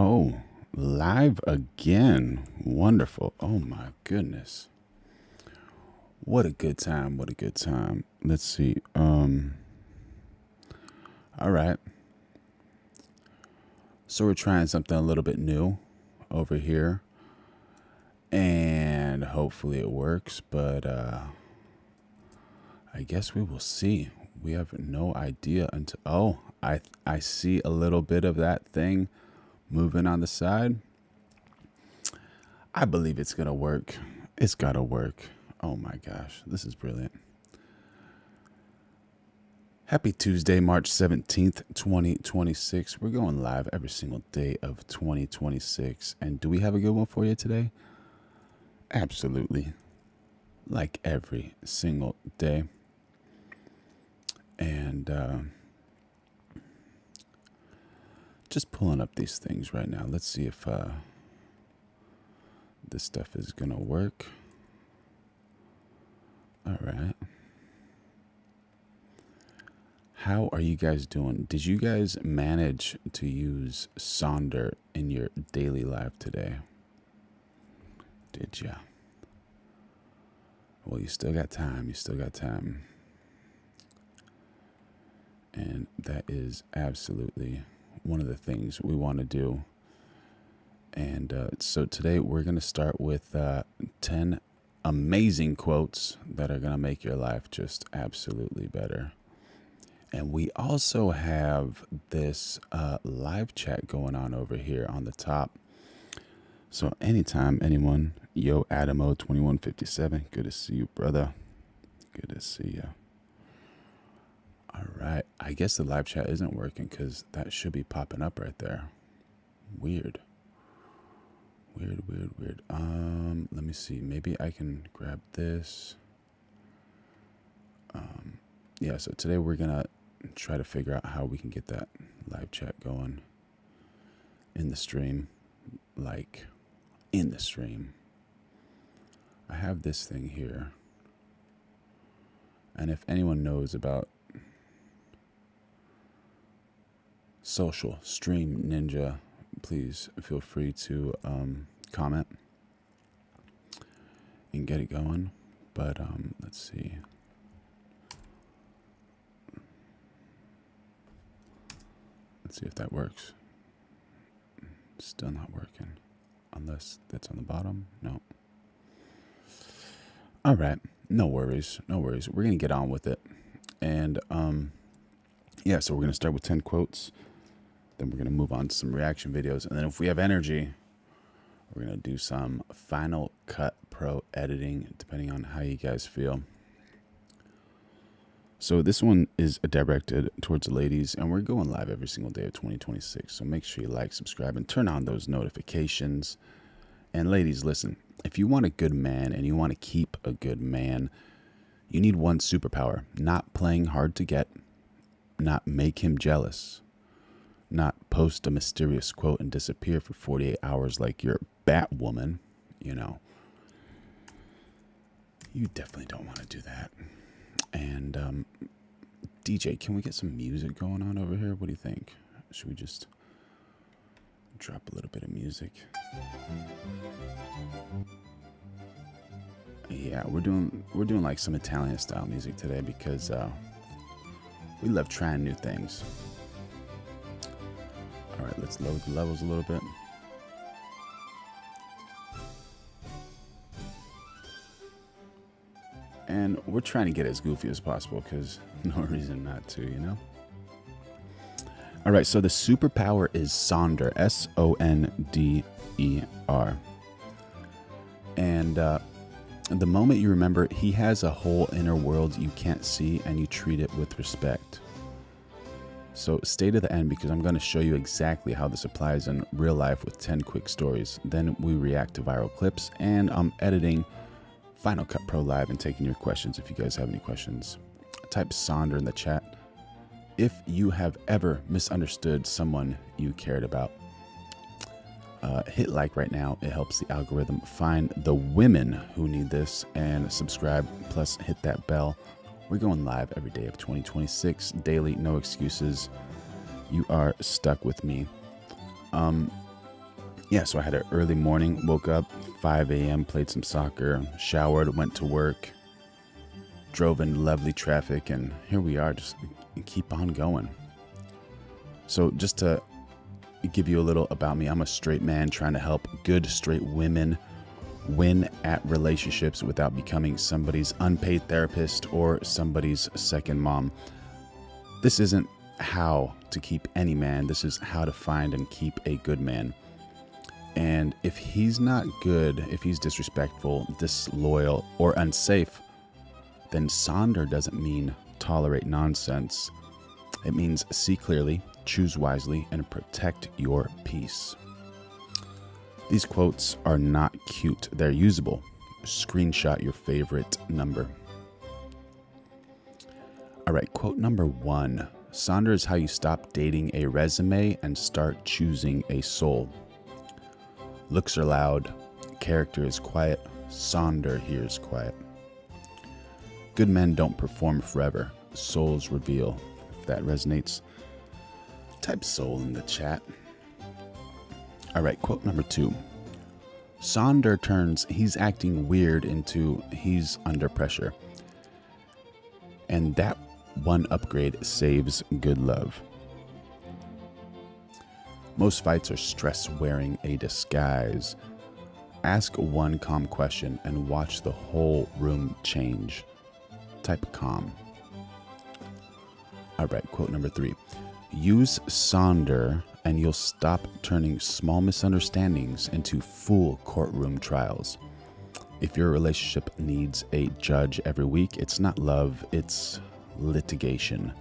Oh, live again. Wonderful. Oh my goodness. What a good time. What a good time. Let's see. All right. So we're trying something a little bit new over here. And hopefully it works, but I guess we will see. We have no idea until I see a little bit of that thing moving on the side. I believe it's going to work. It's got to work. Oh my gosh, this is brilliant. Happy Tuesday, March 17th, 2026. We're going live every single day of 2026. And do we have a good one for you today? Absolutely. Like every single day. And just pulling up these things right now. Let's see if this stuff is going to work. All right. How are you guys doing? Did you guys manage to use Sonder in your daily life today? Did ya? Well, you still got time. You still got time. And that is absolutely one of the things we want to do. And so today we're going to start with 10 amazing quotes that are going to make your life just absolutely better. And we also have this live chat going on over here on the top. So anytime anyone, yo, Adamo2157, good to see you, brother. Good to see you. All right. I guess the live chat isn't working because that should be popping up right there. Weird. Weird. Let me see. Maybe I can grab this. Yeah, so today we're going to try to figure out how we can get that live chat going in the stream. Like, in the stream. I have this thing here. And if anyone knows about Social Stream Ninja, please feel free to comment and get it going. But let's see. Let's see if that works. Still not working. Unless that's on the bottom. No. All right. No worries. No worries. We're going to get on with it. And yeah, so we're going to start with 10 quotes. Then we're going to move on to some reaction videos. And then if we have energy, we're going to do some Final Cut Pro editing, depending on how you guys feel. So this one is directed towards the ladies, and we're going live every single day of 2026. So make sure you like, subscribe, and turn on those notifications. And ladies, listen, if you want a good man and you want to keep a good man, you need one superpower: not playing hard to get, not make him jealous, not post a mysterious quote and disappear for 48 hours like you're Batwoman. You know, you definitely don't want to do that. And DJ, can we get some music going on over here? What do you think? Should we just drop a little bit of music? Yeah, we're doing like some Italian style music today because we love trying new things. All right, let's load the levels a little bit. And we're trying to get as goofy as possible because no reason not to, you know? All right, so the superpower is Sonder, S-O-N-D-E-R. And the moment you remember, he has a whole inner world you can't see, and you treat it with respect. So stay to the end because I'm going to show you exactly how this applies in real life with 10 quick stories. Then we react to viral clips, and I'm editing Final Cut Pro live and taking your questions if you guys have any questions. Type Sonder in the chat if you have ever misunderstood someone you cared about. Hit like right now. It helps the algorithm find the women who need this, and subscribe, plus hit that bell. We're going live every day of 2026, daily, no excuses. You are stuck with me. Yeah, so I had an early morning, woke up 5 a.m., played some soccer, showered, went to work, drove in lovely traffic, and here we are, just keep on going. So just to give you a little about me, I'm a straight man trying to help good straight women win at relationships without becoming somebody's unpaid therapist or somebody's second mom. This isn't how to keep any man. This is how to find and keep a good man. And if he's not good, if he's disrespectful, disloyal, or unsafe, then Sonder doesn't mean tolerate nonsense. It means see clearly, choose wisely, and protect your peace. These quotes are not cute. They're usable. Screenshot your favorite number. All right, quote number 1. Sonder is how you stop dating a resume and start choosing a soul. Looks are loud. Character is quiet. Sonder hears quiet. Good men don't perform forever. Souls reveal. If that resonates, type soul in the chat. All right, quote number 2. Sonder turns he's acting weird into he's under pressure. And that one upgrade saves good love. Most fights are stress wearing a disguise. Ask one calm question and watch the whole room change. Type calm. All right, quote number 3. Use Sonder and you'll stop turning small misunderstandings into full courtroom trials. If your relationship needs a judge every week, it's not love, it's litigation.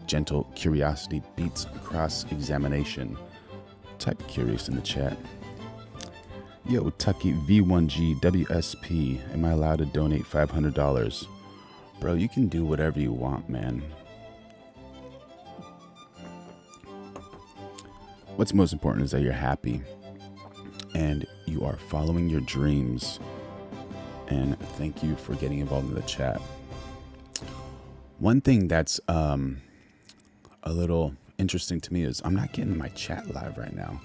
Gentle curiosity beats cross-examination. Type curious in the chat. Yo, Tucky V1G WSP, am I allowed to donate $500? Bro, you can do whatever you want, man. What's most important is that you're happy and you are following your dreams. And thank you for getting involved in the chat. One thing that's a little interesting to me is I'm not getting my chat live right now.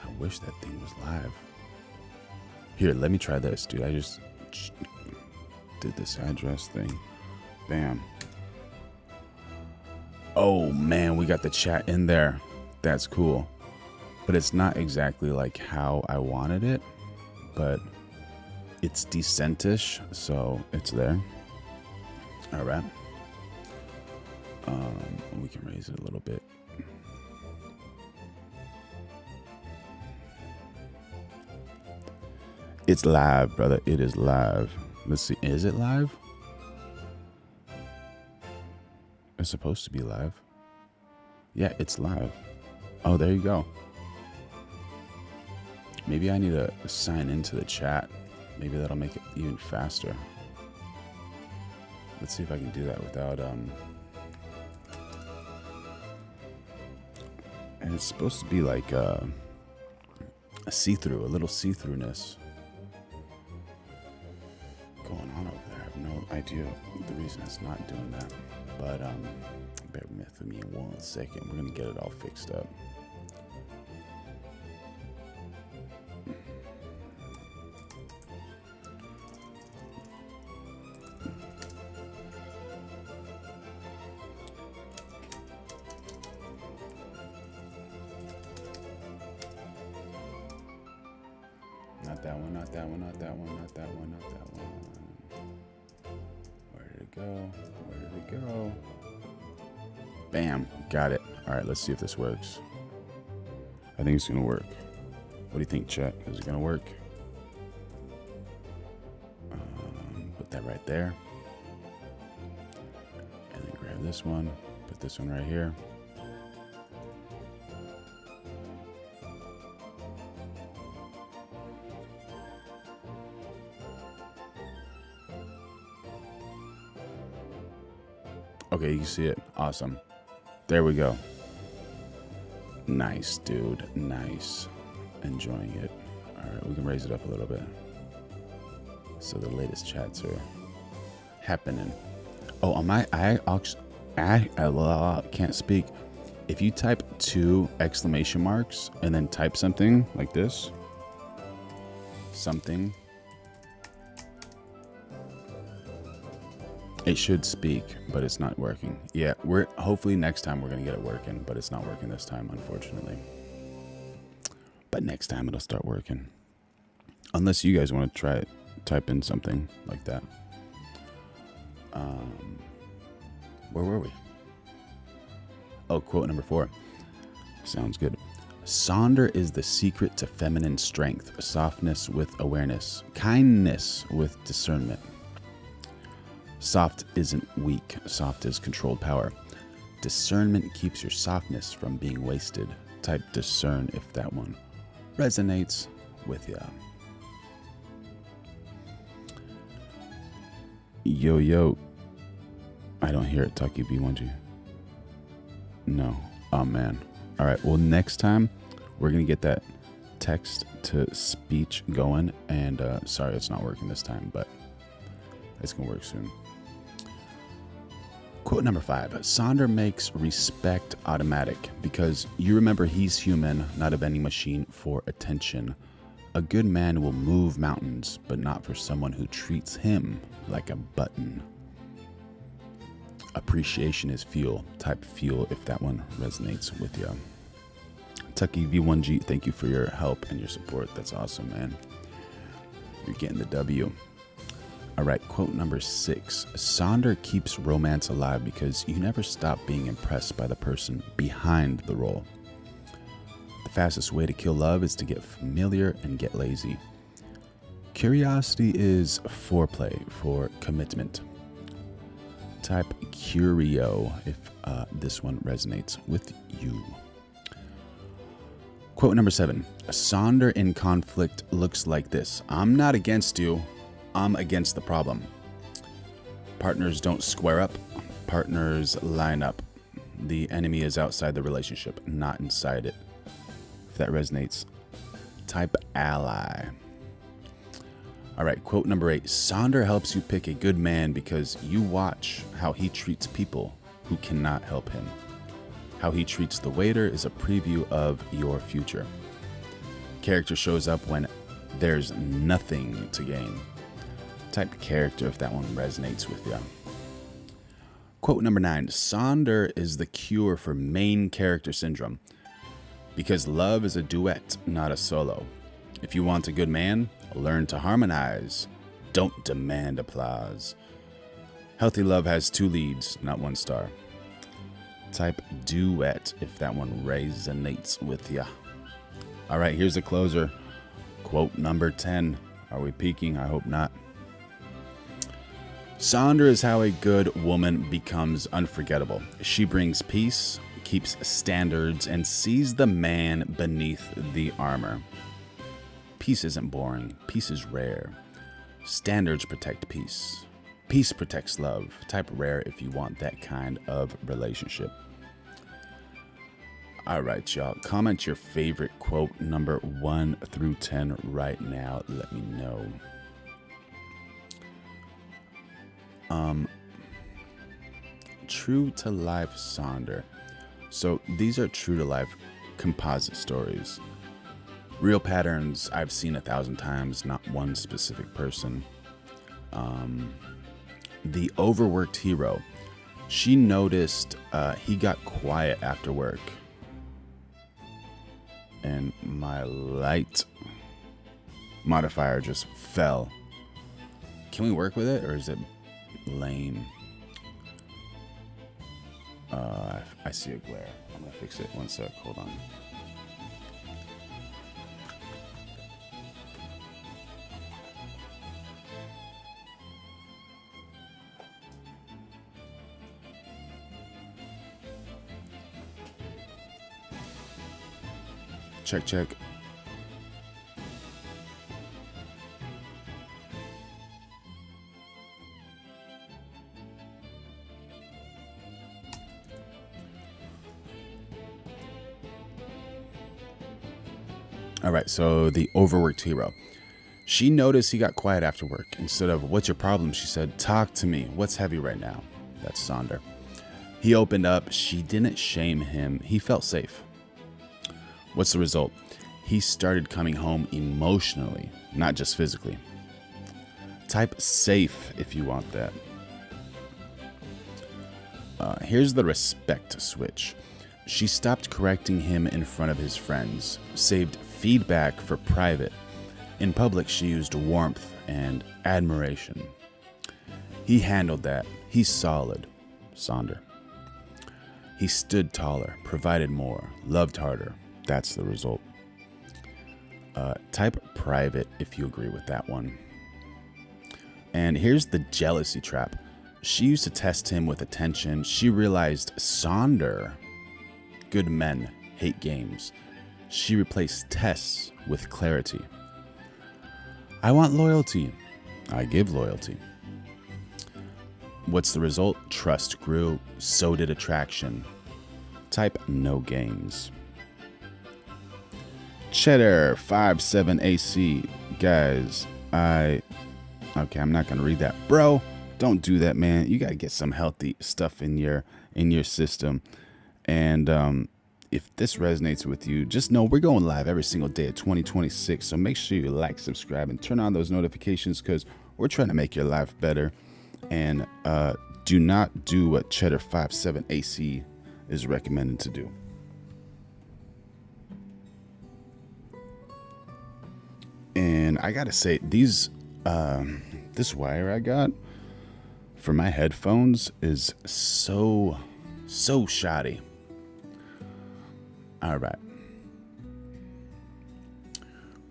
I wish that thing was live. Here, let me try this, dude. I just did this address thing. Bam. Oh man, we got the chat in there. That's cool. But it's not exactly like how I wanted it, but it's decentish, so it's there. All right. We can raise it a little bit. It's live, brother. It is live. Let's see. Is it live? It's supposed to be live. Yeah, it's live. Oh, there you go. Maybe I need to sign into the chat. Maybe that'll make it even faster. Let's see if I can do that without and it's supposed to be like a see-through, a little see-throughness going on over there. I have no idea the reason it's not doing that. But bear with me 1 second. We're gonna get it all fixed up. Not that one, not that one, not that one, not that one, not that one. Where did it go? Where did it go? Bam, got it. All right, let's see if this works. I think it's gonna work. What do you think, chat? Is it gonna work? Put that right there. And then grab this one, put this one right here. Okay, you can see it. Awesome. There we go. Nice, dude. Nice. Enjoying it. All right, we can raise it up a little bit. So the latest chats are happening. Oh, on my I can't speak. If you type 2 exclamation marks and then type something like this, something, it should speak, but it's not working. Yeah, hopefully next time we're gonna get it working, but it's not working this time, unfortunately. But next time it'll start working. Unless you guys want to try it, type in something like that. Where were we? Oh, quote number 4. Sounds good. Sonder is the secret to feminine strength, softness with awareness, kindness with discernment. Soft isn't weak. Soft is controlled power. Discernment keeps your softness from being wasted. Type discern if that one resonates with you. Yo. I don't hear it, Tucky B1G. No. Oh, man. All right. Well, next time we're going to get that text to speech going. And sorry, it's not working this time, but it's going to work soon. Quote number 5. Sonder makes respect automatic because you remember he's human, not a vending machine for attention. A good man will move mountains, but not for someone who treats him like a button. Appreciation is fuel. Type fuel if that one resonates with you. Tucky V1G, thank you for your help and your support. That's awesome, man. You're getting the W. All right, quote number 6. Sonder keeps romance alive because you never stop being impressed by the person behind the role. The fastest way to kill love is to get familiar and get lazy. Curiosity is foreplay for commitment. Type curio if this one resonates with you. Quote number 7. Sonder in conflict looks like this. I'm not against you. I'm against the problem. Partners don't square up. Partners line up. The enemy is outside the relationship, not inside it. If that resonates, type ally. All right, quote number 8. Sonder helps you pick a good man because you watch how he treats people who cannot help him. How he treats the waiter is a preview of your future. Character shows up when there's nothing to gain. Type character if that one resonates with you. Quote number 9. Sonder is the cure for main character syndrome because love is a duet, not a solo. If you want a good man, learn to harmonize. Don't demand applause. Healthy love has 2 leads, not 1 star. Type duet if that one resonates with you. All right, here's the closer. Quote number 10. Are we peaking? I hope not. Sonder is how a good woman becomes unforgettable. She brings peace, keeps standards, and sees the man beneath the armor. Peace isn't boring. Peace is rare. Standards protect peace. Peace protects love. Type rare if you want that kind of relationship. All right, y'all. Comment your favorite quote number 1 through 10 right now. Let me know. True to life Sonder. So these are true to life composite stories. Real patterns I've seen 1,000 times, not one specific person. The overworked hero. She noticed he got quiet after work. And my light modifier just fell. Can we work with it or is it lame? I see a glare. I'm gonna fix it. 1 sec. Hold on. Check. All right, so the overworked hero. She noticed he got quiet after work. Instead of, what's your problem? She said, talk to me. What's heavy right now? That's Sonder. He opened up. She didn't shame him. He felt safe. What's the result? He started coming home emotionally, not just physically. Type safe if you want that. Here's the respect switch. She stopped correcting him in front of his friends, saved feedback for private. In public, she used warmth and admiration. He handled that. He's solid. Sonder. He stood taller, provided more, loved harder. That's the result. Type private if you agree with that one. And here's the jealousy trap. She used to test him with attention. She realized Sonder, good men hate games. She replaced tests with clarity. I want loyalty. I give loyalty. What's the result? Trust grew. So did attraction. Type no games. Cheddar 57AC. Guys, okay, I'm not gonna read that. Bro, don't do that, man. You gotta get some healthy stuff in your system. And if this resonates with you, just know we're going live every single day of 2026. So make sure you like, subscribe, and turn on those notifications because we're trying to make your life better. And do not do what Cheddar 57AC is recommended to do. And I gotta say, this wire I got for my headphones is so shoddy. All right.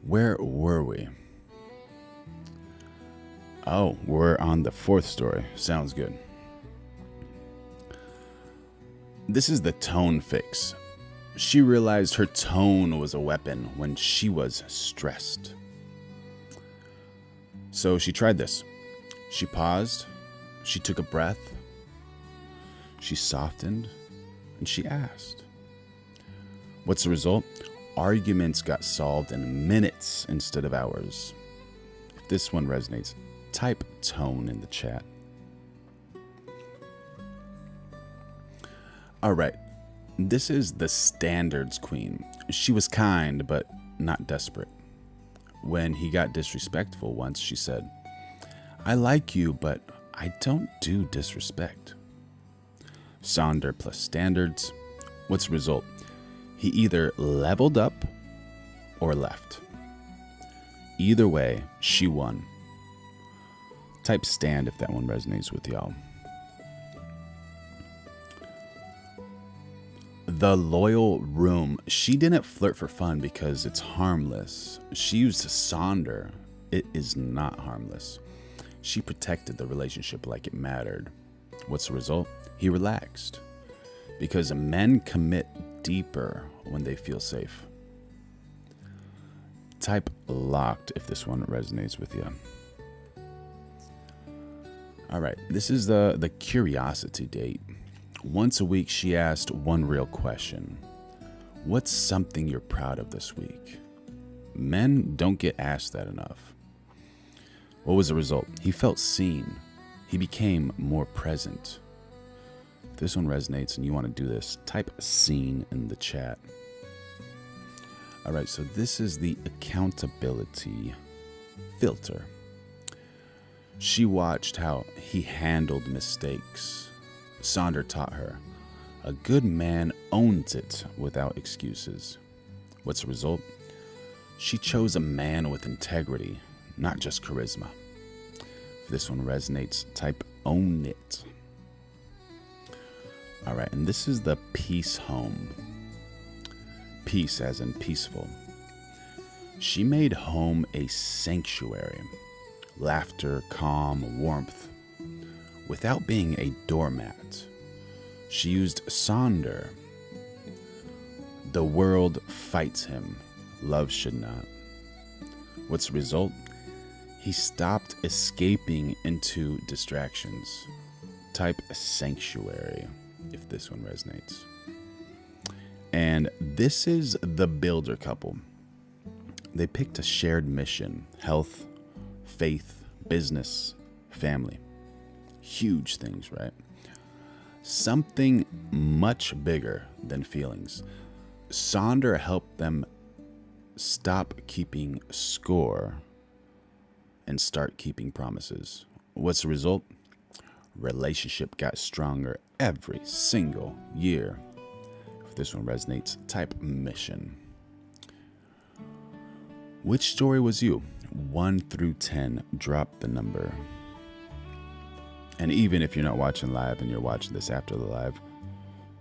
Where were we? Oh, we're on the fourth story. Sounds good. This is the tone fix. She realized her tone was a weapon when she was stressed. So she tried this. She paused. She took a breath. She softened. And she asked. What's the result? Arguments got solved in minutes instead of hours. If this one resonates, type tone in the chat. All right. This is the standards queen. She was kind, but not desperate. When he got disrespectful once, she said, I like you, but I don't do disrespect. Sonder plus standards. What's the result? He either leveled up or left. Either way, she won. Type stand if that one resonates with y'all. The loyal room. She didn't flirt for fun because it's harmless. She used Sonder. It is not harmless. She protected the relationship like it mattered. What's the result? He relaxed. Because men commit deeper when they feel safe. Type locked if this one resonates with you. All right, this is the curiosity date. Once a week, she asked one real question. What's something you're proud of this week? Men don't get asked that enough. What was the result? He felt seen. He became more present. If this one resonates and you want to do this, type seen in the chat. All right, so this is the accountability filter. She watched how he handled mistakes. Sonder taught her, a good man owns it without excuses. What's the result? She chose a man with integrity, not just charisma. If this one resonates, type own it. All right, and this is the peace home. Peace as in peaceful. She made home a sanctuary. Laughter, calm, warmth. Without being a doormat. She used Sonder. The world fights him. Love should not. What's the result? He stopped escaping into distractions. Type sanctuary if this one resonates. And this is the builder couple. They picked a shared mission: health, faith, business, family. Huge things, right? something much bigger than feelings. Sonder helped them stop keeping score and start keeping promises. What's the result? Relationship got stronger every single year. If this one resonates, type mission. Which story was you? 1 through 10, drop the number. And even if you're not watching live and you're watching this after the live,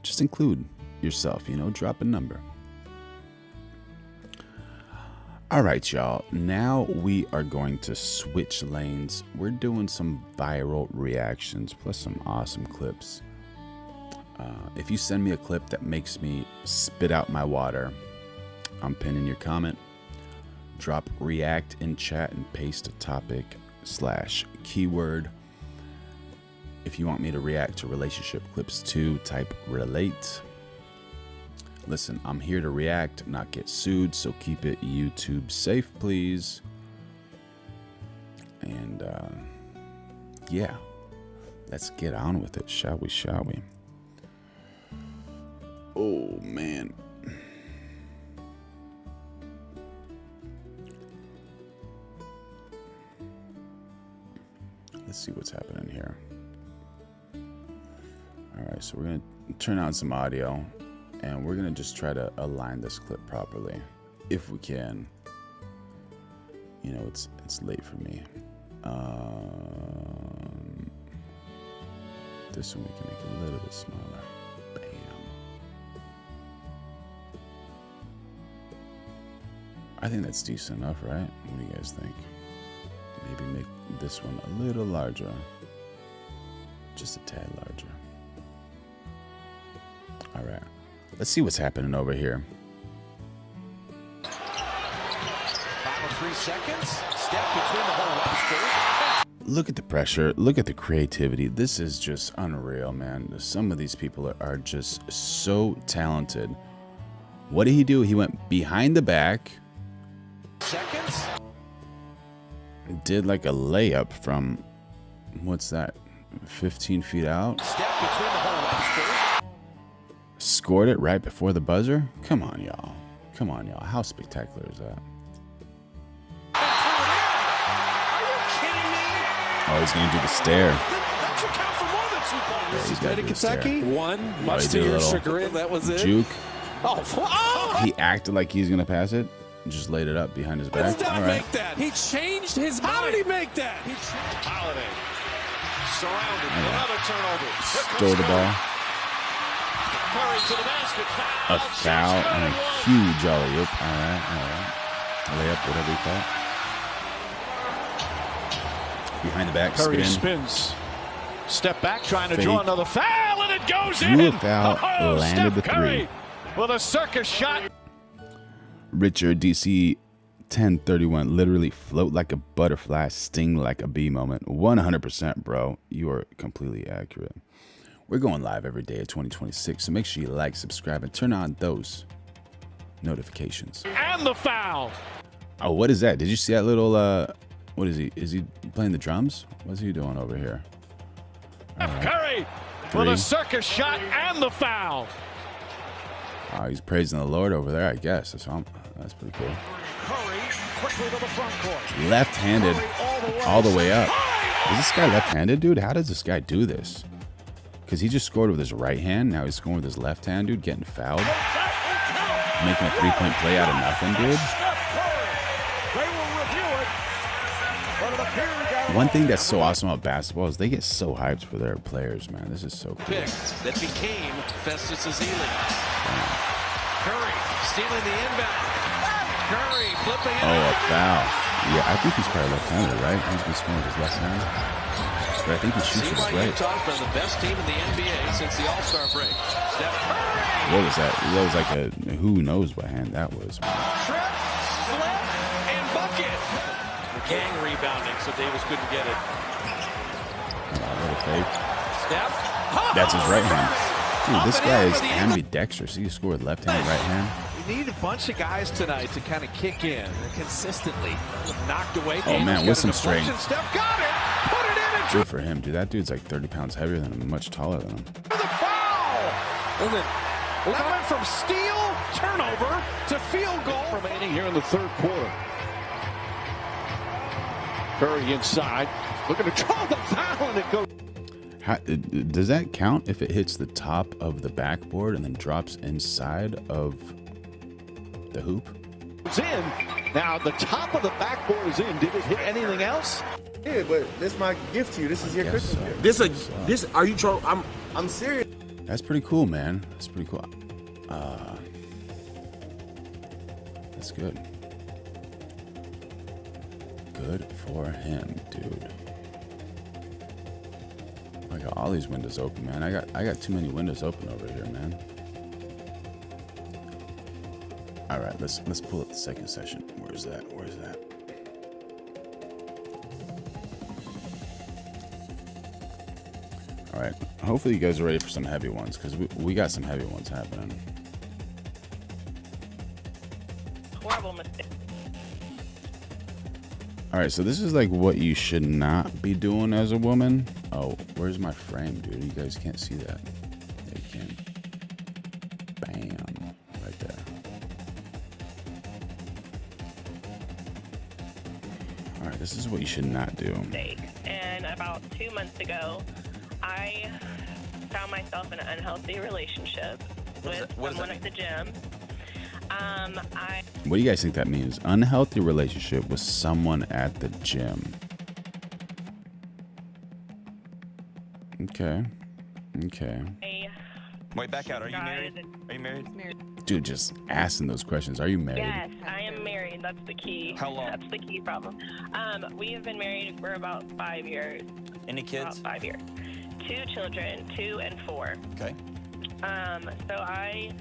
just include yourself, drop a number. All right, y'all. Now we are going to switch lanes. We're doing some viral reactions plus some awesome clips. If you send me a clip that makes me spit out my water, I'm pinning your comment. Drop react in chat and paste a topic / keyword. If you want me to react to relationship clips too, type relate. Listen, I'm here to react, not get sued, so keep it YouTube safe, please. And yeah, let's get on with it, shall we? Oh, man. Let's see what's happening here. All right, so we're going to turn on some audio. And we're gonna just try to align this clip properly, if we can. It's late for me. This one we can make a little bit smaller. Bam. I think that's decent enough, right? What do you guys think? Maybe make this one a little larger, just a tad larger. All right. Let's see what's happening over here. Final 3 seconds. Step between the hole. Look at the pressure. Look at the creativity. This is just unreal, man. Some of these people are just so talented. What did he do? He went behind the back. Seconds. Did like a layup from, what's that, 15 feet out? Step between the hole. Scored it right before the buzzer? Come on, y'all. How spectacular is that? Are you kidding me? Oh, he's going to do the stare. That should count for more than 2 points. Yeah, he's got to do the Kentucky. stare. One, much to your chagrin, that was it. Juke. Oh. He acted like he's going to pass it. Just laid it up behind his back. All right. Make that. He changed his mind. How did he make that? Holiday. Surrounded. Another turnover. Stole the ball. Curry to the basket. Foul. A foul and a huge alley-oop. All right. Layup, whatever you call it. Behind the back, Curry spin. spins. Step back, trying to Fake. draw another foul, and it goes Drew in. a foul, landed the Curry three. with a circus shot. Richard, DC 1031, literally float like a butterfly, sting like a bee moment. 100%, bro. You are completely accurate. We're going live every day of 2026, so make sure you like, subscribe, and turn on those notifications. And the foul. Oh, what is that? Did you see that little, what is he? Is he playing the drums? What's he doing over here? Curry with a circus shot and the foul. Oh, he's praising the Lord over there, I guess. That's pretty cool. Curry quickly to the front court. Left-handed all the way up. Is this guy left-handed, dude? How does this guy do this? Because he just scored with his right hand. Now he's scoring with his left hand, dude, getting fouled. Making a three-point play out of nothing, dude. One thing that's so awesome about basketball is they get so hyped for their players, man. This is so cool. Pick that became Festus Ezeli. Curry stealing the inbound. Curry flipping it. Oh, a foul. Yeah, I think he's probably left-handed, right? He's been scoring with his left hand. But I think he shoots with his right. Utah's been the best team in the NBA since the All-Star break. Steph Curry. What was that? That was like a who knows what hand that was, man. Trip, flip, and bucket. Gang rebounding, so Davis couldn't get it. Little fake. Steph. That's his right hand. Dude, this guy is ambidextrous. He can score with left hand, right hand. We need a bunch of guys tonight to kind of kick in consistently. Knocked away. Oh, man, with some strength. Steph got it. Put it in. Good for him, dude. That dude's like 30 pounds heavier than him, much taller than him. The That went from steal, turnover, to field goal. Remaining here in the third quarter. Curry inside. Looking to draw the foul, and it goes. Does that count if it hits the top of the backboard and then drops inside of the hoop? It's in. Now the top of the backboard is in. Did it hit anything else? Yeah, but this is my gift to you. This is your Guess Christmas so. gift. This are you trolling? I'm serious. That's pretty cool, man. That's pretty cool. That's good. Good for him, dude. I got all these windows open, man. I got too many windows open over here, man. All right, let's pull up the second session. Where's that? Where's that? All right. Hopefully you guys are ready for some heavy ones, because we got some heavy ones happening. Horrible mistake. All right, so this is like what you should not be doing as a woman. Oh, where's my frame, dude? You guys can't see that. Yeah, you can. Bam, right there. All right, this is what you should not do. And about 2 months ago, I found myself in an unhealthy relationship with someone at the gym. What do you guys think that means? Unhealthy relationship with someone at the gym. Okay. Wait, back out. Are you married? Are you married? Dude, just asking those questions. Are you married? Yes, I am married. That's the key. How long? That's the key problem. We have been married for about 5 years. Any kids? About 5 years. 2 children, 2 and 4. Okay. So I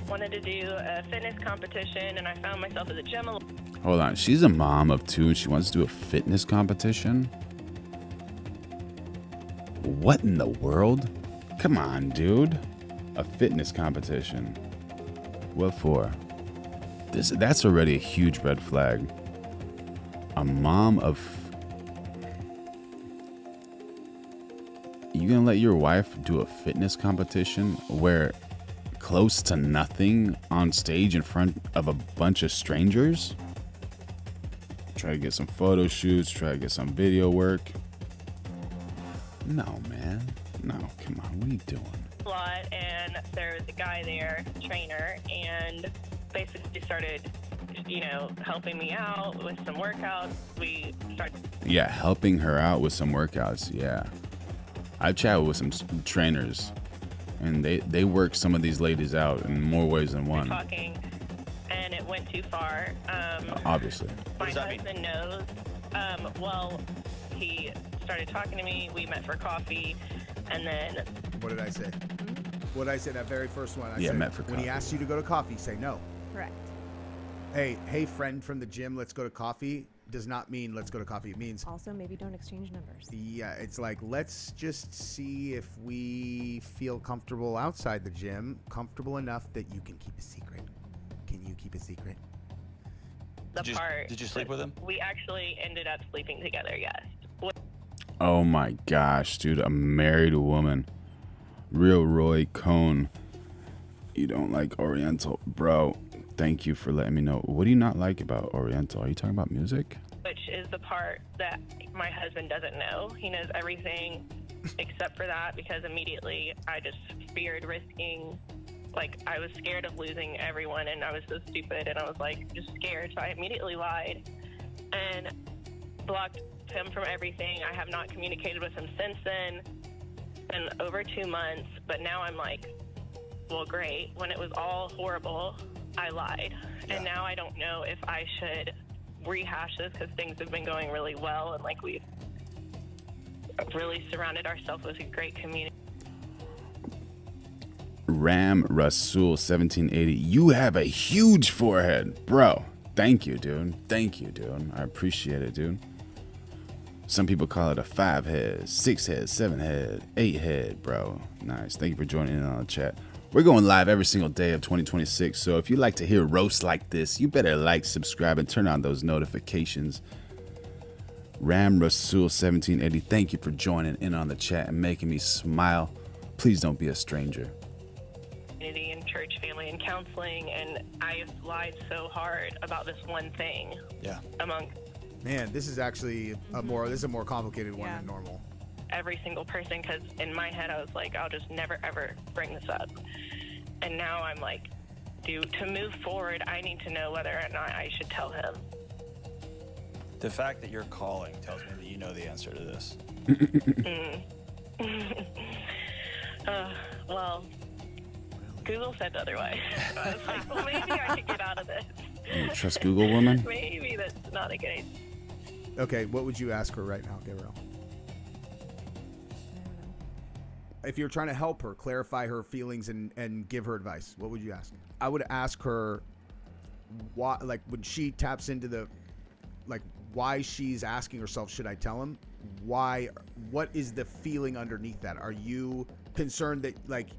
wanted to do a fitness competition, and I found myself at the gym a lot. Hold on. She's a mom of 2 and she wants to do a fitness competition? What in the world? Come on, dude. A fitness competition. What for? That's already a huge red flag. A mom of... You gonna let your wife do a fitness competition where close to nothing on stage in front of a bunch of strangers? Try to get some photo shoots, try to get some video work. No, man. No, come on. What are you doing? A lot, and there was a guy there, a trainer, and basically started, helping me out with some workouts. We started. Yeah, helping her out with some workouts. Yeah. I've chatted with some trainers, and they work some of these ladies out in more ways than one. Talking, and it went too far. Obviously. My husband knows. Well, he started talking to me. We met for coffee, and then. What did I say? What did I say? That very first one. I Yeah, said, met for when coffee. he asks you to go to coffee, say no. Correct. Hey, friend from the gym, let's go to coffee. Does not mean let's go to coffee. It means Also, maybe don't exchange numbers. yeah. It's like let's just see if we feel comfortable outside the gym, comfortable enough that you can keep a secret. Can you keep a secret? Did you sleep with him? We actually ended up sleeping together. Yes. Oh my gosh, dude. A married woman. Real Roy Cohn. You don't like Oriental. Bro, thank you for letting me know. What do you not like about Oriental? Are you talking about music? Which is the part that my husband doesn't know. He knows everything except for that, because immediately I just feared risking, I was scared of losing everyone, and I was so stupid, and I was just scared, so I immediately lied and blocked him from everything. I have not communicated with him since then. Been over 2 months, but now I'm well, great. When it was all horrible, I lied. Yeah. And now I don't know if I should rehash this, because things have been going really well, and we've really surrounded ourselves with a great community. Ram Rasul 1780. You have a huge forehead, bro. Thank you, dude. Thank you, dude. I appreciate it, dude. Some people call it a 5 head, 6 head, 7 head, 8 head, bro. Nice. Thank you for joining in on the chat. We're going live every single day of 2026. So if you like to hear roasts like this, you better like, subscribe, and turn on those notifications. Ram Rasul 1780. Thank you for joining in on the chat and making me smile. Please don't be a stranger. counseling, and I've lied so hard about this one thing. Yeah. Among Man, this is actually a more complicated one than normal. every single person, because in my head I was like, I'll just never ever bring this up. And now I'm like, to move forward, I need to know whether or not I should tell him. The fact that you're calling tells me that you know the answer to this. Well, Google said otherwise. So I was like, well, maybe I could get out of this. You trust Google, woman? Maybe that's not a good idea. Okay, what would you ask her right now, Gabriel? If you're trying to help her, clarify her feelings and give her advice, what would you ask? I would ask her why, like when she taps into the, like why she's asking herself, should I tell him? Why? What is the feeling underneath that? Are you concerned that like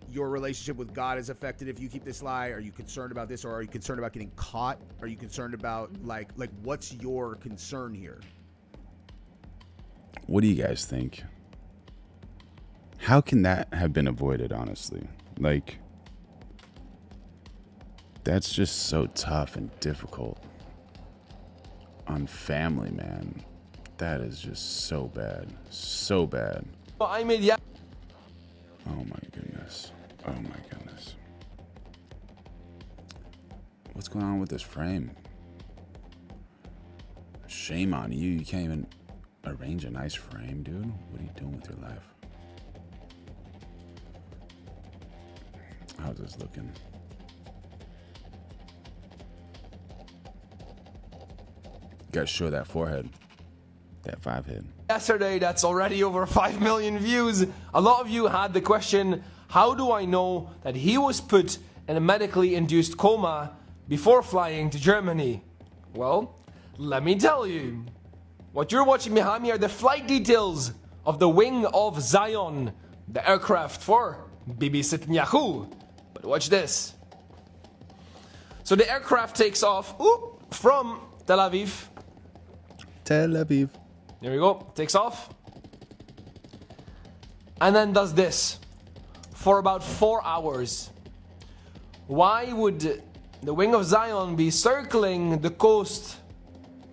your relationship with God is affected if you keep this lie? Are you concerned about this, or are you concerned about getting caught? Are you concerned about like what's your concern here? What do you guys think? How can that have been avoided, honestly? Like, that's just so tough and difficult on family, man. That is just so bad. So bad. Well, I made, yeah. Oh my goodness. Oh my goodness. What's going on with this frame? Shame on you. You can't even arrange a nice frame, dude. What are you doing with your life? How's this looking? You gotta show that forehead. That 5 head. Yesterday, that's already over 5 million views. A lot of you had the question, how do I know that he was put in a medically induced coma before flying to Germany? Well, let me tell you. What you're watching behind me are the flight details of the Wing of Zion, the aircraft for Bibi Netanyahu. But watch this. So the aircraft takes off from Tel Aviv. Tel Aviv. There we go. Takes off. And then does this for about 4 hours. Why would the Wing of Zion be circling the coast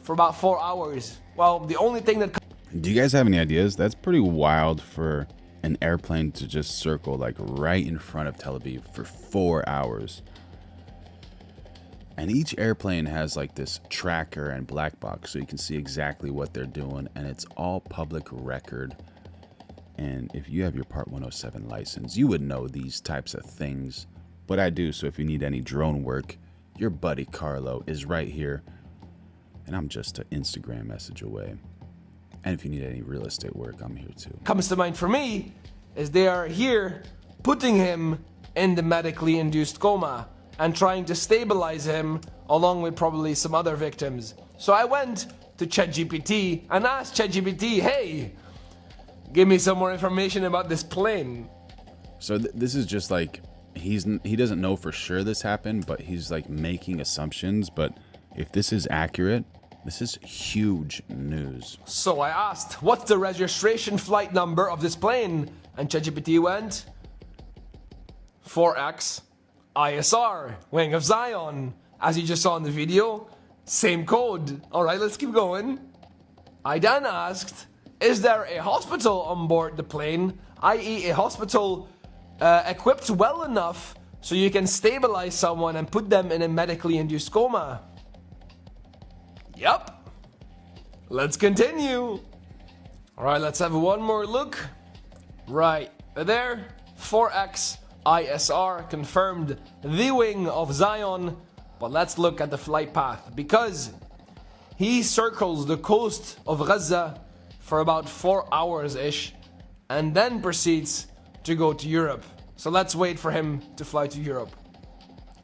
for about 4 hours? Well, the only thing that... Do you guys have any ideas? That's pretty wild for an airplane to just circle like right in front of Tel Aviv for 4 hours. And each airplane has like this tracker and black box, so you can see exactly what they're doing, and it's all public record. And if you have your Part 107 license, you would know these types of things. But I do, so if you need any drone work, your buddy Carlo is right here, and I'm just an Instagram message away. And if you need any real estate work, I'm here too. Comes to mind for me is they are here putting him in the medically induced coma and trying to stabilize him along with probably some other victims. So I went to ChatGPT and asked ChatGPT, hey, give me some more information about this plane. So this is just like, he doesn't know for sure this happened, but he's like making assumptions. But if this is accurate, this is huge news. So I asked, what's the registration flight number of this plane? And ChatGPT went, 4X ISR, Wing of Zion. As you just saw in the video, same code. All right, let's keep going. I then asked, is there a hospital on board the plane, i.e. a hospital equipped well enough so you can stabilize someone and put them in a medically induced coma? Yep. Let's continue. All right, let's have one more look. Right there, 4X ISR confirmed the Wing of Zion. But let's look at the flight path, because he circles the coast of Gaza for about 4 hours-ish and then proceeds to go to Europe. So let's wait for him to fly to Europe.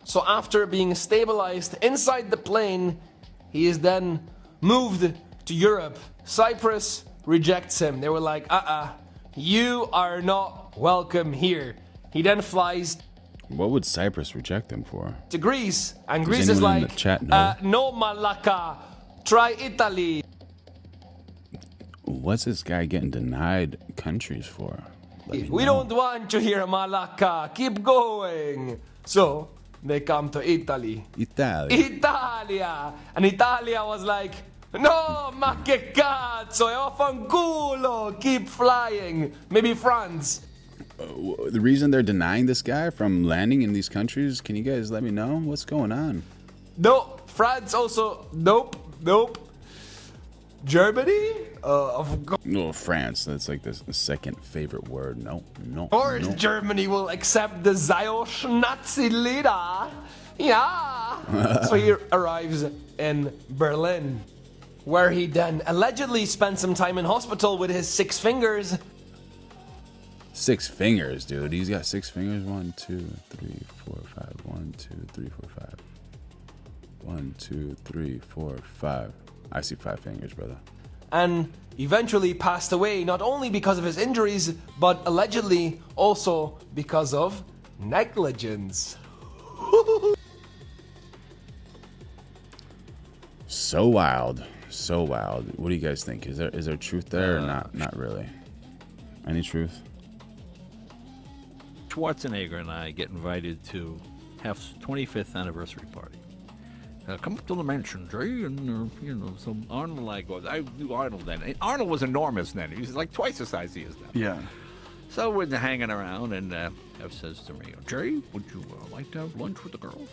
So after being stabilized inside the plane, he is then moved to Europe. Cyprus rejects him. They were like, you are not welcome here. He then flies. What would Cyprus reject him for? To Greece. And Does Greece is anyone in like, the chat know? no malaka, try Italy. What's this guy getting denied countries for? We don't want to hear malaka, keep going. So they come to Italy. Italia. And Italia was like, no, ma che cazzo, e vaffanculo, keep flying. Maybe France. The reason they're denying this guy from landing in these countries, can you guys let me know what's going on? No, France also, nope. Germany? Of course. No, France. That's like the second favorite word. No. Of course, Germany will accept the Ziosh Nazi leader. Yeah. So he arrives in Berlin, where he then allegedly spent some time in hospital with his 6 fingers. 6 fingers, dude. He's got 6 fingers. 1, 2, 3, 4, 5. 1, 2, 3, 4, 5. 1, 2, 3, 4, 5. I see 5 fingers, brother. And eventually passed away not only because of his injuries, but allegedly also because of negligence. So wild. So wild. What do you guys think? Is there truth there or not? Not really. Any truth? Schwarzenegger and I get invited to Hef's 25th anniversary party. Come up to the mansion, Jay, and so Arnold and I goes. I knew Arnold then. And Arnold was enormous then. He was like twice the size he is now. Yeah. So we're hanging around, and Hef says to me, Jay, would you like to have lunch with the girls?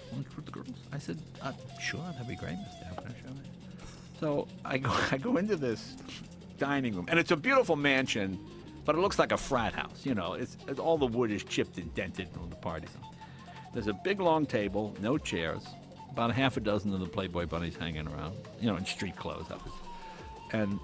I said, sure, that'd be great, Mr. Hefner. So I go into this dining room, and it's a beautiful mansion, but it looks like a frat house. It's all the wood is chipped and dented from the parties. There's a big long table, no chairs. About 6 of the Playboy bunnies hanging around, in street clothes, obviously. And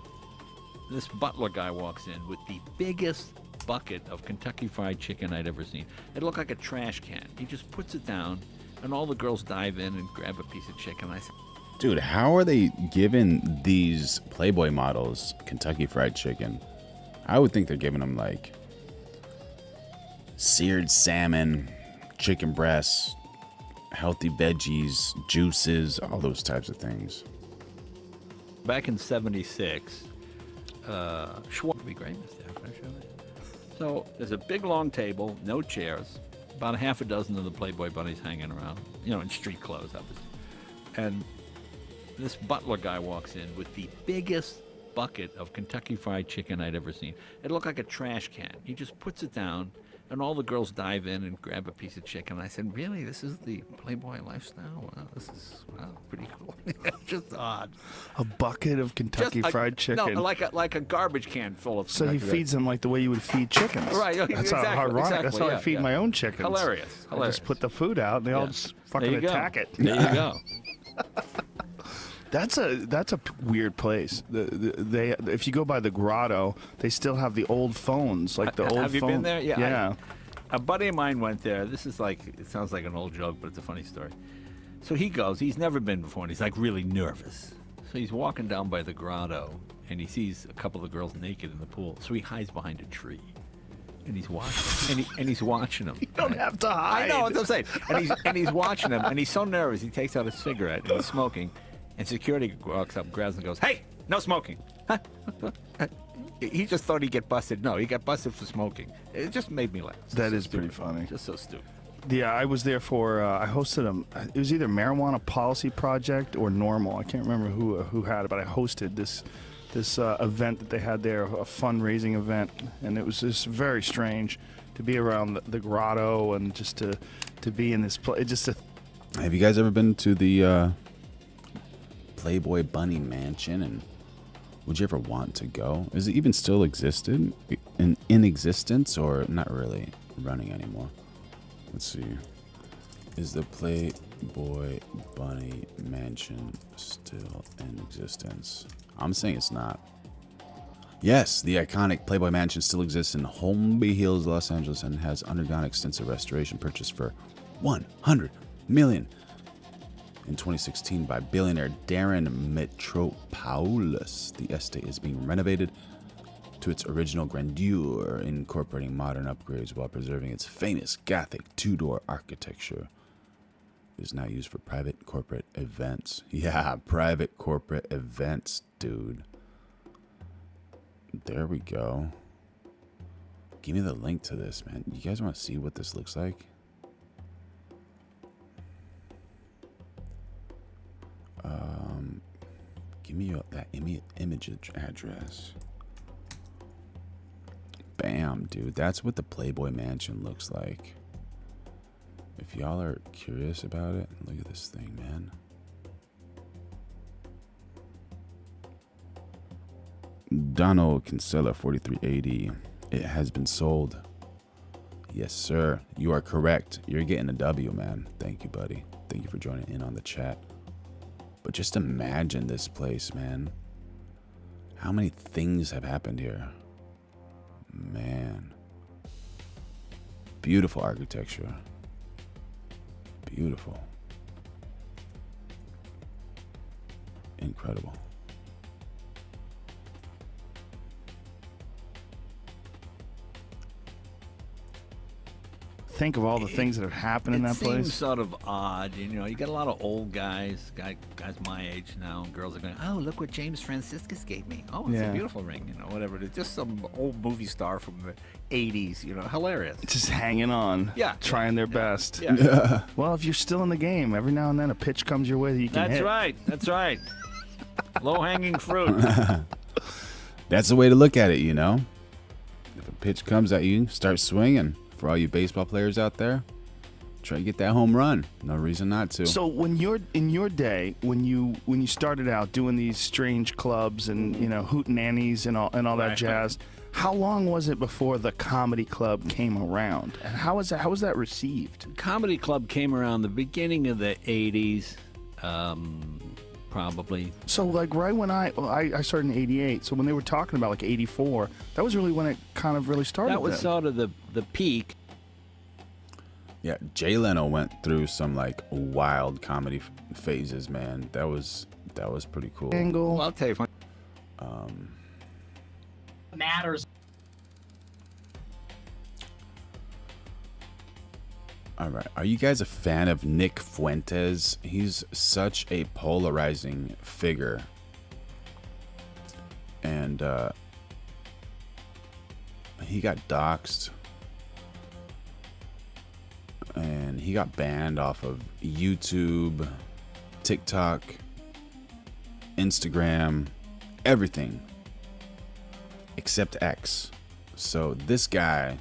this butler guy walks in with the biggest bucket of Kentucky Fried Chicken I'd ever seen. It looked like a trash can. He just puts it down, and all the girls dive in and grab a piece of chicken. I said, dude, how are they giving these Playboy models Kentucky Fried Chicken? I would think they're giving them, like, seared salmon, chicken breasts, healthy veggies, juices, all those types of things. back in '76, Schwartz would be great, Mr. Hefner. So there's a big long table, no chairs, about 6 of the Playboy bunnies hanging around, in street clothes, obviously. And this butler guy walks in with the biggest bucket of Kentucky Fried Chicken I'd ever seen. It looked like a trash can. He just puts it down, and all the girls dive in and grab a piece of chicken. I said, really? This is the Playboy lifestyle? Wow, this is pretty cool. Just odd. A bucket of Kentucky Fried Chicken. No, like a garbage can full of. So he feeds them like the way you would feed chickens. Right. That's exactly, how ironic. Exactly, That's how I feed my own chickens. Hilarious. I just put the food out, and they all just fucking attack it. There you go. That's a weird place. They if you go by the Grotto, they still have the old phones, like the old. Have you been there? Yeah. A buddy of mine went there. This is it sounds like an old joke, but it's a funny story. So he goes. He's never been before, and he's really nervous. So he's walking down by the Grotto, and he sees a couple of girls naked in the pool. So he hides behind a tree. And he's watching, and he's watching them. You don't have to hide. I know what I'm saying. And he's watching them, and he's so nervous. He takes out a cigarette and he's smoking. And security walks up, grabs him, and goes, "Hey, no smoking." Huh? He just thought he'd get busted. No, he got busted for smoking. It just made me laugh. That is pretty funny. Just so stupid. Yeah, I was there for. I hosted it was either Marijuana Policy Project or Normal. I can't remember who had it, but I hosted this event that they had there, a fundraising event, and it was just very strange to be around the Grotto and just to be in this place. Have you guys ever been to the Playboy Bunny Mansion, and would you ever want to go? Is it even still existed in existence, or not really running anymore? Let's see. Is the Playboy Bunny Mansion still in existence? I'm saying it's not. Yes, the iconic Playboy Mansion still exists in Holmby Hills, Los Angeles, and has undergone extensive restoration, purchased for $100 million in 2016 by billionaire Darren Mitropoulos. The estate is being renovated to its original grandeur, incorporating modern upgrades while preserving its famous Gothic two-door architecture. It is now used for private corporate events. Yeah, private corporate events, dude. There we go. Give me the link to this, man. You guys want to see what this looks like? Give me that image address. Bam, dude. That's what the Playboy Mansion looks like. If y'all are curious about it, look at this thing, man. Donald Kinsella 4380. It has been sold. Yes, sir. You are correct. You're getting a W, man. Thank you, buddy. Thank you for joining in on the chat. But just imagine this place, man. How many things have happened here? Man. Beautiful architecture. Beautiful. Incredible. Think of all the things that have happened in that place. It seems sort of odd, you know. You got a lot of old guys my age now, and girls are going, "Oh, look what James Franciscus gave me. Oh, it's a beautiful ring, you know, whatever it is." Just some old movie star from the '80s, you know, hilarious. Just hanging on, trying their best. Yeah. Well, if you're still in the game, every now and then a pitch comes your way that you can hit. That's right. Low-hanging fruit. That's the way to look at it, you know. If a pitch comes at you, start swinging. For all you baseball players out there, try to get that home run. No reason not to. So when you're in your day, when you started out doing these strange clubs and hootenannies and all that jazz, how long was it before the comedy club came around? And how was that received? Comedy club came around the beginning of the '80s, probably. So like right when I started in '88. So when they were talking about like '84, that was really when it kind of really started. That was sort of the peak. Yeah, Jay Leno went through some like wild comedy phases, man. That was pretty cool. Angle. Well, I'll tell you. Matters. All right. Are you guys a fan of Nick Fuentes? He's such a polarizing figure. And he got doxxed. And he got banned off of YouTube, TikTok, Instagram, everything except X. So this guy,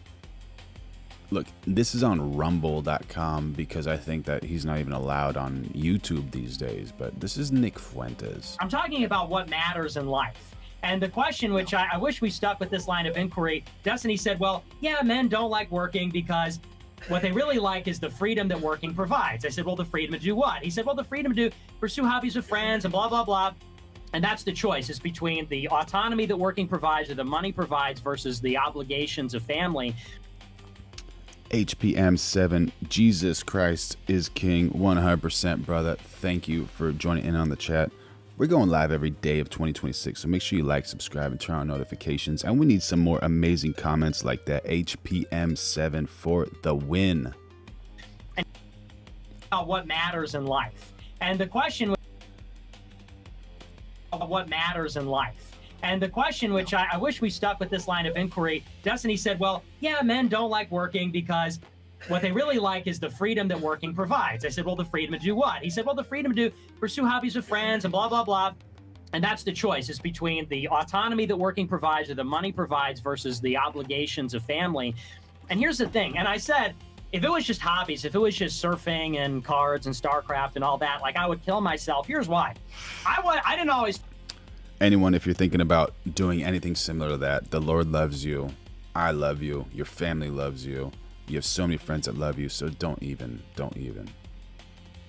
look, this is on rumble.com because I think that he's not even allowed on YouTube these days, but this is Nick Fuentes. I'm talking about what matters in life. And the question, which I wish we stuck with this line of inquiry, Destiny said, well, yeah, men don't like working because what they really like is the freedom that working provides. I said, well, the freedom to do what? He said, well, the freedom to pursue hobbies with friends and blah, blah, blah. And that's the choice, is between the autonomy that working provides or the money provides versus the obligations of family. HPM7, Jesus Christ is King, 100%, brother. Thank you for joining in on the chat. We're going live every day of 2026, so make sure you like, subscribe, and turn on notifications. And we need some more amazing comments like that. HPM7 for the win. And what matters in life. And the question, what matters in life. And the question, which I wish we stuck with this line of inquiry, Destiny said, well, yeah, men don't like working because what they really like is the freedom that working provides. I said, well, the freedom to do what? He said, well, the freedom to pursue hobbies with friends and blah, blah, blah. And that's the choice, is between the autonomy that working provides or the money provides versus the obligations of family. And here's the thing. And I said, if it was just hobbies, if it was just surfing and cards and StarCraft and all that, like I would kill myself. Here's why. I didn't always... Anyone, if you're thinking about doing anything similar to that, the Lord loves you. I love you. Your family loves you. You have so many friends that love you, so don't even.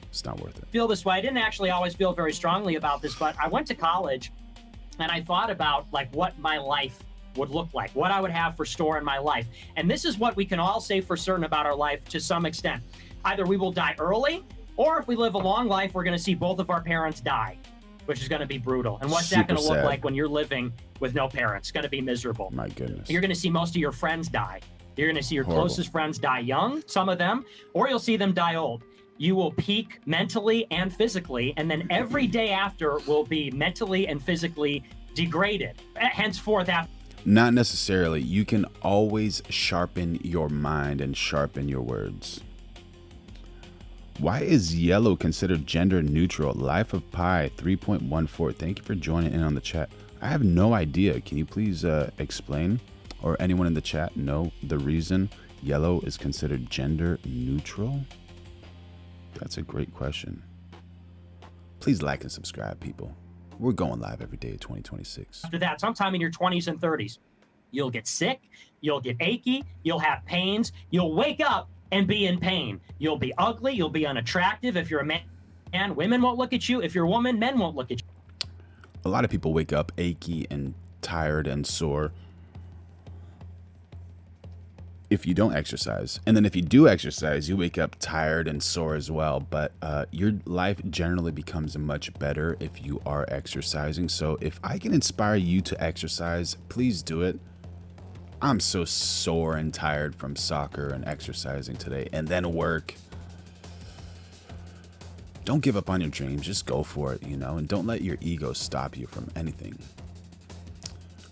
It's not worth it. Feel this way. I didn't actually always feel very strongly about this, but I went to college and I thought about like what my life would look like, what I would have for store in my life. And this is what we can all say for certain about our life to some extent. Either we will die early, or if we live a long life, we're going to see both of our parents die, which is going to be brutal. And what's that going to look like when you're living with no parents? It's going to be miserable. My goodness. You're going to see most of your friends die. You're going to see your closest friends die young, some of them, or you'll see them die old. You will peak mentally and physically, and then every day after will be mentally and physically degraded. Henceforth, after. Not necessarily. You can always sharpen your mind and sharpen your words. Why is yellow considered gender neutral? Life of Pi 3.14. Thank you for joining in on the chat. I have no idea. Can you please explain, or anyone in the chat know the reason yellow is considered gender neutral? That's a great question. Please like and subscribe, people. We're going live every day of 2026. After that, sometime in your 20s and 30s, you'll get sick, you'll get achy, you'll have pains, you'll wake up and be in pain. You'll be ugly, you'll be unattractive. If you're a man, women won't look at you. If you're a woman, men won't look at you. A lot of people wake up achy and tired and sore if you don't exercise. And then if you do exercise, you wake up tired and sore as well. But your life generally becomes much better if you are exercising. So if I can inspire you to exercise, please do it. I'm so sore and tired from soccer and exercising today, and then work. Don't give up on your dreams. Just go for it, you know, and don't let your ego stop you from anything.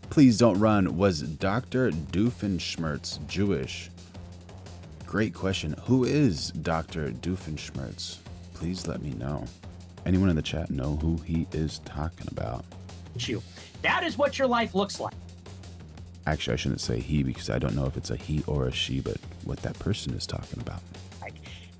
Please don't run. Was Dr. Doofenshmirtz Jewish? Great question. Who is Dr. Doofenshmirtz? Please let me know. Anyone in the chat know who he is talking about? That is what your life looks like. Actually, I shouldn't say he, because I don't know if it's a he or a she, but what that person is talking about.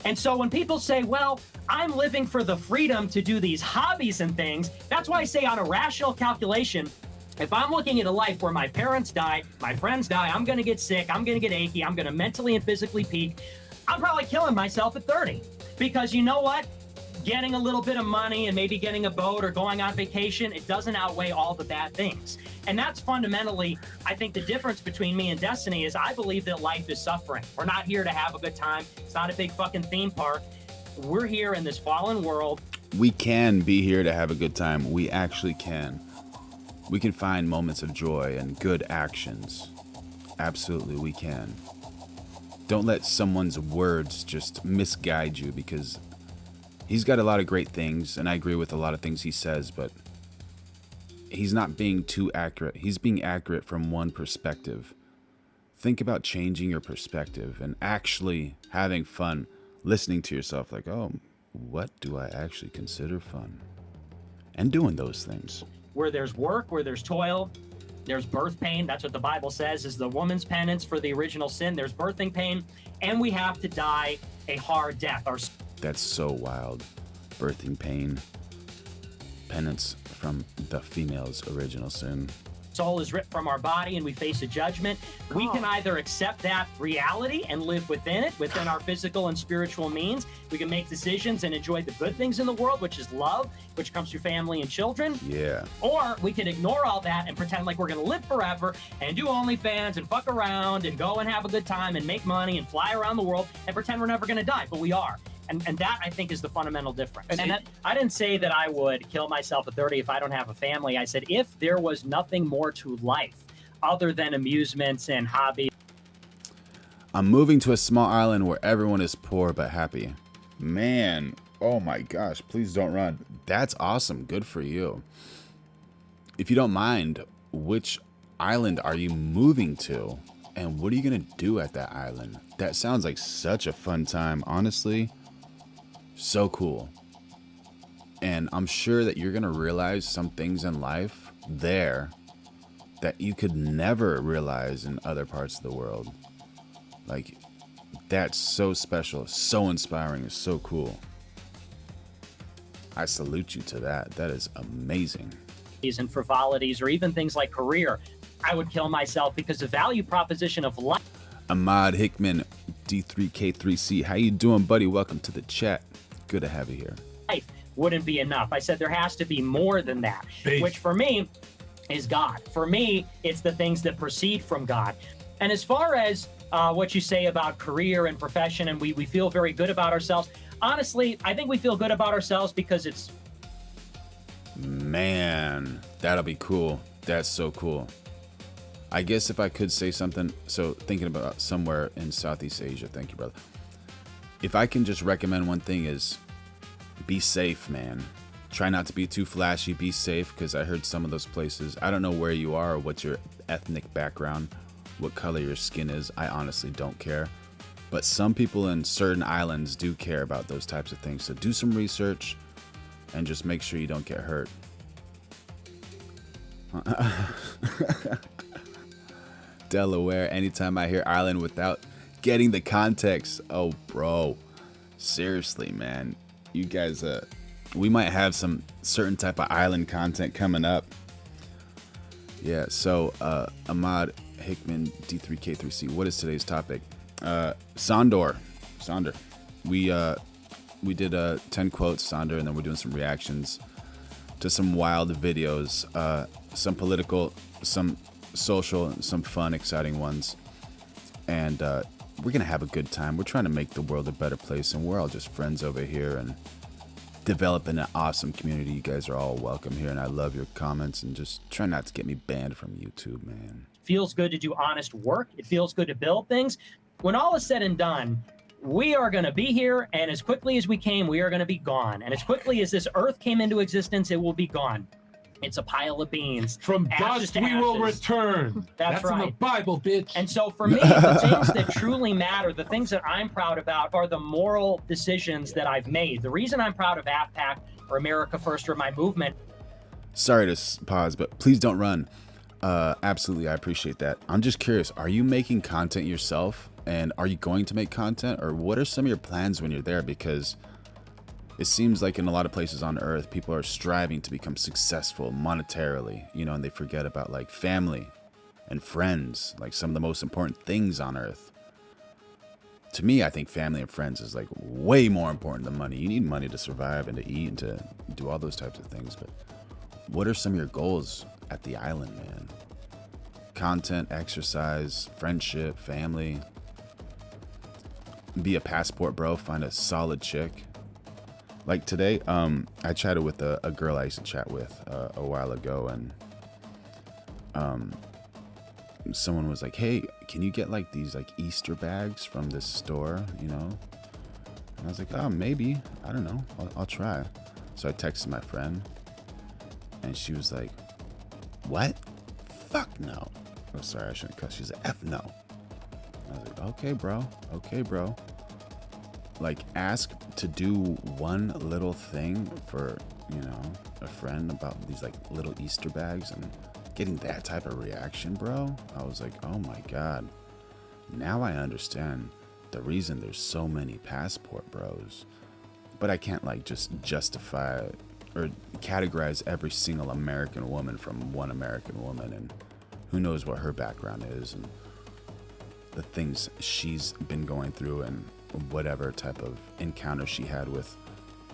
And so when people say, well, I'm living for the freedom to do these hobbies and things, that's why I say on a rational calculation, if I'm looking at a life where my parents die, my friends die, I'm going to get sick, I'm going to get achy, I'm going to mentally and physically peak, I'm probably killing myself at 30. Because you know what? Getting a little bit of money and maybe getting a boat or going on vacation, it doesn't outweigh all the bad things. And that's fundamentally, I think, the difference between me and Destiny is I believe that life is suffering. We're not here to have a good time. It's not a big fucking theme park. We're here in this fallen world. We can be here to have a good time. We actually can. We can find moments of joy and good actions. Absolutely, we can. Don't let someone's words just misguide you, because he's got a lot of great things, and I agree with a lot of things he says, but he's not being too accurate. He's being accurate from one perspective. Think about changing your perspective and actually having fun, listening to yourself like, oh, what do I actually consider fun? And doing those things. Where there's work, where there's toil, there's birth pain. That's what the Bible says is the woman's penance for the original sin. There's birthing pain, and we have to die a hard death. That's so wild. Birthing pain, penance from the female's original sin. Soul is ripped from our body and we face a judgment. We can either accept that reality and live within it, within our physical and spiritual means. We can make decisions and enjoy the good things in the world, which is love, which comes through family and children. Yeah. Or we can ignore all that and pretend like we're going to live forever and do OnlyFans and fuck around and go and have a good time and make money and fly around the world and pretend we're never going to die, but we are. And that, I think, is the fundamental difference. And I didn't say that I would kill myself at 30 if I don't have a family. I said if there was nothing more to life other than amusements and hobbies. I'm moving to a small island where everyone is poor but happy. Man, oh my gosh, please don't run. That's awesome. Good for you. If you don't mind, which island are you moving to? And what are you going to do at that island? That sounds like such a fun time, honestly. So cool. And I'm sure that you're going to realize some things in life there that you could never realize in other parts of the world. Like, that's so special, so inspiring, so cool. I salute you to that. That is amazing. And frivolities, or even things like career, I would kill myself because the value proposition of life. Ahmad Hickman, D3K3C. How you doing, buddy? Welcome to the chat. Good to have you here. Life wouldn't be enough. I said there has to be more than that, which for me is God. For me, it's the things that proceed from God. And as far as what you say about career and profession, and we feel very good about ourselves, honestly, I think we feel good about ourselves because it's... Man, that'll be cool. That's so cool. I guess if I could say something, so thinking about somewhere in Southeast Asia, thank you, brother. If I can just recommend one thing is be safe, man. Try not to be too flashy, be safe, because I heard some of those places, I don't know where you are or what your ethnic background, what color your skin is. I honestly don't care. But some people in certain islands do care about those types of things. So do some research and just make sure you don't get hurt. Delaware, anytime I hear island without getting the context. Oh, bro. Seriously, man. You guys, we might have some certain type of island content coming up. Yeah, so Ahmad Hickman, D3K3C, what is today's topic? Sonder. We did 10 quotes, Sonder, and then we're doing some reactions to some wild videos, some political, some social, and some fun, exciting ones. And we're going to have a good time. We're trying to make the world a better place, and we're all just friends over here and developing an awesome community. You guys are all welcome here, and I love your comments, and just try not to get me banned from YouTube, man. Feels good to do honest work. It feels good to build things. When all is said and done, we are going to be here, and as quickly as we came, we are going to be gone. And as quickly as this earth came into existence, it will be gone. It's a pile of beans. From ashes dust to we will ashes. return. That's right. in the Bible, bitch. And so for me, the things that truly matter, the things that I'm proud about are the moral decisions that I've made. The reason I'm proud of AFPAC or America First or my movement. Sorry to pause, but please don't run. Absolutely, I appreciate that. I'm just curious, are you making content yourself? And are you going to make content? Or what are some of your plans when you're there? Because it seems like in a lot of places on earth, people are striving to become successful monetarily, you know, and they forget about like family and friends, like some of the most important things on earth. To me, I think family and friends is like way more important than money. You need money to survive and to eat and to do all those types of things. But what are some of your goals at the island, man? Content, exercise, friendship, family. Be a passport, bro. Find a solid chick. Like today, I chatted with a girl I used to chat with a while ago, and someone was like, "Hey, can you get like these like Easter bags from this store?" You know, and I was like, "Oh, maybe. I don't know. I'll try." So I texted my friend, and she was like, "What? Fuck no." Oh, sorry, I shouldn't cuss. She's like, "F no." I was like, okay, bro. Like, ask to do one little thing for, you know, a friend about these, like, little Easter bags and getting that type of reaction, bro. I was like, oh, my God. Now I understand the reason there's so many passport bros. But I can't, like, just justify or categorize every single American woman from one American woman. And who knows what her background is and the things she's been going through and whatever type of encounter she had with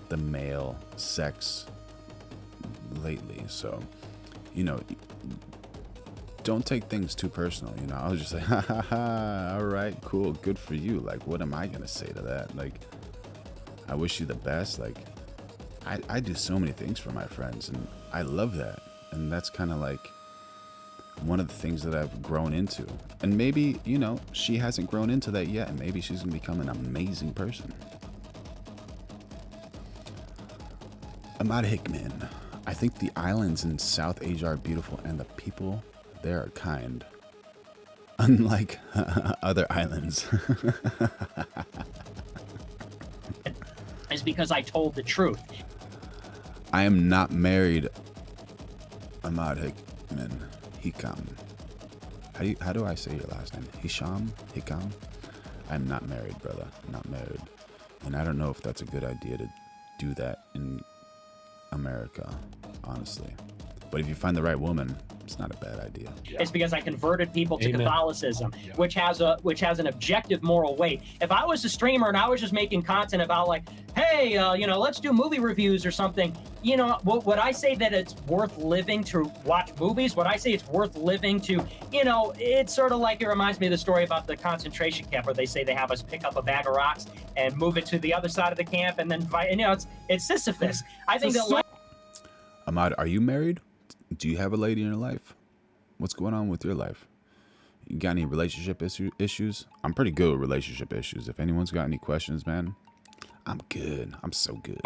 the male sex lately. So, you know, don't take things too personal. You know, I was just like, ha ha ha, all right, cool, good for you. Like, what am I gonna say to that? Like, I wish you the best. Like, I do so many things for my friends, and I love that. And that's kind of like one of the things that I've grown into. And maybe, you know, she hasn't grown into that yet, and maybe she's gonna become an amazing person. Ahmad Hickman. I think the islands in South Asia are beautiful, and the people there are kind. Unlike other islands. Is because I told the truth. I am not married. Ahmad Hickman. Hikam. How do I say your last name? Hisham? Hikam? I'm not married, brother. Not married. And I don't know if that's a good idea to do that in America, honestly. But if you find the right woman, it's not a bad idea. It's because I converted people to Amen. Catholicism, which has an objective moral weight. If I was a streamer and I was just making content about like, hey, you know, let's do movie reviews or something, you know, would I say that it's worth living to watch movies? Would I say it's worth living to, you know, it's sort of like, it reminds me of the story about the concentration camp where they say they have us pick up a bag of rocks and move it to the other side of the camp and then fight. And, you know, it's Sisyphus. I think that Ahmad, are you married? Do you have a lady in your life? What's going on with your life? You got any relationship issues? I'm pretty good with relationship issues. If anyone's got any questions, man, I'm good. I'm so good.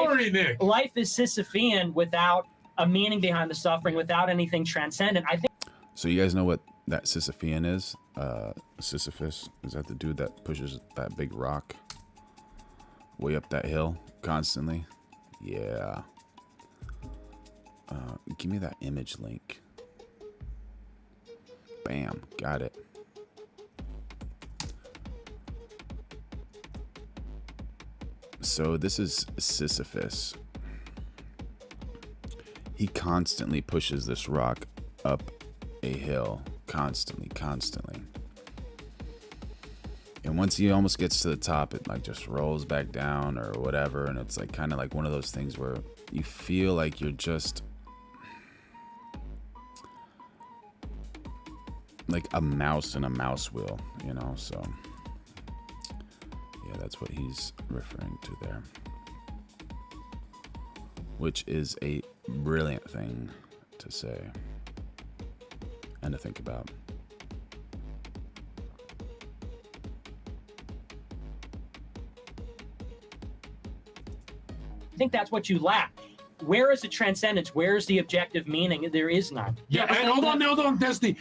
life is Sisyphean without a meaning behind the suffering, without anything transcendent. I think. So you guys know what that Sisyphean is. Sisyphus, is that the dude that pushes that big rock way up that hill constantly? Yeah. Give me that image link. Bam, got it. So this is Sisyphus. He constantly pushes this rock up a hill. Constantly. And once he almost gets to the top, it like just rolls back down or whatever. And it's like kind of like one of those things where you feel like you're just like a mouse in a mouse wheel, you know? So yeah, that's what he's referring to there. Which is a brilliant thing to say and to think about. I think that's what you lack. Where is the transcendence? Where is the objective meaning? There is none. Yeah, and hold on, Destiny.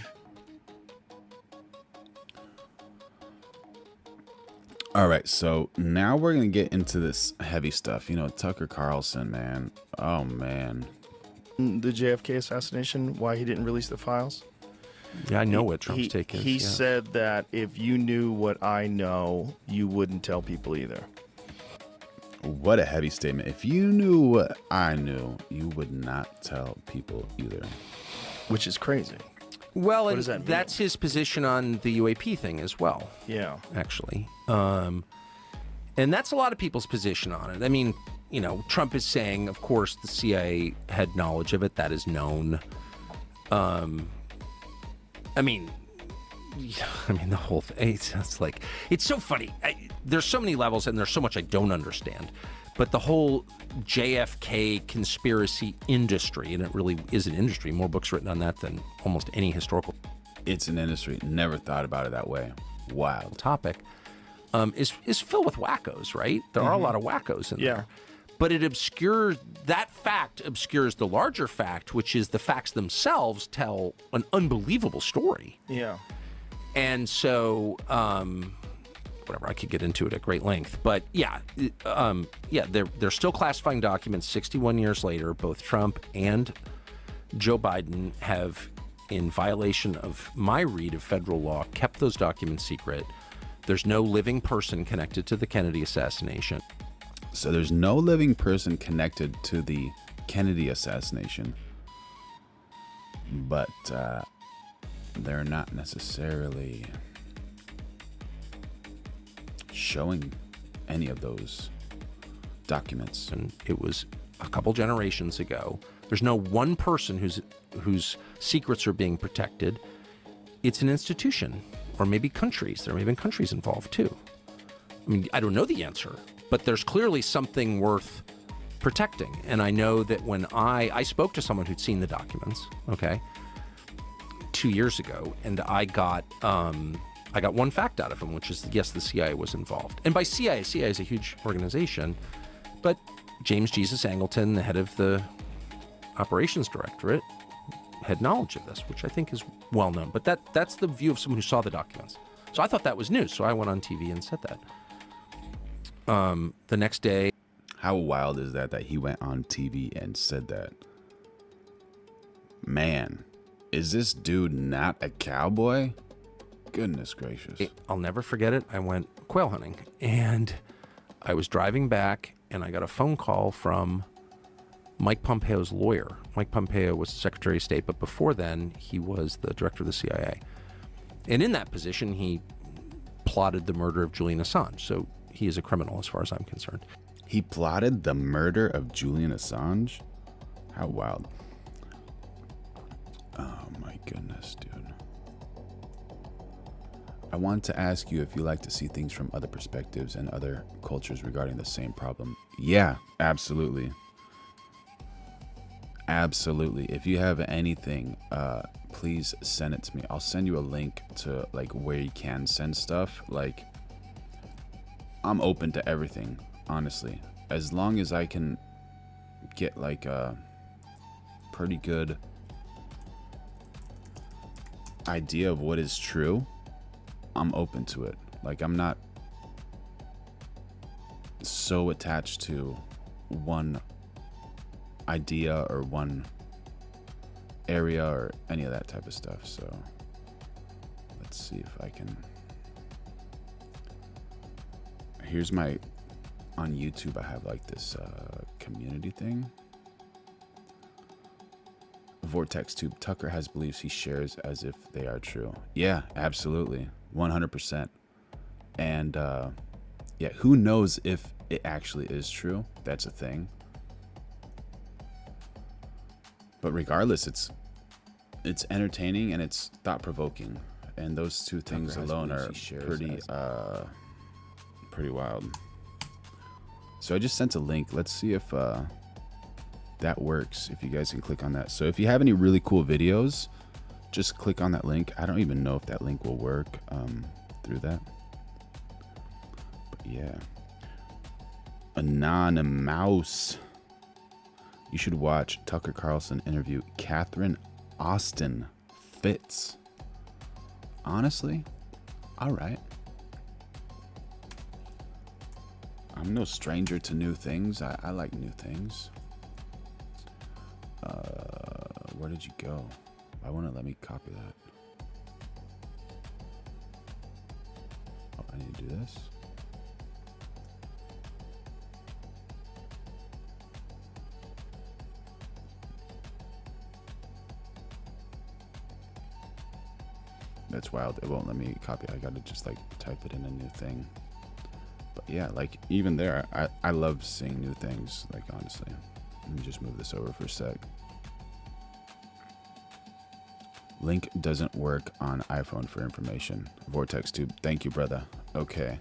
All right, so now we're going to get into this heavy stuff. You know, Tucker Carlson, man. Oh, man. The JFK assassination, why he didn't release the files? Yeah, I know what Trump's take is. He said that if you knew what I know, you wouldn't tell people either. What a heavy statement. If you knew what I knew, you would not tell people either. Which is crazy. Well, what and does that mean? that's his position on the UAP thing as well. Yeah. Actually. And that's a lot of people's position on it. I mean, you know, Trump is saying, of course, the CIA had knowledge of it. That is known. I mean, the whole thing, it's like, it's so funny. There's so many levels and there's so much I don't understand. But the whole JFK conspiracy industry, and it really is an industry, more books written on that than almost any historical. It's an industry. Never thought about it that way. Wild topic. Is filled with wackos, right? There are a lot of wackos in there. But it obscures, that fact obscures the larger fact, which is the facts themselves tell an unbelievable story. Yeah. And so, whatever, I could get into it at great length. But yeah, they're still classifying documents 61 years later. Both Trump and Joe Biden have, in violation of my read of federal law, kept those documents secret. There's no living person connected to the Kennedy assassination. So there's no living person connected to the Kennedy assassination, but they're not necessarily showing any of those documents. And it was a couple generations ago. There's no one person whose secrets are being protected. It's an institution, or maybe countries. There may have been countries involved too. I mean, I don't know the answer, but there's clearly something worth protecting. And I know that when I spoke to someone who'd seen the documents, 2 years ago, and I got one fact out of him, which is, yes, the CIA was involved. And by CIA is a huge organization, but James Jesus Angleton, the head of the operations directorate, had knowledge of this, which I think is well known. But that's the view of someone who saw the documents. So I thought that was news. So I went on TV and said that. The next day. How wild is that he went on TV and said that? Man, is this dude not a cowboy? Goodness gracious. I'll never forget it. I went quail hunting, and I was driving back, and I got a phone call from Mike Pompeo's lawyer. Mike Pompeo was Secretary of State, but before then, he was the director of the CIA. And in that position, he plotted the murder of Julian Assange. So he is a criminal as far as I'm concerned. He plotted the murder of Julian Assange? How wild. Oh my goodness, dude. I wanted to ask you if you like to see things from other perspectives and other cultures regarding the same problem. Yeah, absolutely. Absolutely. If you have anything, please send it to me. I'll send you a link to like where you can send stuff. Like, I'm open to everything, honestly. As long as I can get like a pretty good idea of what is true, I'm open to it. Like, I'm not so attached to one idea or one area or any of that type of stuff. So let's see if I can. Here's my, on YouTube I have like this community thing. Vortex Tube. Tucker has beliefs he shares as if they are true. Yeah, absolutely. 100%. And yeah, who knows if it actually is true? That's a thing. But regardless, it's entertaining and it's thought-provoking. And those two things alone are pretty wild. So I just sent a link. Let's see if that works, if you guys can click on that. So if you have any really cool videos, just click on that link. I don't even know if that link will work through that. But yeah. Anonymous. You should watch Tucker Carlson interview Catherine Austin Fitz. Honestly, all right. I'm no stranger to new things. I like new things. Where did you go? Why won't it let me copy that? Oh, I need to do this. That's wild. It won't let me copy. I gotta just like type it in a new thing. But yeah, like even there, I love seeing new things. Like honestly, let me just move this over for a sec. Link doesn't work on iPhone for information. Vortex Tube. Thank you, brother. Okay.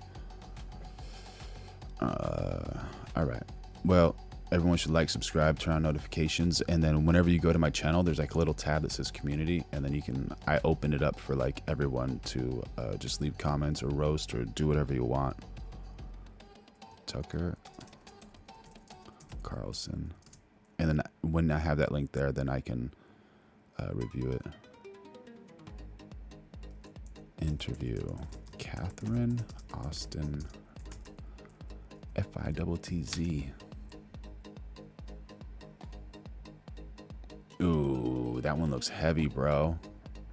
All right. Well, everyone should like, subscribe, turn on notifications, and then whenever you go to my channel, there's like a little tab that says community, and then I open it up for like everyone to just leave comments or roast or do whatever you want. Tucker Carlson. And then when I have that link there, then I can review it. Interview Catherine Austin FITTZ. Ooh, that one looks heavy, bro.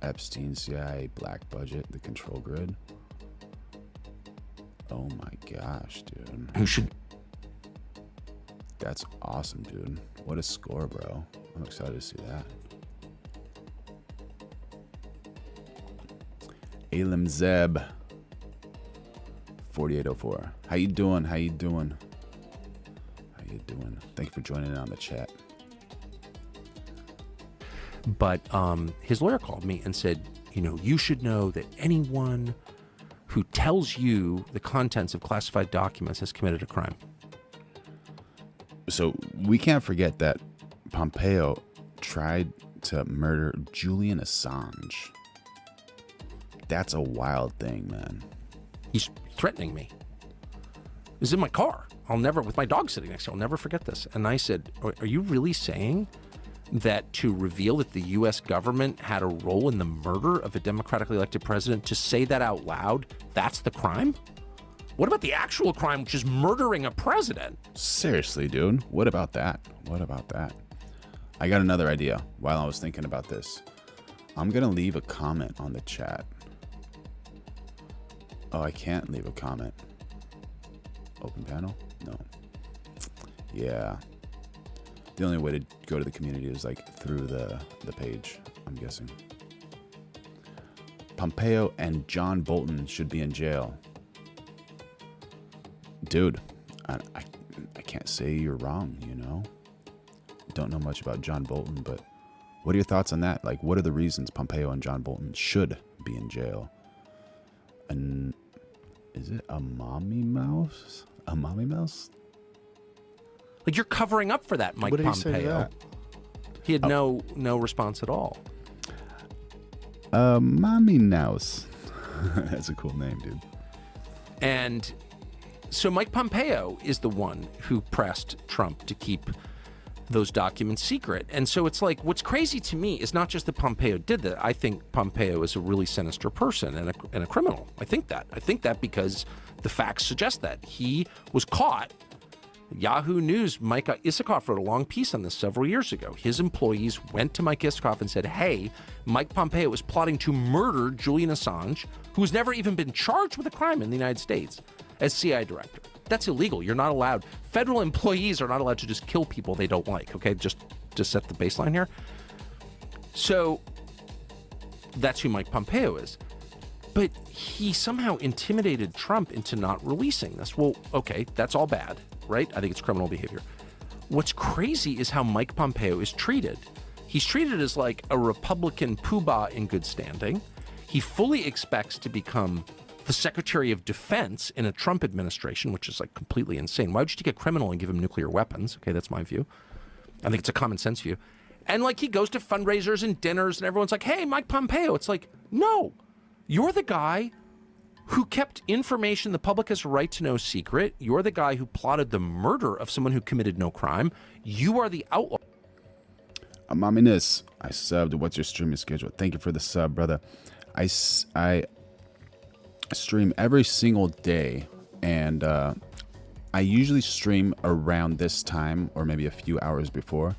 Epstein, CIA, black budget, the control grid. Oh my gosh, dude. Who should? That's awesome, dude. What a score, bro. I'm excited to see that. Elam Zeb 4804. How you doing? How you doing? How you doing? Thank you for joining in on the chat. But his lawyer called me and said, you know, you should know that anyone who tells you the contents of classified documents has committed a crime. So we can't forget that Pompeo tried to murder Julian Assange. That's a wild thing, man. He's threatening me. He's in my car. With my dog sitting next to me, I'll never forget this. And I said, are you really saying that to reveal that the U.S. government had a role in the murder of a democratically elected president, to say that out loud, that's the crime? What about the actual crime, which is murdering a president? Seriously, dude. What about that? What about that? I got another idea while I was thinking about this. I'm going to leave a comment on the chat. Oh, I can't leave a comment. Open panel? No. Yeah. The only way to go to the community is like through the page, I'm guessing. Pompeo and John Bolton should be in jail. Dude, I can't say you're wrong, you know? Don't know much about John Bolton, but what are your thoughts on that? Like, what are the reasons Pompeo and John Bolton should be in jail? And is it a mommy mouse? A mommy mouse? Like, you're covering up for that, Mike What did Pompeo. he say to that? He had no response at all. Mommy mouse. That's a cool name, dude. And so Mike Pompeo is the one who pressed Trump to keep those documents secret. And so it's like, what's crazy to me is not just that Pompeo did that. I think Pompeo is a really sinister person and a criminal. I think that because the facts suggest that. He was caught. Yahoo News, Mike Isikoff wrote a long piece on this several years ago. His employees went to Mike Isikoff and said, hey, Mike Pompeo is plotting to murder Julian Assange, who's never even been charged with a crime in the United States, as CIA director. That's illegal. You're not allowed. Federal employees are not allowed to just kill people they don't like, okay? Just to set the baseline here. So that's who Mike Pompeo is. But he somehow intimidated Trump into not releasing this. Well, okay, that's all bad, right? I think it's criminal behavior. What's crazy is how Mike Pompeo is treated. He's treated as like a Republican poobah in good standing. He fully expects to become the Secretary of Defense in a Trump administration, which is like completely insane. Why would you take a criminal and give him nuclear weapons? Okay, that's my view. I think it's a common sense view. And like he goes to fundraisers and dinners and everyone's like, hey, Mike Pompeo. It's like, no, you're the guy who kept information the public has a right to know secret. You're the guy who plotted the murder of someone who committed no crime. You are the outlaw. Maminess, I subbed. What's your streaming schedule? Thank you for the sub, brother. I stream every single day, and I usually stream around this time or maybe a few hours before.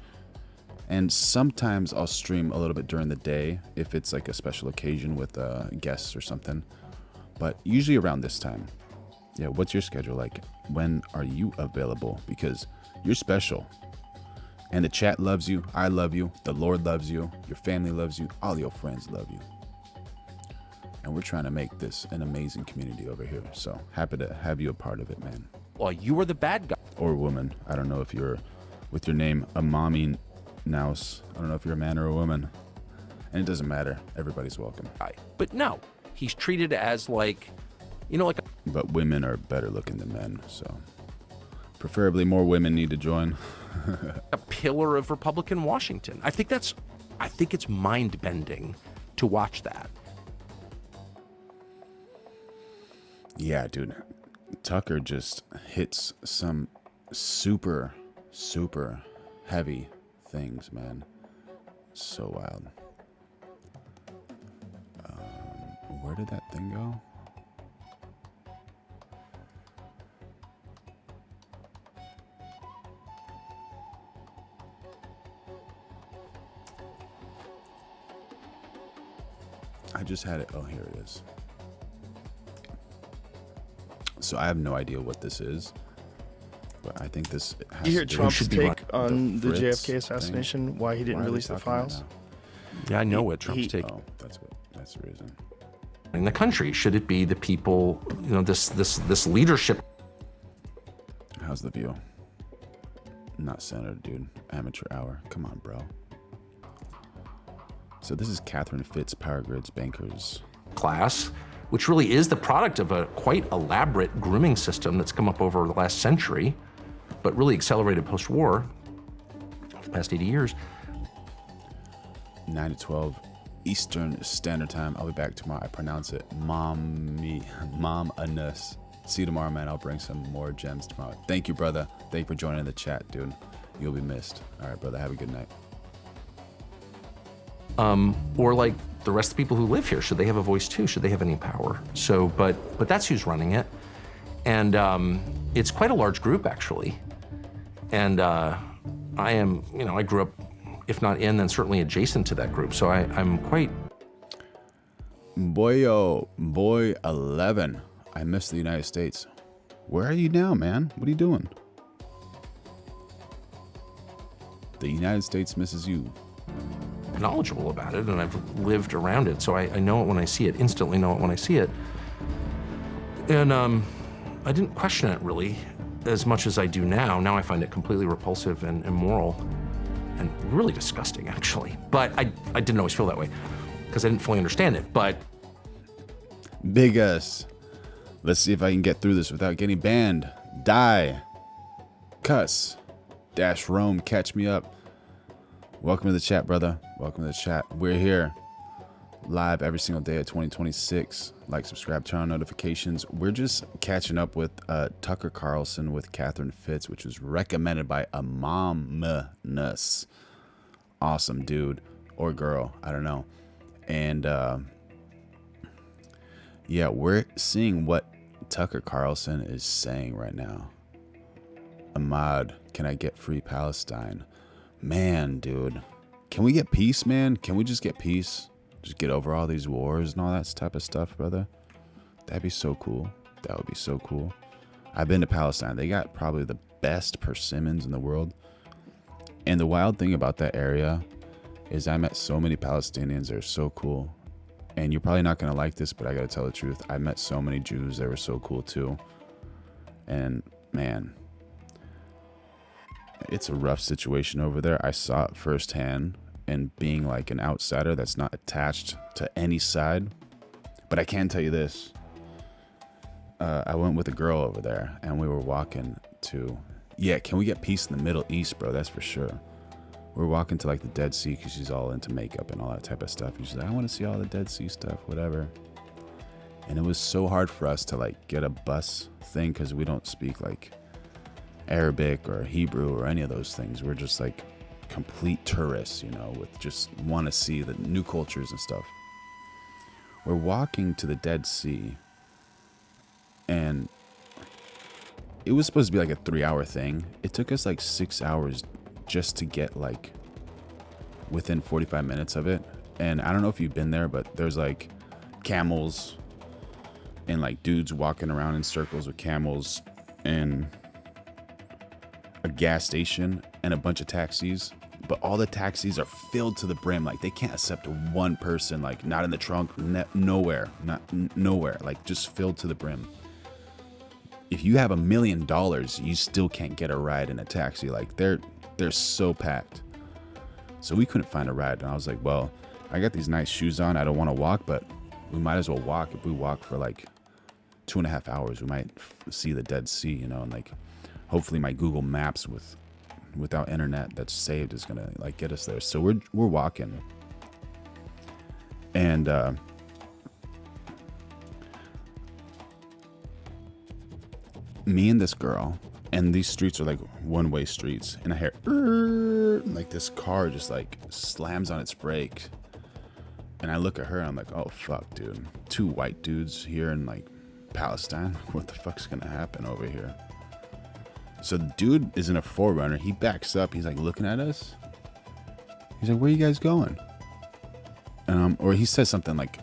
And sometimes I'll stream a little bit during the day if it's like a special occasion with guests or something. But usually around this time. Yeah, what's your schedule like? When are you available? Because you're special. And the chat loves you. I love you. The Lord loves you. Your family loves you. All your friends love you. And we're trying to make this an amazing community over here. So happy to have you a part of it, man. Well, you were the bad guy. Or woman. I don't know if you're with your name Amami Naus. I don't know if you're a man or a woman. And it doesn't matter. Everybody's welcome. But no, he's treated as like, you know, like. But women are better looking than men. So preferably more women need to join. A pillar of Republican Washington. I think it's mind bending to watch that. Yeah, dude. Tucker just hits some super, super heavy things, man. So wild. Where did that thing go? I just had it. Oh, here it is. So I have no idea what this is, but I think this has you hear to Trump's take on the Fritz JFK assassination? thing. Why he didn't Why are they release the talking about files? Yeah, I know what Trump's take. Oh, that's the reason. In the country, should it be the people? You know, this leadership. How's the view? Not centered, dude. Amateur hour. Come on, bro. So this is Catherine Fitz, Power Grid's Bankers class, which really is the product of a quite elaborate grooming system that's come up over the last century, but really accelerated post-war, the past 80 years. 9 to 12 Eastern Standard Time. I'll be back tomorrow. I pronounce it Mom Anus. See you tomorrow, man. I'll bring some more gems tomorrow. Thank you, brother. Thank you for joining the chat, dude. You'll be missed. All right, brother. Have a good night. Or like the rest of the people who live here, should they have a voice too? Should they have any power? So, but that's who's running it. And it's quite a large group, actually. And I am, you know, I grew up, if not in, then certainly adjacent to that group. So I'm quite... Boy 11. I miss the United States. Where are you now, man? What are you doing? The United States misses you. Knowledgeable about it, and I've lived around it, so I know it when I see it, instantly know it when I see it. And I didn't question it really as much as I do now. Now I find it completely repulsive and immoral and really disgusting, actually. But I didn't always feel that way because I didn't fully understand it. But Big us. Let's see if I can get through this without getting banned. Die. Cuss. Dash Rome. Catch me up. Welcome to the chat, brother. Welcome to the chat. We're here. live every single day of 2026. Like, subscribe, turn on notifications. We're just catching up with Tucker Carlson with Catherine Fitz, which was recommended by Anonymous. Awesome dude or girl, I don't know. And yeah, we're seeing what Tucker Carlson is saying right now. Ahmad, can I get free Palestine? Man, dude, can we get peace, man? Can we just get peace? Just get over all these wars and all that type of stuff, brother. That'd be so cool. That would be so cool. I've been to Palestine. They got probably the best persimmons in the world. And the wild thing about that area is I met so many Palestinians. They're so cool. And you're probably not going to like this, but I got to tell the truth. I met so many Jews. They were so cool too. And man, it's a rough situation over there. I saw it firsthand, and being like an outsider that's not attached to any side. But I can tell you this. I went with a girl over there, and we were walking to, yeah, can we get peace in the Middle East, bro? That's for sure. We're walking to like the Dead Sea because she's all into makeup and all that type of stuff. And she's like, I want to see all the Dead Sea stuff, whatever. And it was so hard for us to like get a bus thing because we don't speak like Arabic or Hebrew or any of those things. We're just like complete tourists, you know, with just want to see the new cultures and stuff. We're walking to the Dead Sea, and it was supposed to be like a 3-hour thing. It took us like 6 hours just to get like within 45 minutes of it. And I don't know if you've been there, but there's like camels and like dudes walking around in circles with camels, and a gas station and a bunch of taxis, but all the taxis are filled to the brim. Like they can't accept one person, like not in the trunk, nowhere, like just filled to the brim. If you have $1 million, you still can't get a ride in a taxi. Like they're so packed. So we couldn't find a ride, and I was like, well, I got these nice shoes on. I don't want to walk, but we might as well walk. If we walk for like 2.5 hours, we might see the Dead Sea, you know, and like hopefully my Google Maps without internet that's saved is gonna like get us there. So we're walking, and me and this girl, and these streets are like one-way streets, and I hear like this car just like slams on its brakes, and I look at her and I'm like, oh fuck, dude, 2 white dudes here in like Palestine, what the fuck's gonna happen over here? So the dude is in a 4Runner. He backs up. He's like looking at us. He's like, where are you guys going? Or he says something like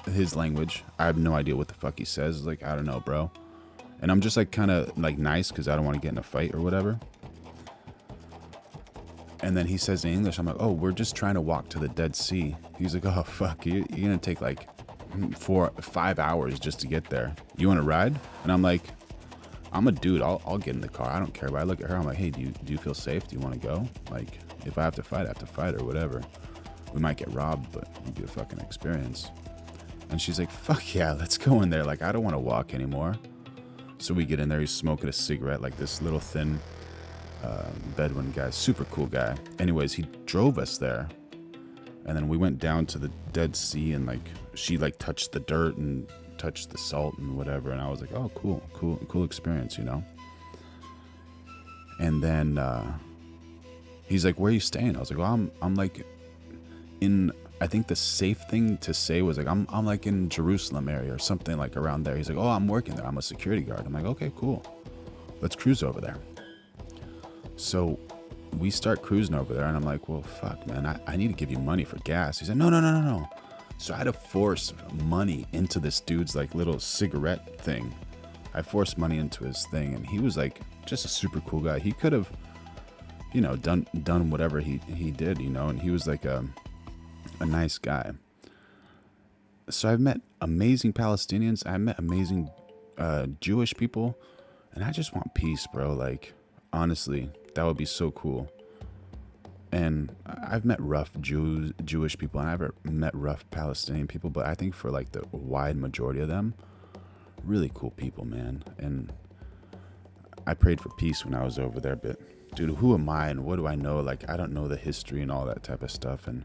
his language. I have no idea what the fuck he says. Like, I don't know, bro. And I'm just like kind of like nice because I don't want to get in a fight or whatever. And then he says in English, I'm like, oh, we're just trying to walk to the Dead Sea. He's like, oh, fuck, you're going to take like 5 hours just to get there. You want to ride? And I'm like, I'm a dude. I'll get in the car. I don't care. But I look at her. I'm like, hey, do you feel safe? Do you want to go? Like, if I have to fight, I have to fight or whatever. We might get robbed, but it'll be a fucking experience. And she's like, fuck yeah, let's go in there. Like, I don't want to walk anymore. So we get in there. He's smoking a cigarette, like this little thin Bedouin guy. Super cool guy. Anyways, he drove us there. And then we went down to the Dead Sea, and like she like touched the dirt and touched the salt and whatever, and I was like, oh, cool experience, you know. And then he's like, where are you staying? I was like, well, I'm like in, I think the safe thing to say was like, I'm like in Jerusalem area or something like around there. He's like, oh, I'm working there, I'm a security guard. I'm like, okay, cool, let's cruise over there. So we start cruising over there, and I'm like, well, fuck, man, I need to give you money for gas. He said, no. So I had to force money into this dude's like little cigarette thing. I forced money into his thing, and he was like just a super cool guy. He could have, you know, done whatever he did, you know, and he was like a nice guy. So I've met amazing Palestinians. I met amazing Jewish people, and I just want peace, bro. Like, honestly, that would be so cool. And I've met rough Jewish people, and I've met rough Palestinian people, but I think for like the wide majority of them, really cool people, man. And I prayed for peace when I was over there, but dude, who am I and what do I know? Like, I don't know the history and all that type of stuff, and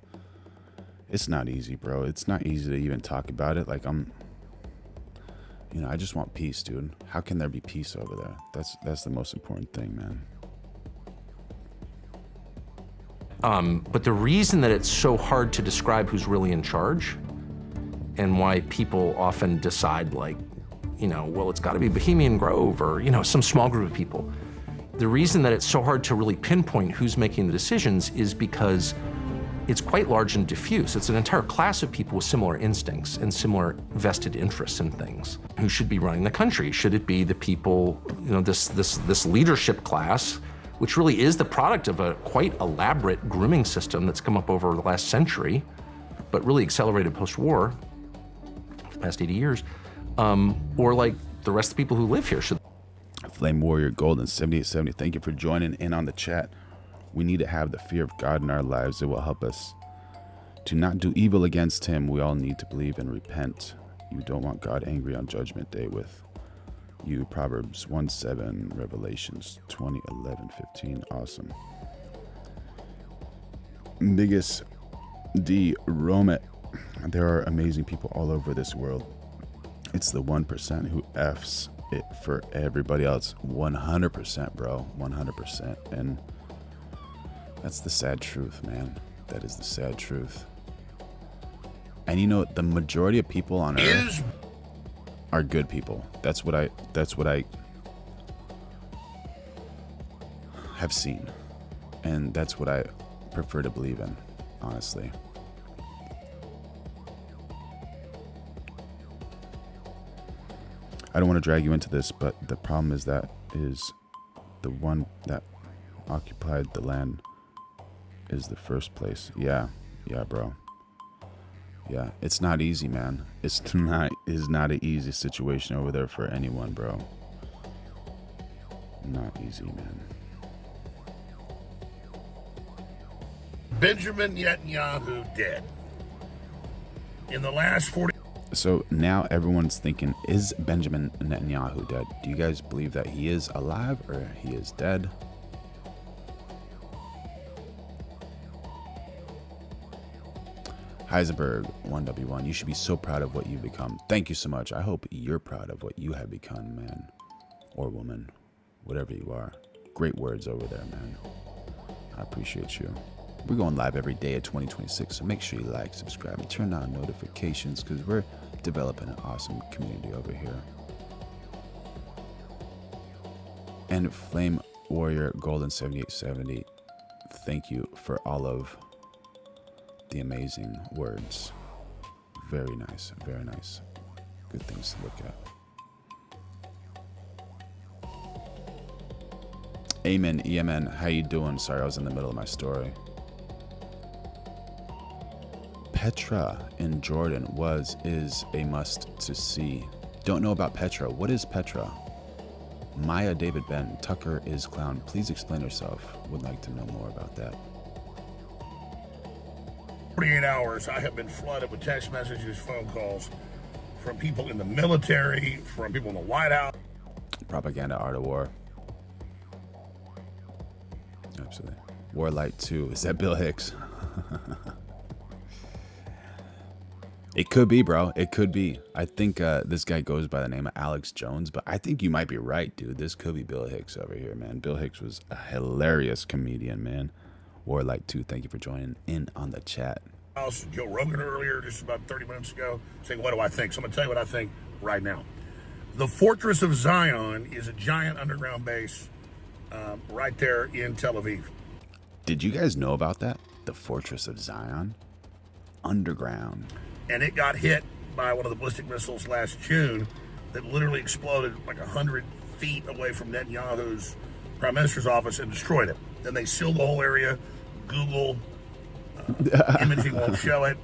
It's not easy, bro. It's not easy to even talk about it. Like, I just want peace, dude. How can there be peace over there? That's the most important thing, man. But the reason that it's so hard to describe who's really in charge and why people often decide, like, well, it's got to be Bohemian Grove or, some small group of people. The reason that it's so hard to really pinpoint who's making the decisions is because it's quite large and diffuse. It's an entire class of people with similar instincts and similar vested interests in things. Who should be running the country? Should it be the people, this leadership class, which really is the product of a quite elaborate grooming system that's come up over the last century, but really accelerated post-war, the past 80 years, or like the rest of the people who live here? Flame Warrior Golden 7870, thank you for joining in on the chat. We need to have the fear of God in our lives. It will help us to not do evil against him. We all need to believe and repent. You don't want God angry on Judgment Day with you. Proverbs 1:7, Revelations 20:11-15. Awesome. Biggest D Romet. There are amazing people all over this world. It's the 1% who F's it for everybody else. 100%, bro. 100%. And that's the sad truth, man. That is the sad truth. And the majority of people on earth are good people. That's what I have seen. And that's what I prefer to believe in, honestly. I don't want to drag you into this, but the problem is that the one that occupied the land is the first place. Yeah, bro. Yeah, it's not easy, man. It's not an easy situation over there for anyone, bro. Not easy, man. Benjamin Netanyahu dead. In the last 40... So now everyone's thinking, is Benjamin Netanyahu dead? Do you guys believe that he is alive or he is dead? Heisenberg 1W1, you should be so proud of what you've become. Thank you so much. I hope you're proud of what you have become, man. Or woman. Whatever you are. Great words over there, man. I appreciate you. We're going live every day of 2026, so make sure you like, subscribe, and turn on notifications because we're developing an awesome community over here. And Flame Warrior Golden 7870, thank you for all of the amazing words. Very nice, very nice. Good things to look at. Amen, EMN, how you doing? Sorry, I was in the middle of my story. Petra in Jordan is a must to see. Don't know about Petra. What is Petra? Maya David Ben, Tucker is clown. Please explain yourself. Would like to know more about that. 48 hours, I have been flooded with text messages, phone calls from people in the military, from people in the White House. Propaganda, art of war. Absolutely. Warlight 2. Is that Bill Hicks? It could be, bro. It could be. I think this guy goes by the name of Alex Jones, but I think you might be right, dude. This could be Bill Hicks over here, man. Bill Hicks was a hilarious comedian, man. Warlight 2, thank you for joining in on the chat. Joe Rogan earlier, just about 30 minutes ago, saying, what do I think? So I'm going to tell you what I think right now. The Fortress of Zion is a giant underground base right there in Tel Aviv. Did you guys know about that? The Fortress of Zion? Underground. And it got hit by one of the ballistic missiles last June that literally exploded like 100 feet away from Netanyahu's prime minister's office and destroyed it. Then they sealed the whole area. Google imaging won't show it.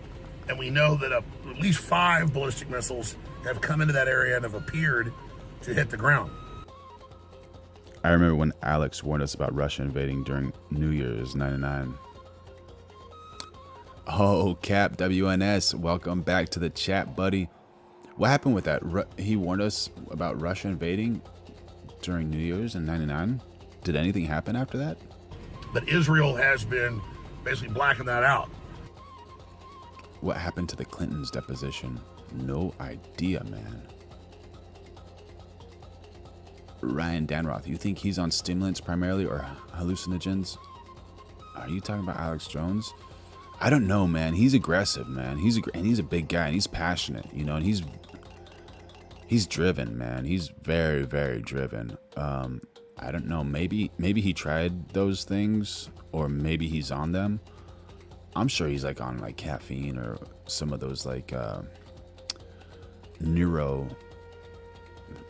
And we know that at least 5 ballistic missiles have come into that area and have appeared to hit the ground. I remember when Alex warned us about Russia invading during New Year's '99. Oh, Cap WNS, welcome back to the chat, buddy. What happened with that? He warned us about Russia invading during New Year's in '99. Did anything happen after that? But Israel has been basically blacking that out. What happened to the Clintons' deposition? No idea, man. Ryan Danroth, you think he's on stimulants primarily or hallucinogens? Are you talking about Alex Jones? I don't know, man. He's aggressive, man. And he's a big guy, and he's passionate, you know, and he's driven, man. He's very, very driven. I don't know. Maybe he tried those things, or maybe he's on them. I'm sure he's like on like caffeine or some of those like neuro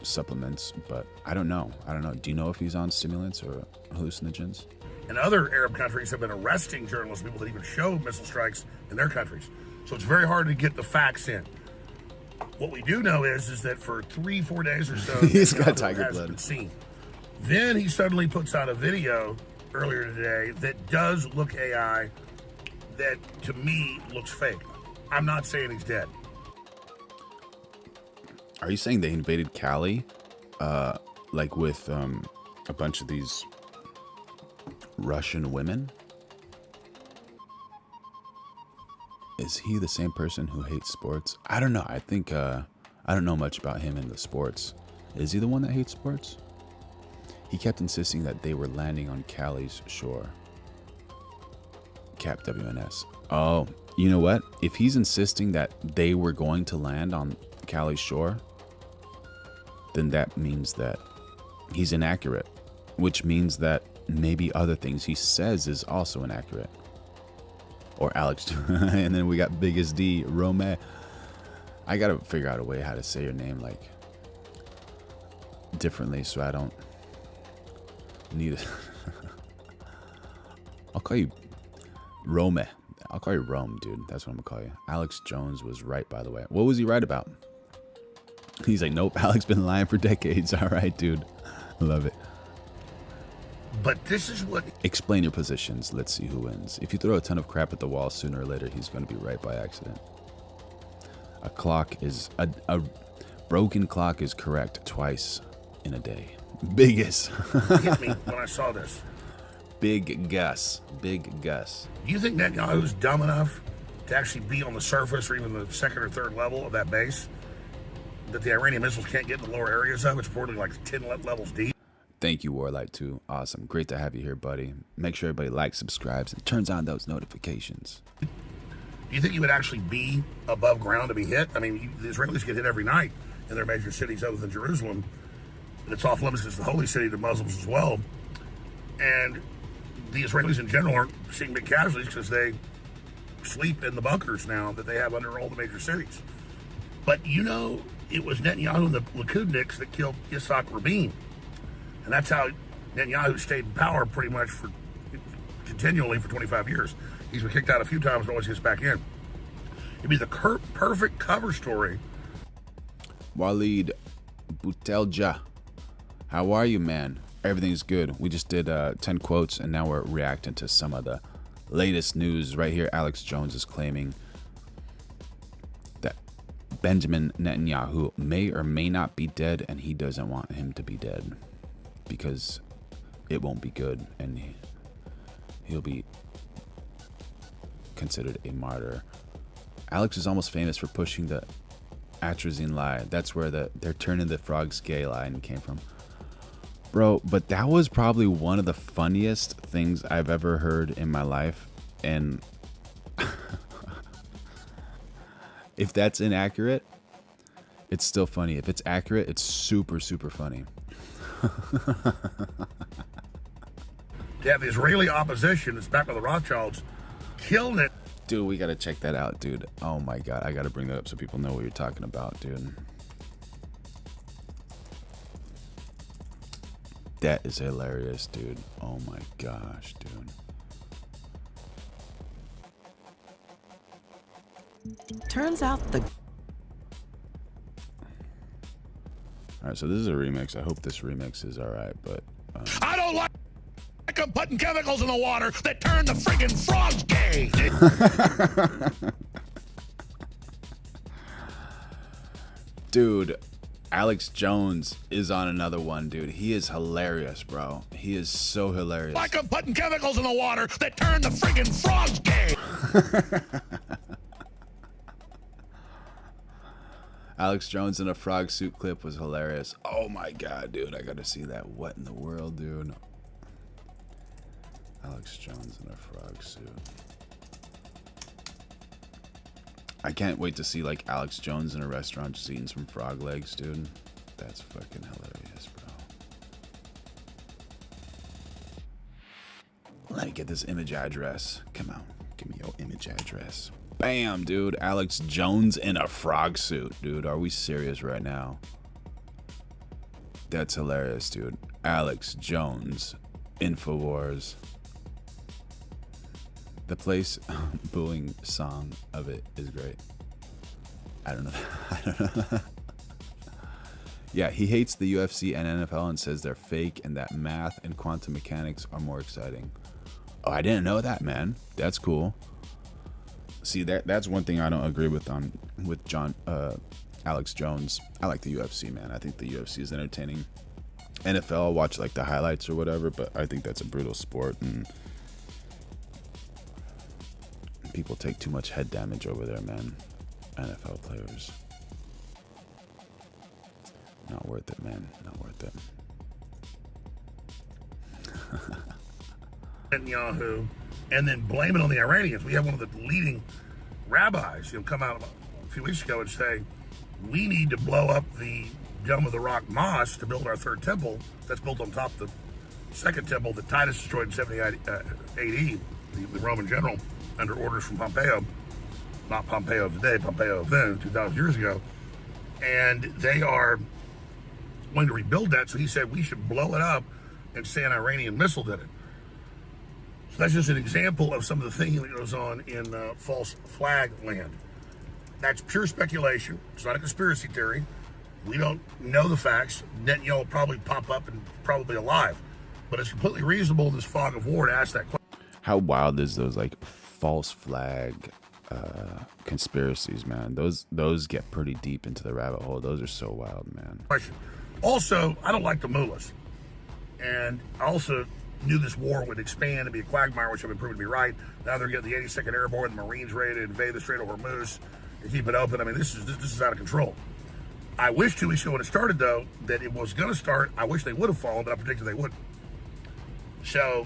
supplements, but I don't know. Do you know if he's on stimulants or hallucinogens? And other Arab countries have been arresting journalists, people that even show missile strikes in their countries. So it's very hard to get the facts in. What we do know is that for 3-4 days or so, he's got tiger blood. Been seen. Then he suddenly puts out a video earlier today that does look AI, that to me looks fake. I'm not saying he's dead. Are you saying they invaded Cali, like with a bunch of these Russian women? Is he the same person who hates sports? I don't know. I think I don't know much about him in the sports. Is he the one that hates sports? He kept insisting that they were landing on Cali's shore. Cap WNS. Oh, you know what? If he's insisting that they were going to land on Cali's shore, then that means that he's inaccurate, which means that maybe other things he says is also inaccurate. Or Alex. And then we got Biggest D, Rome. I gotta figure out a way how to say your name like differently so I don't need it. I'll call you Rome. I'll call you Rome, dude. That's what I'm gonna call you. Alex Jones was right, by the way. What was he right about? He's like, nope, Alex been lying for decades. All right, dude. Love it. But this is what... Explain your positions. Let's see who wins. If you throw a ton of crap at the wall, sooner or later, he's going to be right by accident. A broken clock is correct twice in a day. Biggest. hit me when I saw this. Big Gus. Big Gus. Do you think Netanyahu's dumb enough to actually be on the surface or even the second or third level of that base that the Iranian missiles can't get in the lower areas of? It's reportedly like 10 levels deep. Thank you, Warlight 2. Awesome. Great to have you here, buddy. Make sure everybody likes, subscribes, and turns on those notifications. Do you think you would actually be above ground to be hit? I mean, the Israelis get hit every night in their major cities other than Jerusalem. And it's off limits because it's the holy city to Muslims as well. And the Israelis in general aren't seeing big casualties because they sleep in the bunkers now that they have under all the major cities. But you know, it was Netanyahu and the Likudniks that killed Yitzhak Rabin. And that's how Netanyahu stayed in power pretty much for continually for 25 years. He's been kicked out a few times and always gets back in. It'd be the perfect cover story. Walid Butelja, how are you, man? Everything's good. We just did 10 quotes, and now we're reacting to some of the latest news. Right here, Alex Jones is claiming that Benjamin Netanyahu may or may not be dead, and he doesn't want him to be dead because it won't be good, and he'll be considered a martyr. Alex is almost famous for pushing the atrazine lie. That's where they're turning the frogs gay line came from. Bro, but that was probably one of the funniest things I've ever heard in my life. And if that's inaccurate, it's still funny. If it's accurate, it's super, super funny. To have the Israeli opposition that's backed by the Rothschilds killed it. Dude, we gotta check that out, dude. Oh my god, I gotta bring that up so people know what you're talking about, dude. That is hilarious, dude. Oh my gosh, dude. Turns out the... Alright, so this is a remix. I hope this remix is alright, but... I don't like them putting chemicals in the water that turn the friggin' frogs gay. Dude, Alex Jones is on another one, dude. He is hilarious, bro. He is so hilarious. Like them putting chemicals in the water that turn the friggin' frogs gay. Alex Jones in a frog suit clip was hilarious. Oh my god, dude. I gotta see that. What in the world, dude? Alex Jones in a frog suit. I can't wait to see like Alex Jones in a restaurant just eating some frog legs, dude. That's fucking hilarious, bro. Let me get this image address. Come on, give me your image address. Bam, dude. Alex Jones in a frog suit, dude. Are we serious right now? That's hilarious, dude. Alex Jones, InfoWars. The place booing song of it is great. I don't know. I don't know. Yeah, he hates the UFC and NFL and says they're fake and that math and quantum mechanics are more exciting. Oh, I didn't know that, man. That's cool. See, that's one thing I don't agree with Alex Jones. I like the UFC, man. I think the UFC is entertaining. NFL, I'll watch like the highlights or whatever, but I think that's a brutal sport and people take too much head damage over there, man. NFL players. Not worth it, man. Not worth it. Netanyahu, and then blame it on the Iranians. We have one of the leading rabbis, come out a few weeks ago and say, we need to blow up the Dome of the Rock Mosque to build our third temple that's built on top of the second temple that Titus destroyed in 70 AD, the Roman general, under orders from Pompeo. Not Pompeo of today, Pompeo of then, 2,000 years ago. And they are going to rebuild that, so he said we should blow it up and say an Iranian missile did it. So that's just an example of some of the thinking that goes on in false flag land. That's pure speculation. It's not a conspiracy theory. We don't know the facts. Netanyahu will probably pop up and probably alive. But it's completely reasonable in this fog of war to ask that question. How wild is those like false flag conspiracies, man? Those get pretty deep into the rabbit hole. Those are so wild, man. Also, I don't like the mullahs. And I also knew this war would expand and be a quagmire, which have been proven to be right. Now they're getting the 82nd Airborne, the Marines ready to invade the Strait of Hormuz and keep it open. I mean, this is out of control. I wish 2 weeks ago when it started, though, that it was going to start. I wish they would have fallen, but I predicted they wouldn't. So,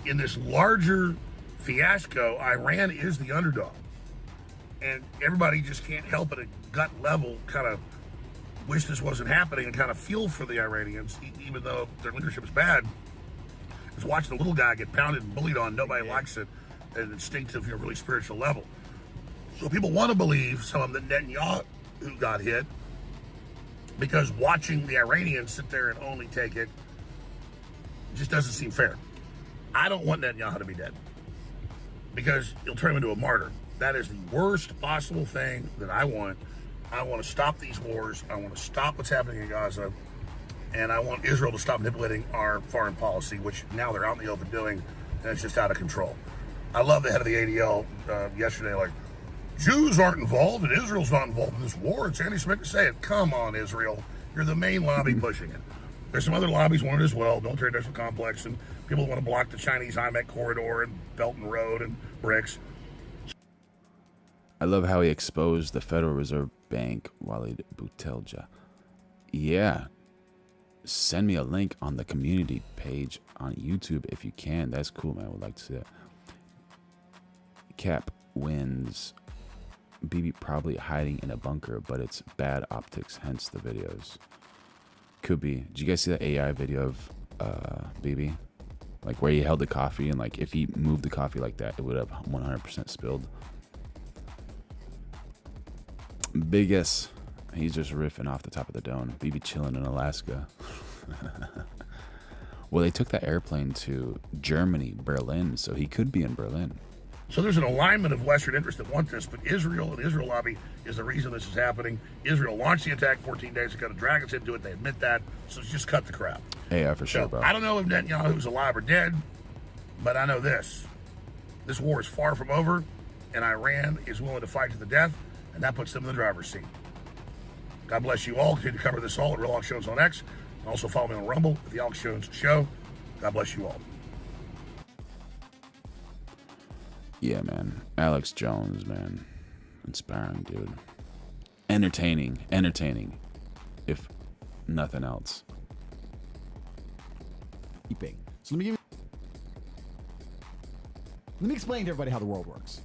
in this larger fiasco, Iran is the underdog. And everybody just can't help at a gut level kind of wish this wasn't happening and kind of feel for the Iranians, even though their leadership is bad. Is watching the little guy get pounded and bullied on. Nobody likes it at an instinctive, really spiritual level. So people want to believe some of them that Netanyahu got hit, because watching the Iranians sit there and only take it just doesn't seem fair. I don't want Netanyahu to be dead, because he'll turn him into a martyr. That is the worst possible thing that I want. I want to stop these wars. I want to stop what's happening in Gaza. And I want Israel to stop manipulating our foreign policy, which now they're out in the open doing, and it's just out of control. I love the head of the ADL yesterday, like, Jews aren't involved and Israel's not involved in this war. It's anti-Semitic to say it. Come on, Israel. You're the main lobby pushing it. There's some other lobbies want it as well, military industrial complex, and people want to block the Chinese IMEC corridor and Belt and Road and BRICS. I love how he exposed the Federal Reserve Bank, Walid Boutelja. Yeah. Send me a link on the community page on YouTube if you can. That's cool, man. I would like to see that. Cap wins. BB probably hiding in a bunker, but it's bad optics, hence the videos. Could be. Did you guys see the AI video of BB? Like where he held the coffee and like if he moved the coffee like that, it would have 100% spilled. Biggest. He's just riffing off the top of the dome. BB chilling in Alaska. Well, they took that airplane to Germany, Berlin, so he could be in Berlin. So there's an alignment of Western interests that want this, but Israel and the Israel lobby is the reason this is happening. Israel launched the attack 14 days ago to drag us into it. They admit that, so just cut the crap. Yeah, for sure, bro. I don't know if Netanyahu's alive or dead, but I know this. This war is far from over, and Iran is willing to fight to the death, and that puts them in the driver's seat. God bless you all. Continue to cover this all at Real Alex Jones on X. And also follow me on Rumble at the Alex Jones Show. God bless you all. Yeah, man. Alex Jones, man. Inspiring, dude. entertaining, if nothing else. Keeping. So let me explain to everybody how the world works.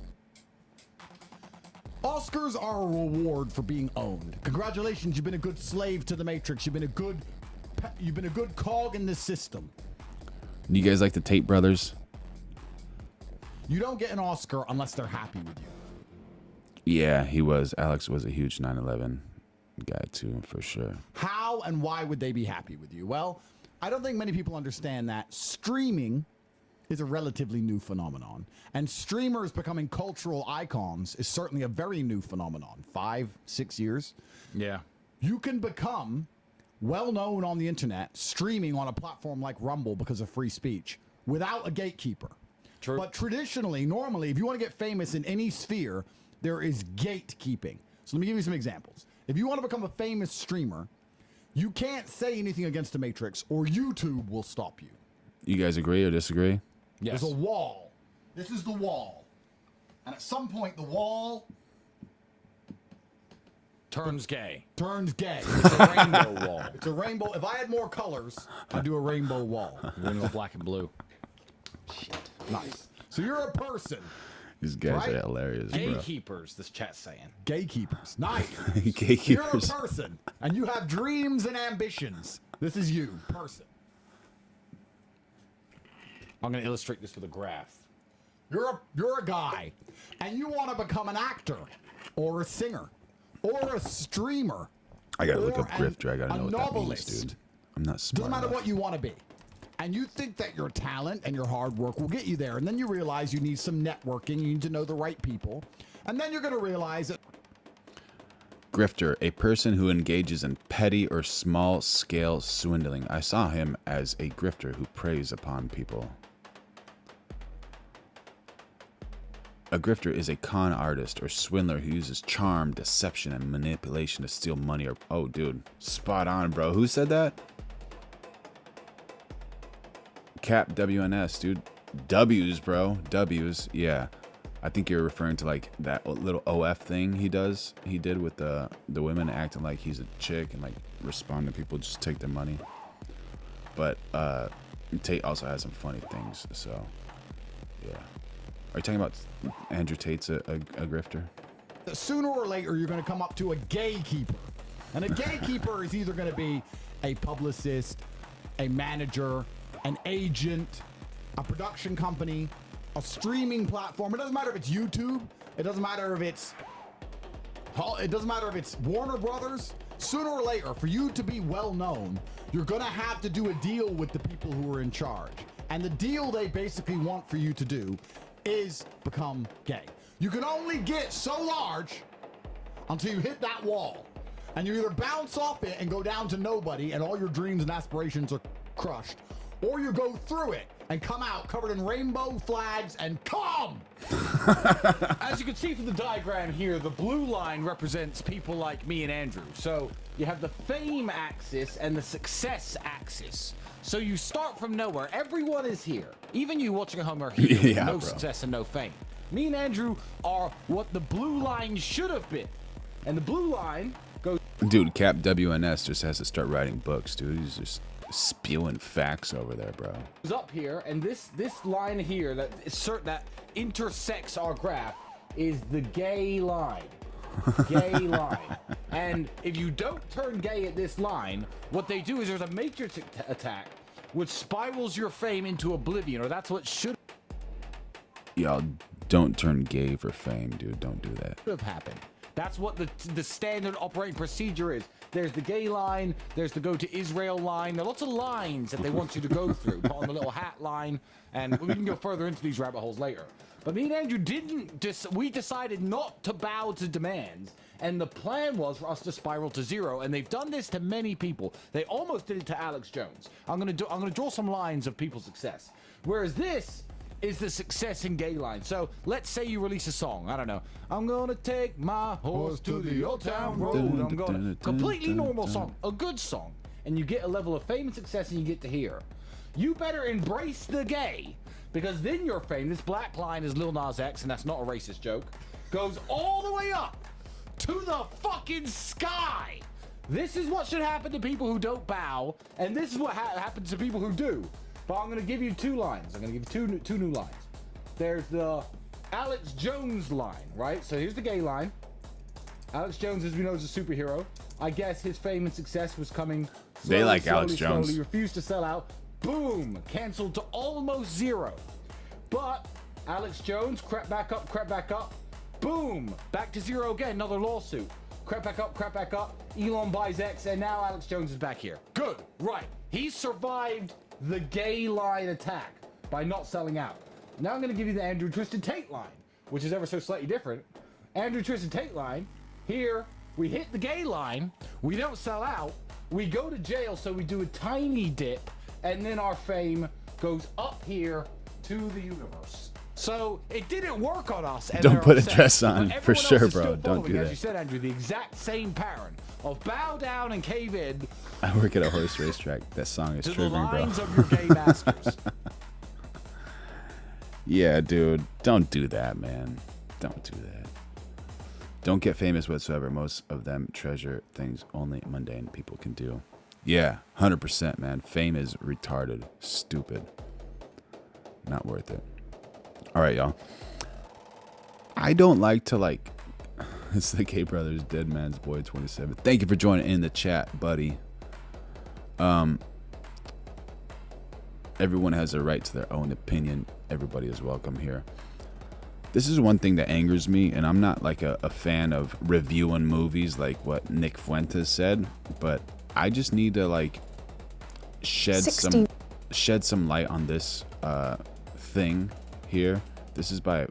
Oscars are a reward for being owned. Congratulations, you've been a good slave to the Matrix. You've been a good cog in the system. Do you guys like the Tate brothers? You don't get an Oscar unless they're happy with you. Yeah, he was. Alex was a huge 9/11 guy too, for sure. How and why would they be happy with you? Well, I don't think many people understand that streaming is a relatively new phenomenon. And streamers becoming cultural icons is certainly a very new phenomenon. 5-6 years. Yeah. You can become well-known on the internet streaming on a platform like Rumble because of free speech without a gatekeeper. True. But traditionally, normally, if you want to get famous in any sphere, there is gatekeeping. So let me give you some examples. If you want to become a famous streamer, you can't say anything against the Matrix or YouTube will stop you. You guys agree or disagree? Yes. There's a wall. This is the wall. And at some point, the wall turns gay. Turns gay. It's a rainbow wall. It's a rainbow. If I had more colors, I'd do a rainbow wall. Rainbow black and blue. Shit. Nice. So you're a person. These guys are hilarious, bro. Gatekeepers, this chat's saying. Gatekeepers. Nice. Gatekeepers. You're a person, and you have dreams and ambitions. This is you, person. I'm going to illustrate this with a graph. You're a guy, and you want to become an actor, or a singer, or a streamer. I gotta look up grifter. I gotta know what that means, novelist. dude. I'm not smart Doesn't matter enough. what you want to be. And you think that your talent and your hard work will get you there. And then you realize you need some networking. You need to know the right people. And then you're going to realize that. Grifter, a person who engages in petty or small-scale swindling. I saw him as a grifter who preys upon people. A grifter is a con artist or swindler who uses charm, deception, and manipulation to steal money or... Oh, dude. Spot on, bro. Who said that? Cap WNS, dude. W's, bro. W's. Yeah. I think you're referring to like that little OF thing he did with the women acting like he's a chick and like respond to people, just take their money. But Tate also has some funny things, so yeah. Are you talking about Andrew Tate's a grifter? Sooner or later, you're going to come up to a gatekeeper. And a gatekeeper is either going to be a publicist, a manager, an agent, a production company, a streaming platform. It doesn't matter if it's YouTube. It doesn't matter if it's Warner Brothers. Sooner or later, for you to be well known, you're going to have to do a deal with the people who are in charge. And the deal they basically want for you to do is become gay. You can only get so large until you hit that wall. And you either bounce off it and go down to nobody and all your dreams and aspirations are crushed, or you go through it and come out covered in rainbow flags and come! As you can see from the diagram here, the blue line represents people like me and Andrew. So you have the fame axis and the success axis. So you start from nowhere. Everyone is here. Even you watching at home are here with no success and no fame. Me and Andrew are what the blue line should have been. And the blue line goes... Dude, Cap WNS just has to start writing books, dude. He's just spewing facts over there, bro. Up here, and this line here that intersects our graph is the gay line. Gay line. And if you don't turn gay at this line, what they do is there's a matrix attack which spirals your fame into oblivion, or that's what should Y'all don't turn gay for fame, dude. Don't do that. have happened. That's what the standard operating procedure is. There's the gay line, there's the go to Israel line. There are lots of lines that they want you to go through. Put on the little hat line, and we can go further into these rabbit holes later. But me and Andrew we decided not to bow to demands, and the plan was for us to spiral to zero, and they've done this to many people. They almost did it to Alex Jones. I'm gonna draw some lines of people's success. Whereas this is the success in gay line. So let's say you release a song. I don't know. I'm gonna take my horse to the old town road. I'm gonna completely normal song, a good song, and you get a level of fame and success, and you get to hear. You better embrace the gay, because then your fame, this black line is Lil Nas X, and that's not a racist joke, goes all the way up to the fucking sky. This is what should happen to people who don't bow, and this is what happens to people who do. But I'm going to give you 2 lines. I'm going to give you two new lines. There's the Alex Jones line, right? So here's the gay line. Alex Jones, as we know, is a superhero. I guess his fame and success was coming slowly, They like slowly, Alex Jones. Slowly, refused to sell out. Boom! Canceled to almost 0. But Alex Jones crept back up. Boom! Back to 0 again. Another lawsuit. Crept back up. Elon buys X, and now Alex Jones is back here. Good. Right. He survived the gay line attack by not selling out. Now I'm going to give you the Andrew Twisted Tate line, which is ever so slightly different. Andrew Twisted Tate line. Here, we hit the gay line. We don't sell out. We go to jail, so we do a tiny dip, and then our fame goes up here to the universe. So it didn't work on us. And Don't put a upset. dress on, But for everyone sure, else is bro. still Don't following, do as that. you said, Andrew, the exact same pattern of bow down and cave in. I work at a horse racetrack. That song is To the triggering, bro. lines of your gay masters. Yeah, dude. Don't do that, man. Don't do that. Don't get famous whatsoever. Most of them treasure things only mundane people can do. Yeah, 100%, man. Fame is retarded. Stupid. Not worth it. All right, y'all. I don't like to, like... It's the K Brothers Dead Man's Boy 27. Thank you for joining in the chat, buddy. Everyone has a right to their own opinion. Everybody is welcome here. This is one thing that angers me, and I'm not like a fan of reviewing movies like what Nick Fuentes said, but I just need to like shed some light on this thing here. This is by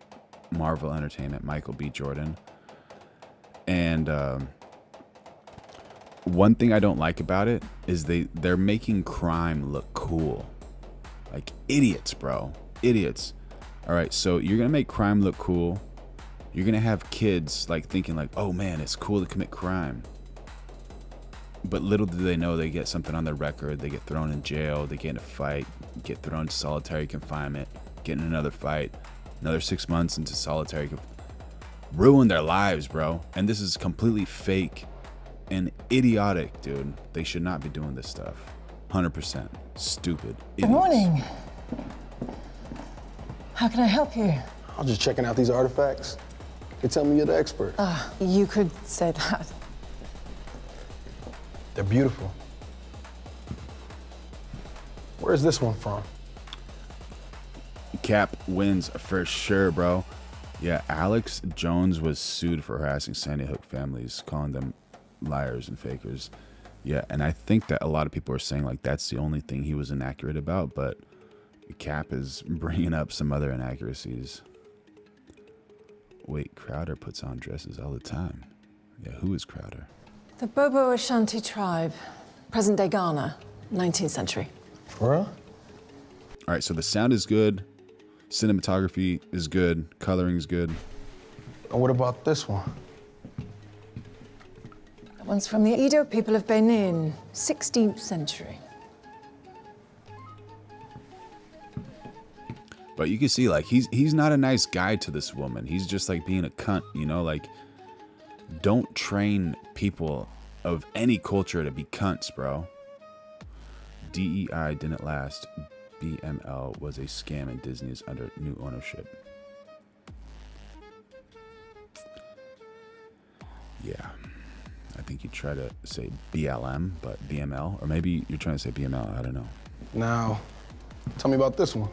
Marvel Entertainment, Michael B. Jordan. And one thing I don't like about it is they're making crime look cool. Like idiots, bro. Idiots. All right, so you're going to make crime look cool. You're going to have kids like thinking like, oh man, it's cool to commit crime. But little do they know they get something on their record. They get thrown in jail. They get in a fight. Get thrown into solitary confinement. Get in another fight. Another 6 months into solitary confinement. Ruin their lives, bro. And this is completely fake and idiotic, dude. They should not be doing this stuff. 100%. Stupid. Idiots. Good morning. How can I help you? I'm just checking out these artifacts. You tell me you're the expert. You could say that. They're beautiful. Where's this one from? Cap wins for sure, bro. Yeah, Alex Jones was sued for harassing Sandy Hook families, calling them liars and fakers. Yeah, and I think that a lot of people are saying like that's the only thing he was inaccurate about, but Cap is bringing up some other inaccuracies. Wait, Crowder puts on dresses all the time. Yeah, who is Crowder? The Bobo Ashanti tribe, present-day Ghana, 19th century. For real? All right, so the sound is good. Cinematography is good. Coloring is good. And what about this one? That one's from the Edo people of Benin, 16th century. But you can see, like, he's not a nice guy to this woman. He's just, like, being a cunt, you know? Like, don't train people of any culture to be cunts, bro. DEI didn't last. BML was a scam and Disney is under new ownership. Yeah. I think you try to say BLM, but BML. Or maybe you're trying to say BML. I don't know. Now, tell me about this one.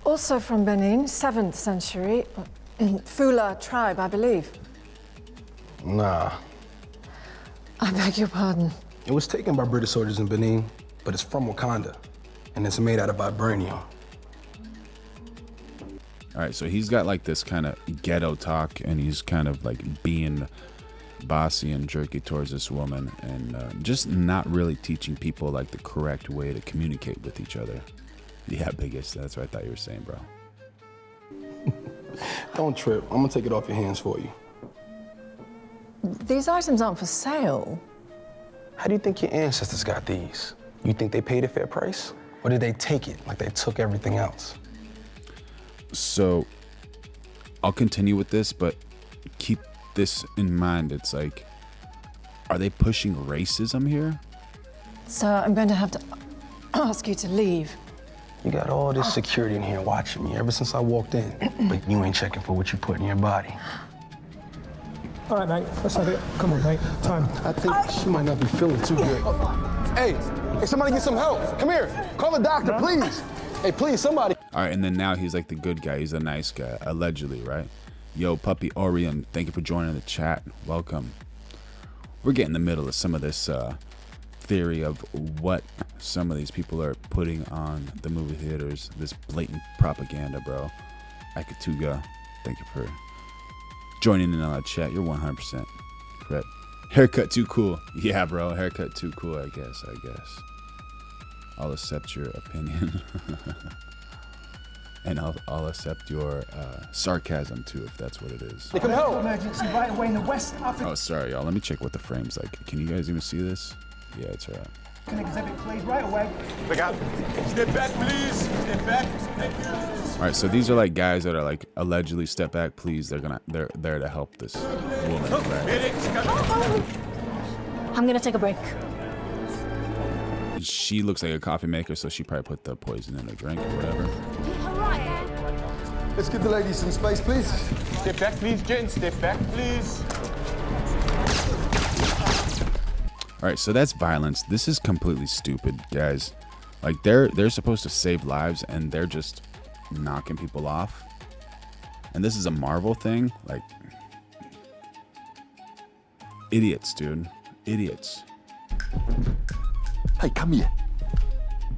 Also from Benin, 7th century. Fula tribe, I believe. Nah. I beg your pardon. It was taken by British soldiers in Benin, but it's from Wakanda, and it's made out of vibranium. All right, so he's got like this kind of ghetto talk, and he's kind of like being bossy and jerky towards this woman, and just not really teaching people like the correct way to communicate with each other. Yeah, biggest. That's what I thought you were saying, bro. Don't trip. I'm gonna take it off your hands for you. These items aren't for sale. How do you think your ancestors got these? You think they paid a fair price? Or did they take it like they took everything else? So I'll continue with this, but keep this in mind, it's like, are they pushing racism here? So I'm going to have to ask you to leave. You got all this security in here watching me ever since I walked in, but you ain't checking for what you put in your body. All right, mate, let's have it. Come on, mate, time. I think she might not be feeling too good. Hey, somebody get some help. Come here. Call the doctor, please. Hey, please, somebody. All right, and then now he's like the good guy. He's a nice guy, allegedly, right? Yo, Puppy Orion, thank you for joining the chat. Welcome. We're getting in the middle of some of this theory of what some of these people are putting on the movie theaters. This blatant propaganda, bro. Akatuga, thank you for joining in on the chat. You're 100% correct. Haircut too cool. Yeah, bro. Haircut too cool, I guess. I'll accept your opinion. And I'll accept your sarcasm too, if that's what it is. They come help. Emergency right away in the West African Oh, sorry, y'all. Let me check what the frame's like. Can you guys even see this? Yeah, it's all right. exhibit, please, right away. Look out. Step back, please. Step back. Thank you. All right, so these are like guys that are like allegedly step back, please. They're there to help this woman. Right? I'm gonna take a break. She looks like a coffee maker, so she probably put the poison in her drink or whatever. Let's give the lady some space, please. Step back, please, Jen. Step back, please. All right, so that's violence. This is completely stupid, guys. Like they're supposed to save lives, and they're just knocking people off. And this is a Marvel thing. Like, idiots, dude. Idiots. Hey, come here.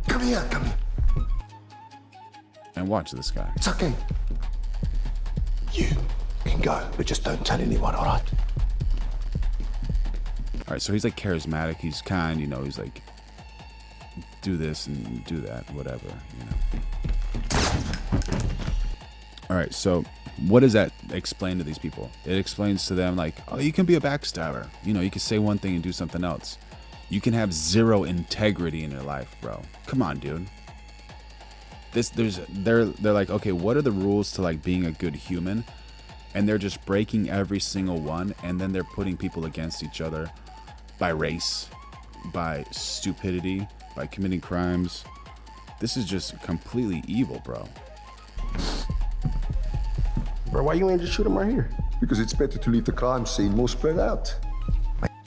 Come here, come here. And watch this guy. It's okay. You can go, but just don't tell anyone, all right? All right, so he's like charismatic. He's kind, you know. He's like, do this and do that, whatever, you know. All right, so what does that explain to these people? It explains to them like, oh, you can be a backstabber. You know, you can say one thing and do something else. You can have zero integrity in your life, bro. Come on, dude. They're like, okay, what are the rules to like being a good human? And they're just breaking every single one, and then they're putting people against each other by race, by stupidity, by committing crimes. This is just completely evil, bro. Bro, why you ain't just shoot him right here? Because it's better to leave the crime scene more spread out.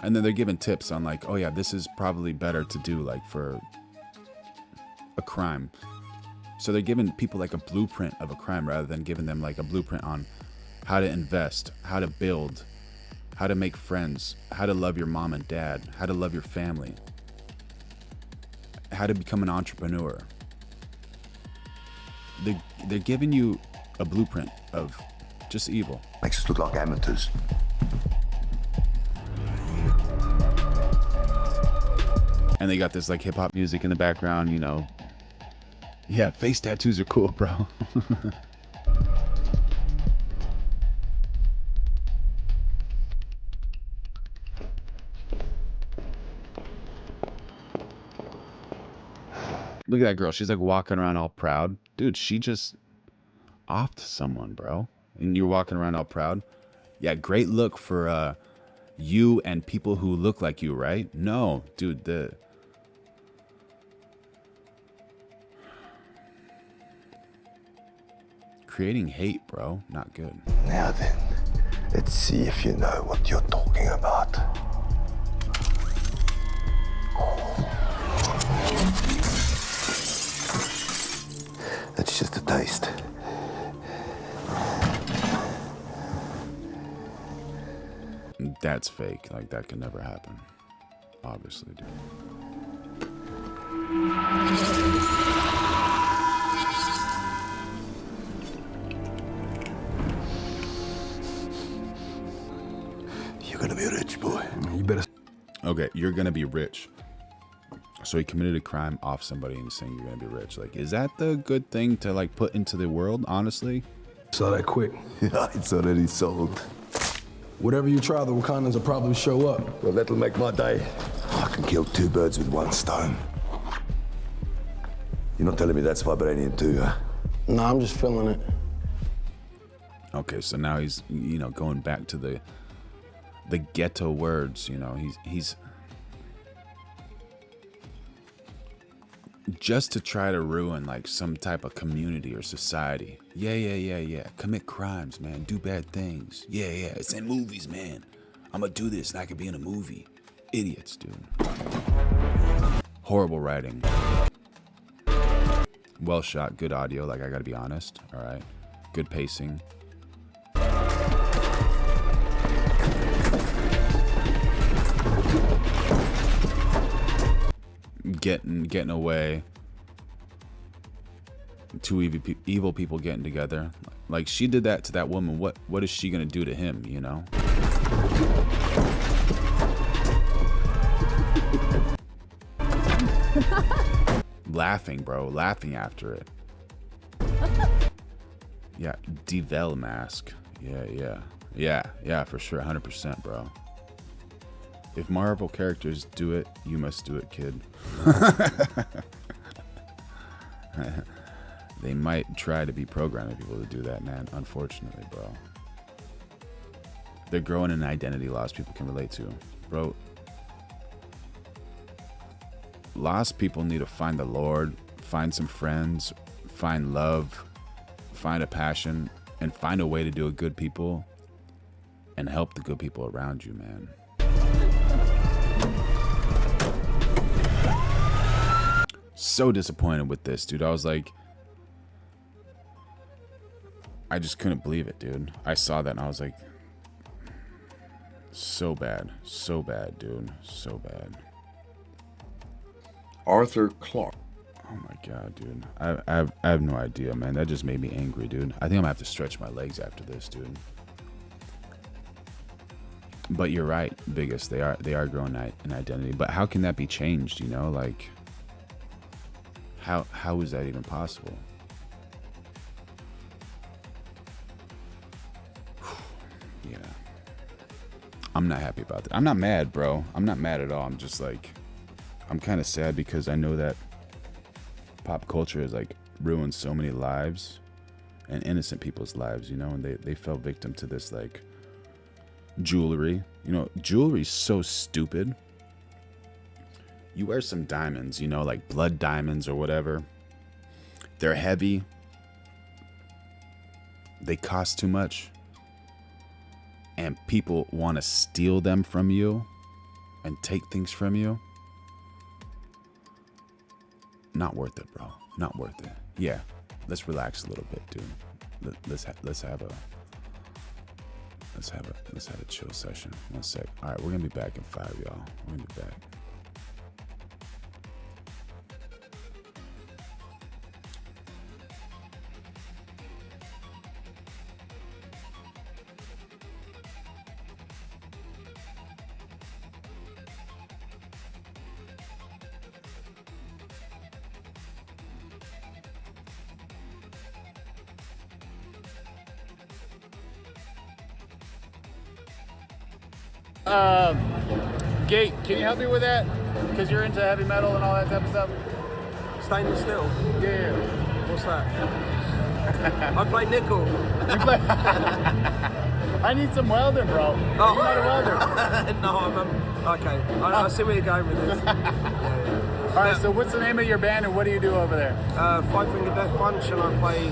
And then they're giving tips on like, oh yeah, this is probably better to do like for a crime. So they're giving people like a blueprint of a crime rather than giving them like a blueprint on how to invest, how to build, how to make friends, how to love your mom and dad, how to love your family, how to become an entrepreneur. They're giving you a blueprint of just evil. Makes us look like amateurs. And they got this like hip hop music in the background, you know. Yeah, face tattoos are cool, bro. Look at that girl. She's like walking around all proud. Dude, she just offed someone, bro. And you're walking around all proud. Yeah, great look for you and people who look like you, right? No, dude, creating hate, bro. Not good. Now then, let's see if you know what you're talking about. That's just a taste. That's fake. Like, that can never happen. Obviously, dude. You're gonna be rich, boy. You better. Okay, you're gonna be rich. So he committed a crime off somebody and saying you're gonna be rich. Like, is that the good thing to like put into the world? Honestly. Saw that quick. Yeah, it's already sold. Whatever you try, the Wakandans will probably show up. Well, that'll make my day. I can kill two birds with one stone. You're not telling me that's vibranium too, huh? No, I'm just feeling it. Okay, so now he's, you know, going back to the the ghetto words, you know. He's just to try to ruin like some type of community or society. Yeah. Commit crimes, man. Do bad things. Yeah. It's in movies, man. I'm gonna do this and I could be in a movie. Idiots, dude. Horrible writing. Well shot, good audio, like I gotta be honest. All right. Good pacing. Getting away. Two evil people getting together. Like she did that to that woman. What is she gonna do to him, you know? Laughing, bro. Laughing after it. Yeah, Devel mask. Yeah, for sure. 100%, bro. If Marvel characters do it, you must do it, kid. They might try to be programming people to do that, man. Unfortunately, bro. They're growing an identity loss people can relate to. Bro, lost people need to find the Lord, find some friends, find love, find a passion, and find a way to do it good people and help the good people around you, man. So disappointed with this, dude. I was like, I just couldn't believe it, dude. I saw that and I was like, so bad, dude, so bad. Arthur Clarke. Oh my god, dude. I have no idea, man. That just made me angry, dude. I think I'm gonna have to stretch my legs after this, dude. But you're right, Biggest. They are growing an identity. But how can that be changed, you know? Like, how is that even possible? Yeah. I'm not happy about that. I'm not mad, bro. I'm not mad at all. I'm just like, I'm kind of sad because I know that pop culture has like ruined so many lives and innocent people's lives, you know, and they fell victim to this like jewelry. You know, jewelry's so stupid. You wear some diamonds, you know, like blood diamonds or whatever. They're heavy. They cost too much. And people want to steal them from you and take things from you. Not worth it, bro. Not worth it. Yeah, let's relax a little bit, dude. Let's have a chill session. 1 sec. All right, we're gonna be back in 5, y'all. We're gonna be back. Gate, can you help me with that? Because you're into heavy metal and all that type of stuff. Stainless steel? Yeah. What's that? I play nickel. I need some welding, bro. Oh. You're not a welder. No, okay. I see where you're going with this. Yeah. All right, so what's the name of your band and what do you do over there? Five Finger Death Punch, and I play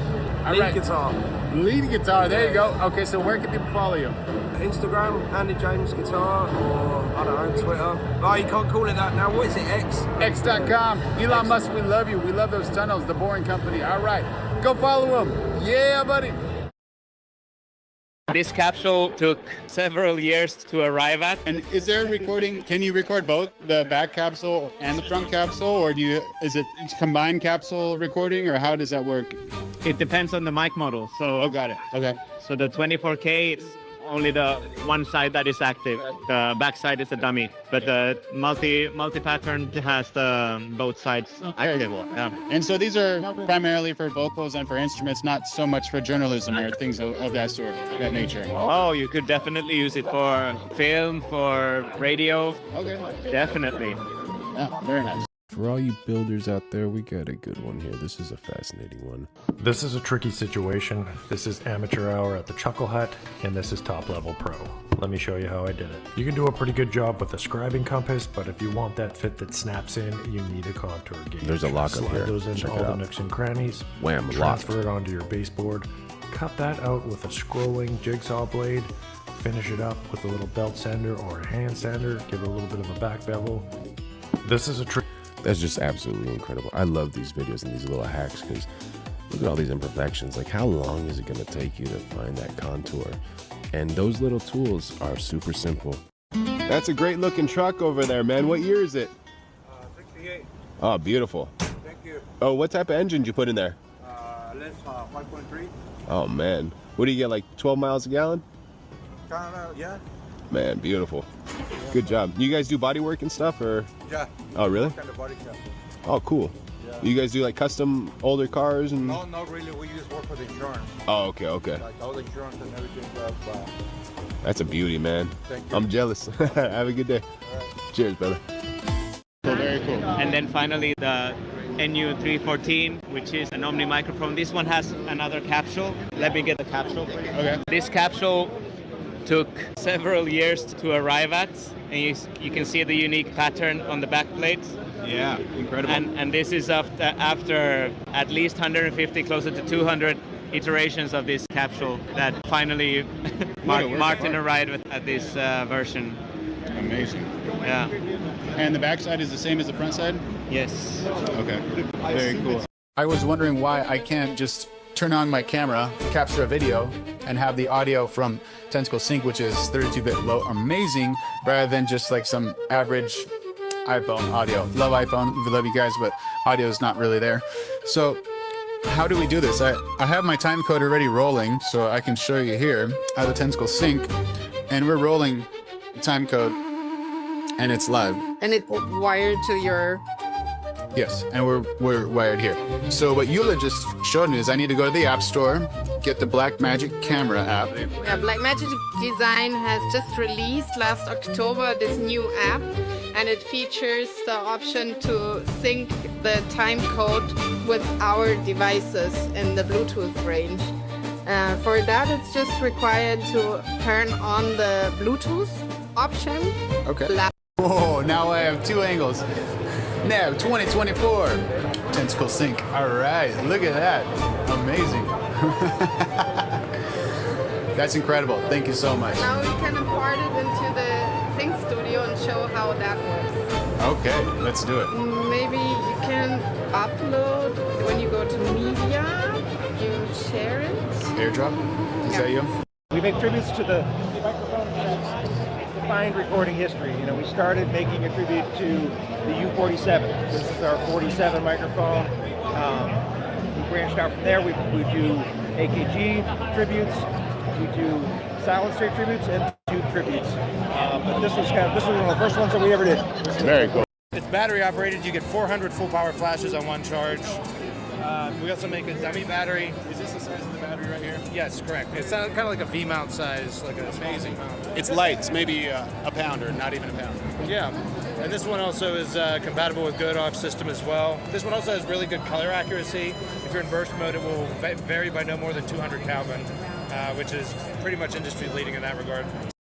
lead guitar. Lead guitar, there you go. Okay, so where can people follow you? Instagram, Andy James Guitar, or I don't know, Twitter. Oh, you can't call it that now. What is it, X? X.com. Elon Musk, we love you. We love those tunnels, the Boring Company. All right, go follow him. Yeah, buddy. This capsule took several years to arrive at. And is there a recording? Can you record both the back capsule and the front capsule, or is it combined capsule recording, or how does that work? It depends on the mic model. So, oh, got it. Okay. So the 24K is only the one side that is active. The back side is a dummy, but the multi-pattern has both sides active. Yeah. And so these are primarily for vocals and for instruments, not so much for journalism or things of that sort, that nature. Oh, you could definitely use it for film, for radio. Okay. Definitely. Yeah, very nice. For all you builders out there, we got a good one here. This is a fascinating one. This is a tricky situation. This is amateur hour at the Chuckle Hut, and this is top level pro. Let me show you how I did it. You can do a pretty good job with the scribing compass, but if you want that fit that snaps in, you need a contour gauge. There's a lock up Slide here. those into Check all it the out. nooks and crannies. Wham, transfer locked. it onto your baseboard. Cut that out with a scrolling jigsaw blade. Finish it up with a little belt sander or a hand sander. Give it a little bit of a back bevel. This is a trick. That's just absolutely incredible. I love these videos and these little hacks because look at all these imperfections. Like, how long is it going to take you to find that contour? And those little tools are super simple. That's a great looking truck over there, man. What year is it? 68. Oh, beautiful. Thank you. Oh, what type of engine did you put in there? Let's 5.3. Oh, man. What do you get, like 12 miles a gallon? Kind of, yeah. Man, beautiful. Good job. You guys do body work and stuff, or? Yeah. Oh, really? Kind of body shop. Oh, cool. Yeah. You guys do like custom older cars and? No, not really. We just work for the insurance. Oh, okay, okay. Like all the insurance and everything. That's a beauty, man. Thank you. I'm jealous. Have a good day. Cheers, brother. Very cool. And then finally the NU314, which is an Omni microphone. This one has another capsule. Let me get the capsule for you. Okay. This capsule took several years to arrive at, and you can see the unique pattern on the back plate. Yeah, incredible. And this is after at least 150, closer to 200 iterations of this capsule that finally Martin arrived at this version. Amazing. Yeah. And the backside is the same as the front side? Yes. Okay. Very cool. I was wondering why I can't just turn on my camera, capture a video, and have the audio from Tentacle Sync, which is 32-bit low, amazing, rather than just like some average iPhone audio. Love iPhone, we love you guys, but audio is not really there. So how do we do this? I have my time code already rolling, so I can show you here. I have the Tentacle Sync, and we're rolling time code, and it's live. And it's wired to your... Yes, and we're wired here. So what Eula just showed me is I need to go to the App Store, get the Blackmagic camera app. Yeah, Blackmagic Design has just released last October this new app, and it features the option to sync the time code with our devices in the Bluetooth range. For that, it's just required to turn on the Bluetooth option. Okay. Whoa, now I have two angles. Now, 2024, Tentacle Sync. All right, look at that. Amazing. That's incredible. Thank you so much. Now we can import it into the Sync Studio and show how that works. Okay, let's do it. Maybe you can upload, when you go to media, you share it. Airdrop? Is that you? We make tributes to the microphone that's defined recording history. You know, we started making a tribute to the U47. This is our 47 microphone. We branched out from there. We do AKG tributes. We do Silent Street tributes and Tube tributes. But this was one of the first ones that we ever did. Very cool. It's battery operated. You get 400 full power flashes on one charge. We also make a dummy battery. Is this the size of the battery right here? Yes, correct. It's kind of like a V-mount size, like a amazing mount. It's light. It's maybe a pound or not even a pound. Yeah, and this one also is compatible with GoDock system as well. This one also has really good color accuracy. If you're in burst mode, it will vary by no more than 200 Kelvin, which is pretty much industry leading in that regard.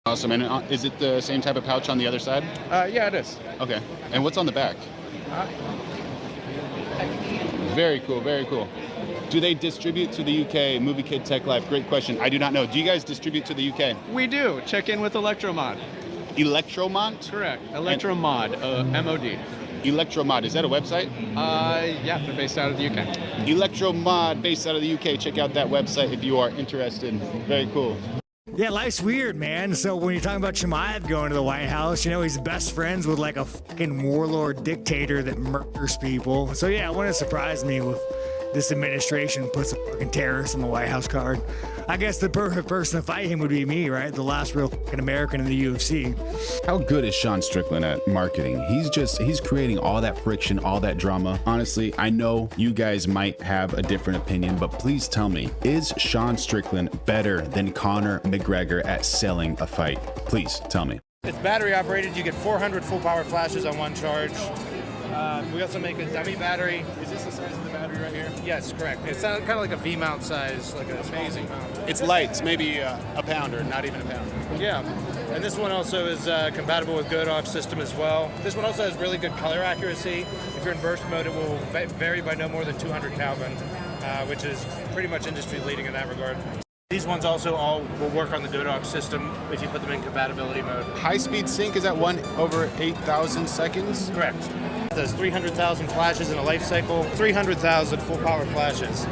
Awesome. And is it the same type of pouch on the other side? Yeah, it is. Okay. And what's on the back? Very cool, very cool. Do they distribute to the UK? Movie Kid Tech Life, great question. I do not know. Do you guys distribute to the UK? We do. Check in with Electromod. Electromod? Correct. Electromod, M-O-D. Electromod, is that a website? Yeah, they're based out of the UK. Electromod, based out of the UK. Check out that website if you are interested. Very cool. Yeah, life's weird, man. So when you're talking about Chimaev going to the White House, you know, he's best friends with like a fucking warlord dictator that murders people. So yeah, it wouldn't surprise me with this administration puts a fucking terrorist on the White House card. I guess the perfect person to fight him would be me, right? The last real fucking American in the UFC. How good is Sean Strickland at marketing? He's creating all that friction, all that drama. Honestly, I know you guys might have a different opinion, but please tell me, is Sean Strickland better than Conor McGregor at selling a fight? Please tell me. It's battery operated. You get 400 full power flashes on one charge. We also make a dummy battery. Is this the size of the battery right here? Yes, correct. It's kind of like a V-mount size, like a Amazing. small V-mount. It's light. It's maybe a pound or not even a pound. Yeah, and this one also is compatible with Godox system as well. This one also has really good color accuracy. If you're in burst mode, it will vary by no more than 200 Kelvin, which is pretty much industry leading in that regard. These ones also all will work on the Godox system if you put them in compatibility mode. High-speed sync is at 1/8,000 seconds? Correct. There's 300,000 flashes in a life cycle, 300,000 full power flashes.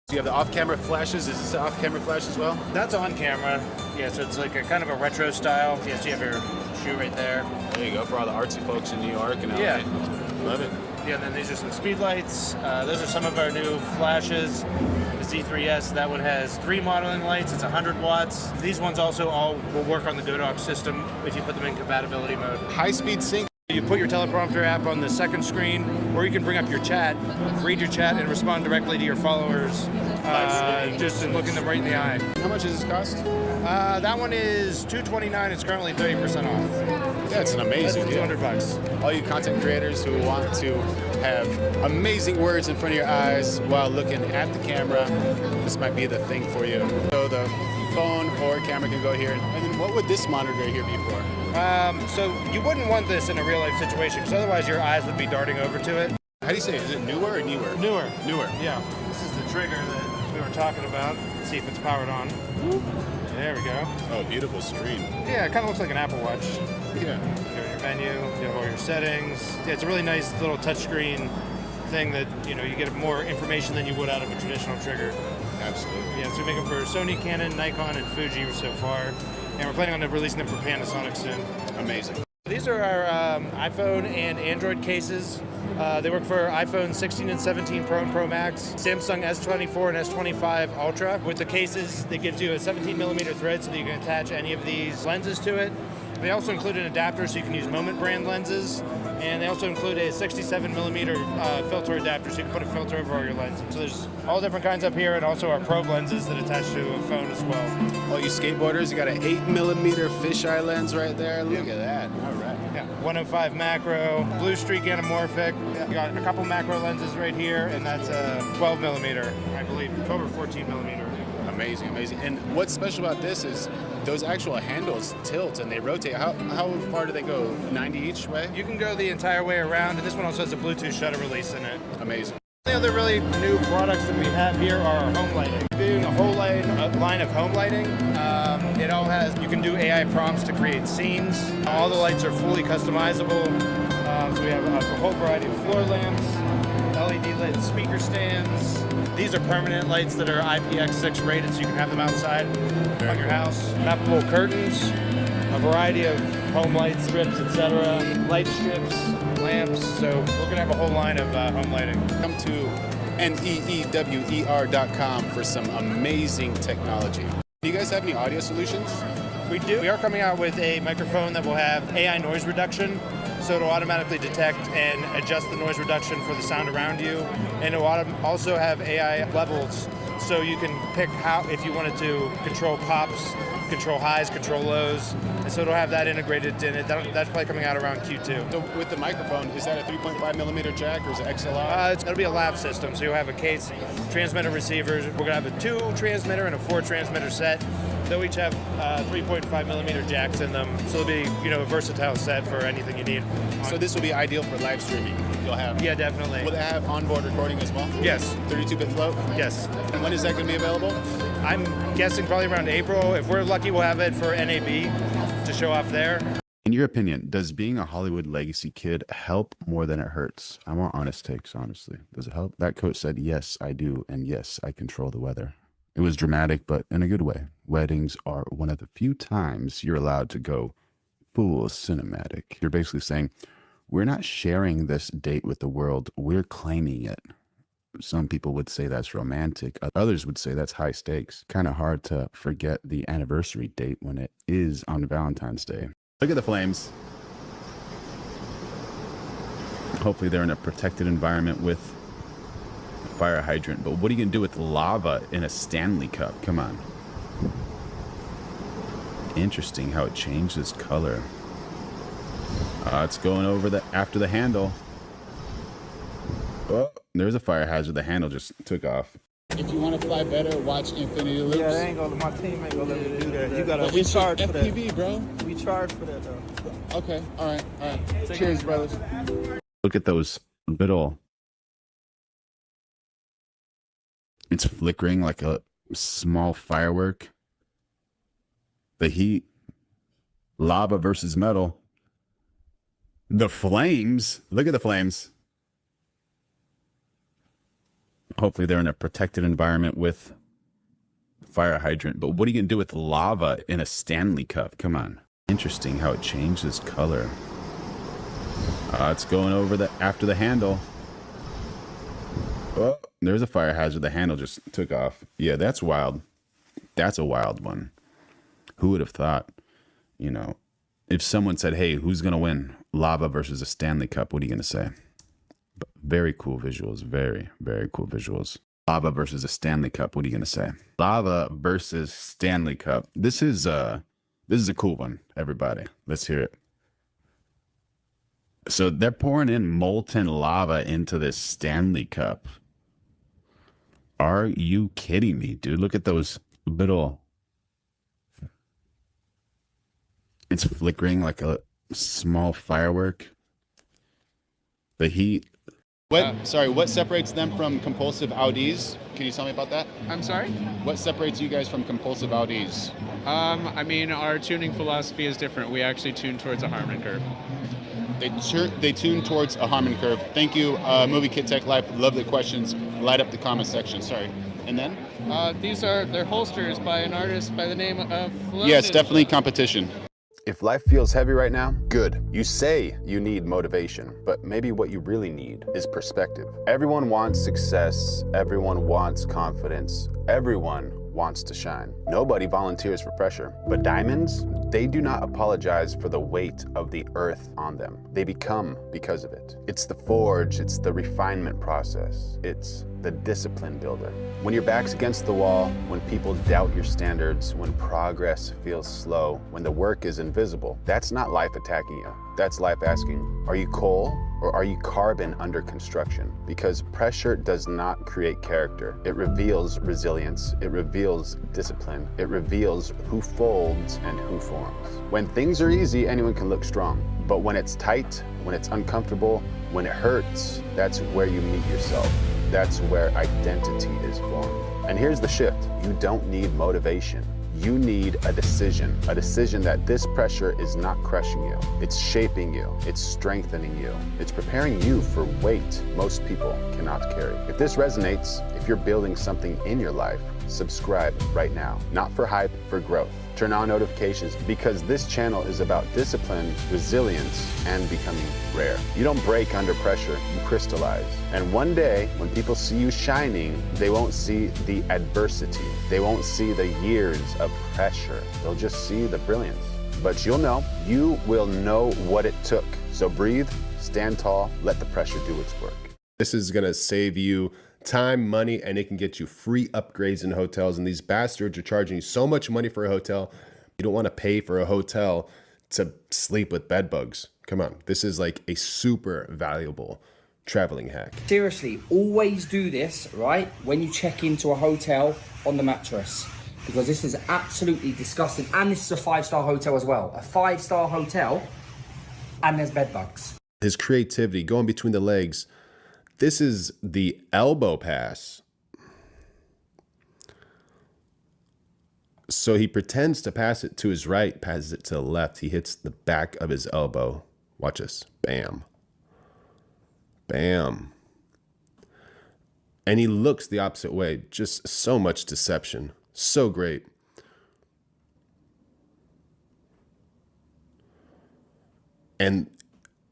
Do you have the off-camera flashes? Is this off-camera flash as well? That's on camera. Yeah, so it's like a kind of a retro style. Yeah, so you have your shoe right there. There you go, for all the artsy folks in New York and LA. Yeah. Love it. Yeah, and then these are some speed lights. Those are some of our new flashes. The Z3S, that one has 3 modeling lights. It's 100 watts. These ones also all will work on the Godox system if you put them in compatibility mode. High-speed sync. You put your teleprompter app on the second screen, or you can bring up your chat, read your chat, and respond directly to your followers, just in looking them right in the eye. How much does this cost? That one is $229. It's currently 30% off. That's an amazing deal. $200. All you content creators who want to have amazing words in front of your eyes while looking at the camera, this might be the thing for you. So the phone or camera can go here. And then what would this monitor here be for? So you wouldn't want this in a real life situation, because otherwise your eyes would be darting over to it. How do you say it? Is it newer or newer? Newer. Newer. Yeah. This is the trigger that we were talking about. Let's see if it's powered on. There we go. Oh, beautiful screen. Yeah, it kind of looks like an Apple Watch. Yeah. You have your menu, you have all your settings. Yeah, it's a really nice little touchscreen thing that, you get more information than you would out of a traditional trigger. Absolutely. Yeah, so we make them for Sony, Canon, Nikon, and Fuji so far. And we're planning on releasing them for Panasonic soon. Amazing. These are our iPhone and Android cases. They work for iPhone 16 and 17 Pro and Pro Max, Samsung S24 and S25 Ultra. With the cases, it gives you a 17mm thread so that you can attach any of these lenses to it. They also include an adapter so you can use Moment brand lenses. And they also include a 67mm filter adapter so you can put a filter over all your lenses. So there's all different kinds up here, and also our probe lenses that attach to a phone as well. All you skateboarders, you got an 8mm fisheye lens right there. Look at that. All right. Yeah, 105 macro, blue streak anamorphic. We got a couple macro lenses right here, and that's a 12mm, I believe, 12 or 14mm. Amazing, amazing. And what's special about this is those actual handles tilt and they rotate. How far do they go? 90 each way? You can go the entire way around, and this one also has a Bluetooth shutter release in it. Amazing. The other really new products that we have here are our home lighting. Doing a whole line of home lighting. It all has, you can do AI prompts to create scenes. All the lights are fully customizable. So we have a whole variety of floor lamps, LED lit speaker stands. These are permanent lights that are IPX6 rated, so you can have them outside on your house. Mappable curtains, a variety of home light strips, etc. Light strips, lamps. So we're gonna have a whole line of home lighting. Come to neewer.com for some amazing technology. Do you guys have any audio solutions? We do. We are coming out with a microphone that will have AI noise reduction. So it'll automatically detect and adjust the noise reduction for the sound around you. And it will also have AI levels, so you can pick how, if you wanted to control pops, control highs, control lows. And so it'll have that integrated in it. That's probably coming out around Q2. So with the microphone, is that a 3.5mm jack or is it XLR? It'll be a lav system, so you'll have a case, transmitter, receivers. We're gonna have a 2 transmitter and a 4 transmitter set. They'll each have 3.5mm jacks in them, so it'll be a versatile set for anything you need. So this will be ideal for live streaming. You'll have. Yeah, definitely. Will it have onboard recording as well? Yes. 32-bit float? Yes. And when is that going to be available? I'm guessing probably around April. If we're lucky, we'll have it for NAB to show off there. In your opinion, does being a Hollywood legacy kid help more than it hurts? I want honest takes, honestly. Does it help? That coach said, yes, I do. And yes, I control the weather. It was dramatic, but in a good way. Weddings are one of the few times you're allowed to go full cinematic. You're basically saying, we're not sharing this date with the world, we're claiming it. Some people would say that's romantic. Others would say that's high stakes. Kind of hard to forget the anniversary date when it is on Valentine's Day. Look at the flames. Hopefully they're in a protected environment with a fire hydrant. But what are you going to do with lava in a Stanley cup? Come on. Interesting how it changes color. It's going over after the handle. Oh, there's a fire hazard. The handle just took off. If you want to fly better, watch Infinity Loops. Yeah, they ain't gonna. My team ain't gonna let me do that. You gotta. But We it's charge for that. FPV, bro. We charge for that though. Okay, all right. Cheers, brothers. Look at those little. It's flickering like a small firework. The heat. Lava versus metal. The flames. Look at the flames. Hopefully they're in a protected environment with fire hydrant. But what are you going to do with lava in a Stanley Cup? Come on. Interesting how it changes color. It's going over after the handle. Oh, there's a fire hazard. The handle just took off. Yeah, that's wild. That's a wild one. Who would have thought, you know, if someone said, hey, who's going to win? Lava versus a Stanley Cup. What are you going to say? But very cool visuals. Very, very cool visuals. Lava versus a Stanley Cup. What are you going to say? Lava versus Stanley Cup. This is a cool one, everybody. Let's hear it. So they're pouring in molten lava into this Stanley Cup. Are you kidding me, dude? Look at those little... It's flickering like a small firework. The heat. What separates them from compulsive Audis? Can you tell me about that? I'm sorry? What separates you guys from compulsive Audis? I mean, our tuning philosophy is different. We actually tune towards a Harman curve. They tune towards a Harman curve. Thank you, Movie Kid Tech Life. Love the questions. Light up the comment section. Sorry. And then? They're holsters by an artist by the name of Floated. Yeah, it's definitely competition. If life feels heavy right now, good. You say you need motivation, but maybe what you really need is perspective. Everyone wants success. Everyone wants confidence. Everyone wants to shine. Nobody volunteers for pressure. But diamonds, they do not apologize for the weight of the earth on them. They become because of it. It's the forge, it's the refinement process. It's the discipline builder. When your back's against the wall, when people doubt your standards, when progress feels slow, when the work is invisible, that's not life attacking you. That's life asking, are you coal or are you carbon under construction? Because pressure does not create character. It reveals resilience. It reveals discipline. It reveals who folds and who forms. When things are easy, anyone can look strong. But when it's tight, when it's uncomfortable, when it hurts, that's where you meet yourself. That's where identity is formed. And here's the shift. You don't need motivation. You need a decision that this pressure is not crushing you. It's shaping you. It's strengthening you. It's preparing you for weight most people cannot carry. If this resonates, if you're building something in your life, subscribe right now. Not for hype, for growth. Turn on notifications because this channel is about discipline, resilience, and becoming rare. You don't break under pressure, you crystallize. And one day, when people see you shining, they won't see the adversity. They won't see the years of pressure. They'll just see the brilliance. But you will know what it took. So breathe, stand tall, let the pressure do its work. This is gonna save you time, money, and it can get you free upgrades in hotels. And these bastards are charging you so much money for a hotel. You don't want to pay for a hotel to sleep with bed bugs. Come on, this is like a super valuable traveling hack. Seriously, always do this, right, when you check into a hotel on the mattress. Because this is absolutely disgusting. And this is a 5-star hotel as well. A 5-star hotel, and there's bed bugs. His creativity going between the legs. This is the elbow pass. So he pretends to pass it to his right, passes it to the left. He hits the back of his elbow. Watch this. Bam. Bam. And he looks the opposite way. Just so much deception. So great. And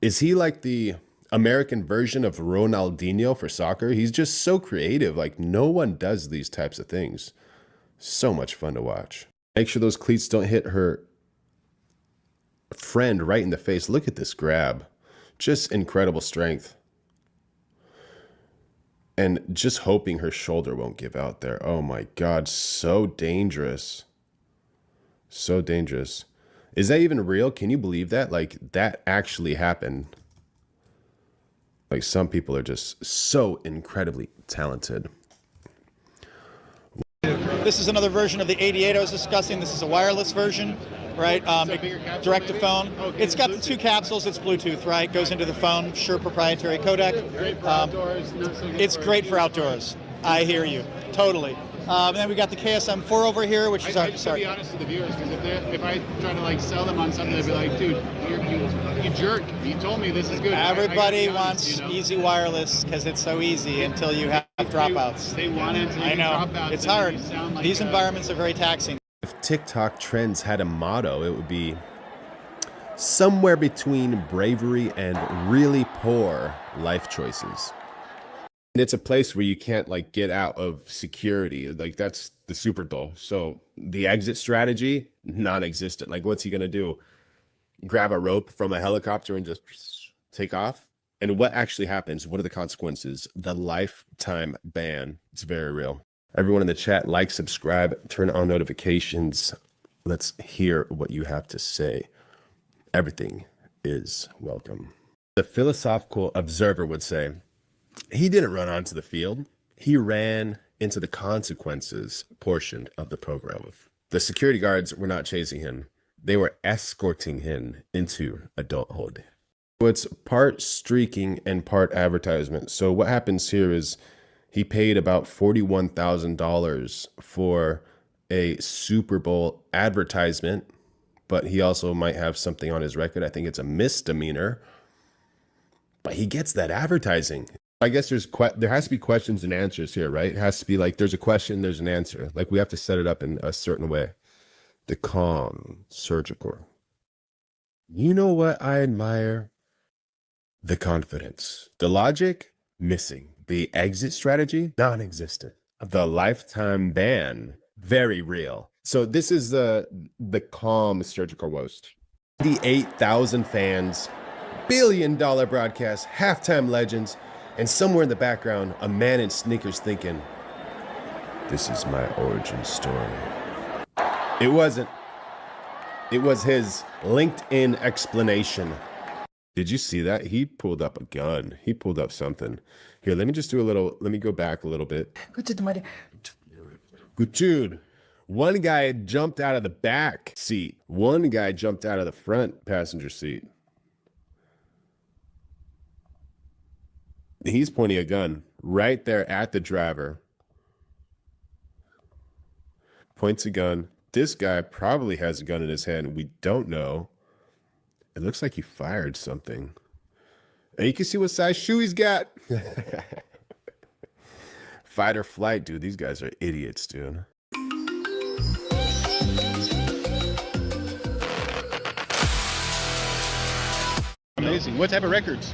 is he like the American version of Ronaldinho for soccer? He's just so creative. Like, no one does these types of things. So much fun to watch. Make sure those cleats don't hit her friend right in the face. Look at this grab. Just incredible strength. And just hoping her shoulder won't give out there. Oh my God, so dangerous. So dangerous. Is that even real? Can you believe that? Like, that actually happened. Like, some people are just so incredibly talented. This is another version of the 88 I was discussing. This is a wireless version, right? Direct to phone. It's got the 2 capsules. It's Bluetooth, right? Goes into the phone. Sure, proprietary codec. Great for outdoors, not so good It's great for outdoors. I hear you. Totally. And then we got the KSM4 over here, which is our. I just to be honest with the viewers, because if I try to like sell them on something, they'd be like, dude, you jerk. You told me this is good. Everybody I wants you know? easy wireless because it's so easy until you have dropouts. They want it. I know. Dropouts, It's and hard. you sound like These environments are very taxing. If TikTok trends had a motto, it would be somewhere between bravery and really poor life choices. And it's a place where you can't like get out of security. Like, that's the Super Bowl. So the exit strategy, non-existent. Like, what's he gonna do? Grab a rope from a helicopter and just take off? And what actually happens? What are the consequences? The lifetime ban. It's very real. Everyone in the chat, like, subscribe, turn on notifications. Let's hear what you have to say. Everything is welcome. The philosophical observer would say, he didn't run onto the field. He ran into the consequences portion of the program. The security guards were not chasing him. They were escorting him into adulthood. So it's part streaking and part advertisement. So what happens here is he paid about $41,000 for a Super Bowl advertisement, but he also might have something on his record. I think it's a misdemeanor, but he gets that advertising. I guess there has to be questions and answers here, right? It has to be like, there's a question, there's an answer. Like, we have to set it up in a certain way. The calm, surgical. You know what I admire? The confidence. The logic, missing. The exit strategy, non-existent. The lifetime ban, very real. So this is the calm surgical roast. 88,000 fans, billion-dollar broadcast, halftime legends, and somewhere in the background, a man in sneakers thinking, this is my origin story. It wasn't. It was his LinkedIn explanation. Did you see that? He pulled up a gun. He pulled up something. Here, let me just do a little, let me go back a little bit. Good dude. One guy jumped out of the back seat. One guy jumped out of the front passenger seat. He's pointing a gun right there at the driver. Points a gun. This guy probably has a gun in his hand. We don't know. It looks like he fired something. And you can see what size shoe he's got. Fight or flight, dude. These guys are idiots, dude. Amazing. What type of records?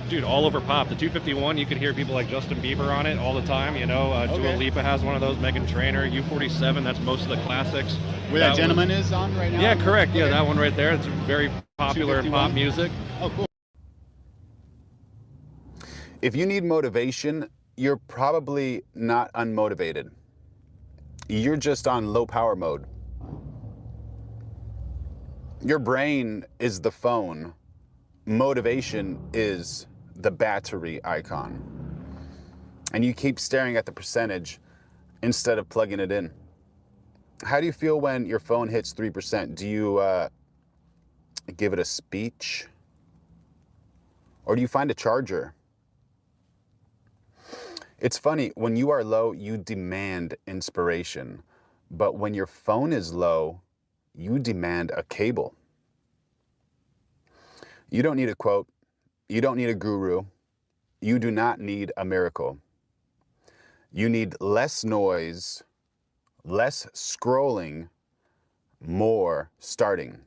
Dude, all over pop. The 251, you could hear people like Justin Bieber on it all the time. You know, Dua Lipa has one of those. Meghan Trainor, U47. That's most of the classics. Where that gentleman is on right now? Yeah, correct. Yeah, that one right there. It's very popular in pop music. Oh, cool. If you need motivation, you're probably not unmotivated. You're just on low power mode. Your brain is the phone. Motivation is the battery icon. And you keep staring at the percentage instead of plugging it in. How do you feel when your phone hits 3%? Do you give it a speech? Or do you find a charger? It's funny, when you are low, you demand inspiration. But when your phone is low, you demand a cable. You don't need a quote. You don't need a guru. You do not need a miracle. You need less noise, less scrolling, more starting.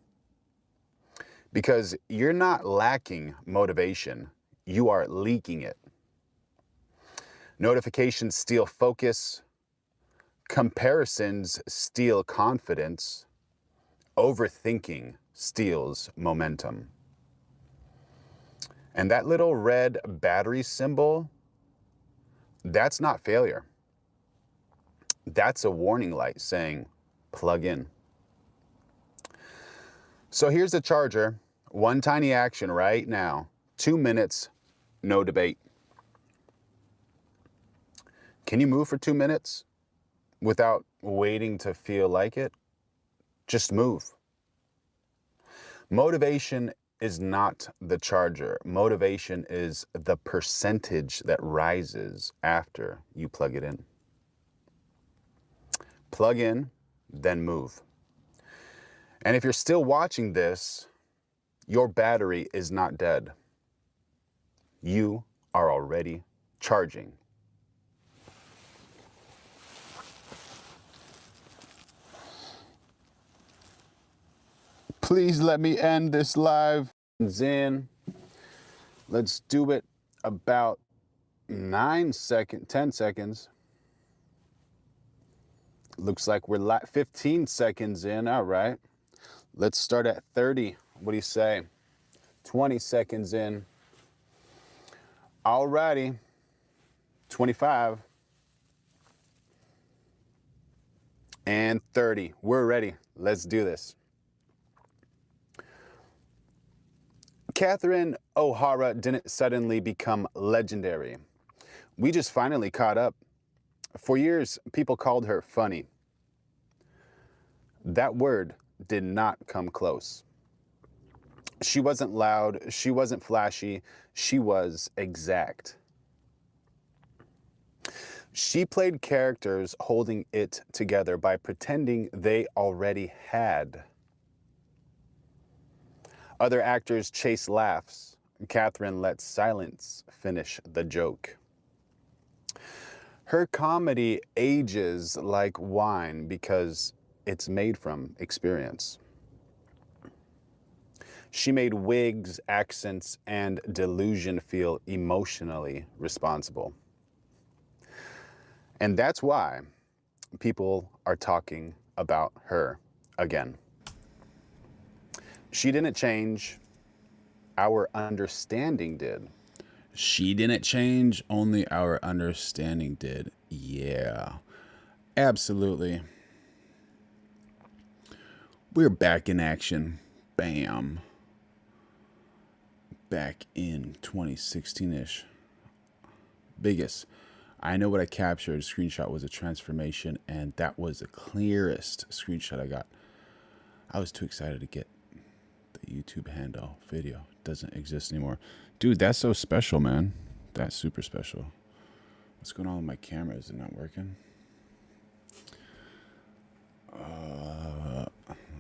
Because you're not lacking motivation, you are leaking it. Notifications steal focus. Comparisons steal confidence. Overthinking steals momentum. And that little red battery symbol, that's not failure. That's a warning light saying, plug in. So here's the charger. One tiny action right now. 2 minutes, No debate. Can you move for 2 minutes without waiting to feel like it? Just move. Motivation is not the charger. Motivation is the percentage that rises after you plug it in. Plug in, then move. And if you're still watching this, your battery is not dead. You are already charging. Please let me end this live. In. Let's do it about 10 seconds. Looks like we're 15 seconds in. All right. Let's start at 30. What do you say? 20 seconds in. All righty. 25. And 30. We're ready. Let's do this. Catherine O'Hara didn't suddenly become legendary. We just finally caught up. For years, people called her funny. That word did not come close. She wasn't loud, she wasn't flashy, she was exact. She played characters holding it together by pretending they already had. Other actors chase laughs. Catherine let silence finish the joke. Her comedy ages like wine because it's made from experience. She made wigs, accents, and delusion feel emotionally responsible. And that's why people are talking about her again. She didn't change. Our understanding did. She didn't change, only our understanding did. Yeah, absolutely. We're back in action. Bam. Back in 2016-ish. Biggest. I know what I captured. Screenshot was a transformation, and that was the clearest screenshot I got. I was too excited to get the YouTube handle video. Doesn't exist anymore. Dude, that's so special, man. That's super special. What's going on with my camera? Is it not working?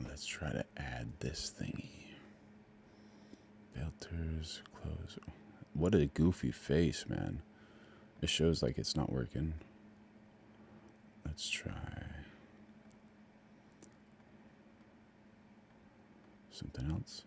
Let's try to add this thingy. Filters, close. What a goofy face, man. It shows like it's not working. Let's try something else.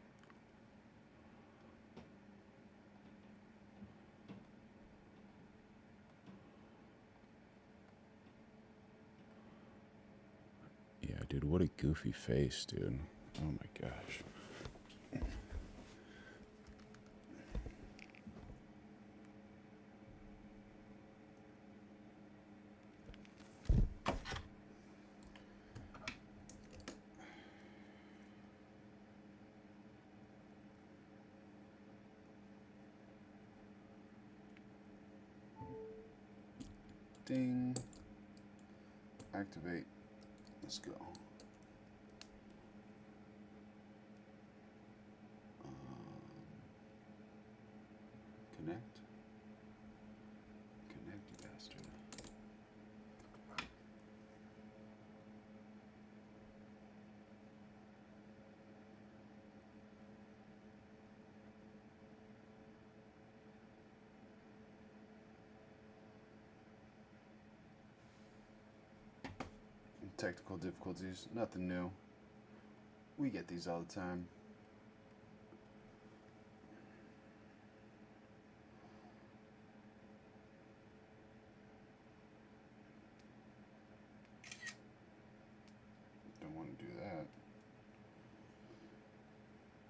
Yeah, dude, what a goofy face, dude. Oh my gosh. Ding. Activate. Let's go. Connect. Connect, you bastard. Technical difficulties, nothing new. We get these all the time. Don't want to do that.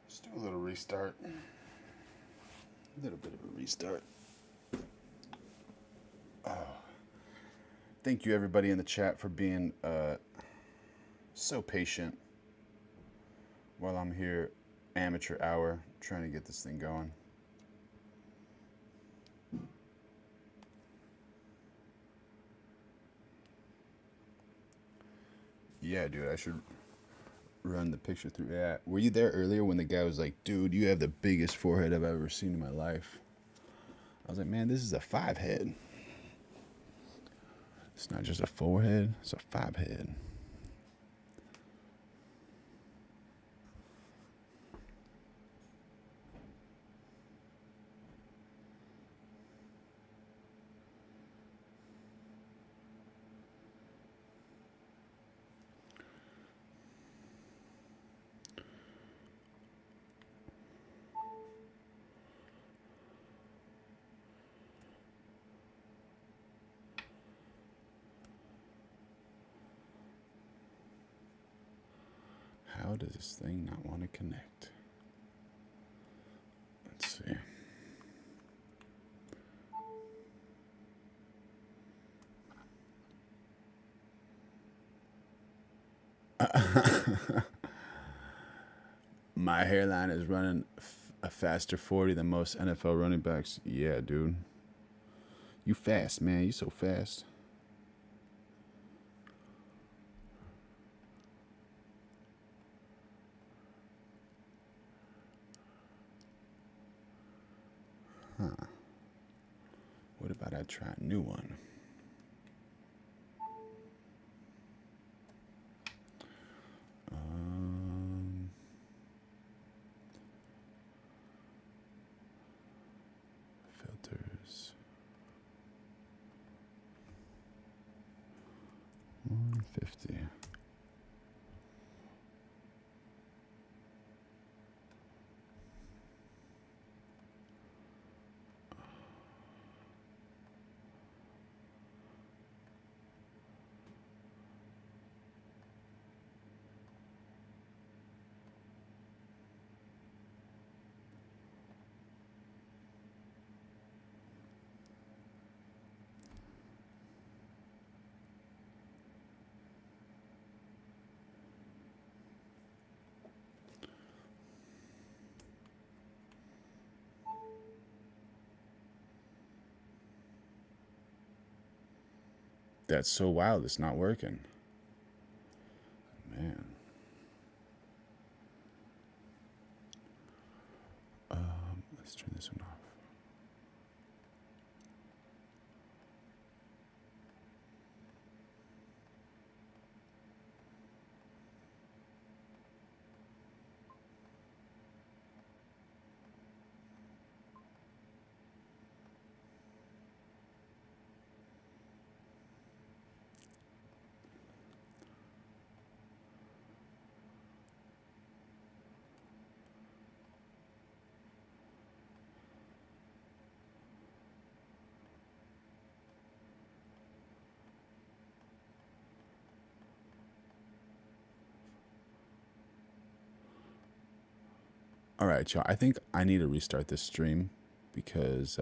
Just do a little restart. A little bit of a restart. Oh. Thank you everybody in the chat for being so patient while I'm here amateur hour trying to get this thing going. Yeah, dude, I should run the picture through that. Were you there earlier when the guy was like, dude, you have the biggest forehead I've ever seen in my life? I was like, man, this is a 5 head. It's not just a 4 head, it's a 5 head. How does this thing not want to connect? Let's see. My hairline is running a faster 40 than most NFL running backs. Yeah, dude. You fast, man. You so fast. Huh. What about I try a new one? Filters. 150. That's so wild. It's not working. Man. Let's turn this one off. All right, y'all. I think I need to restart this stream because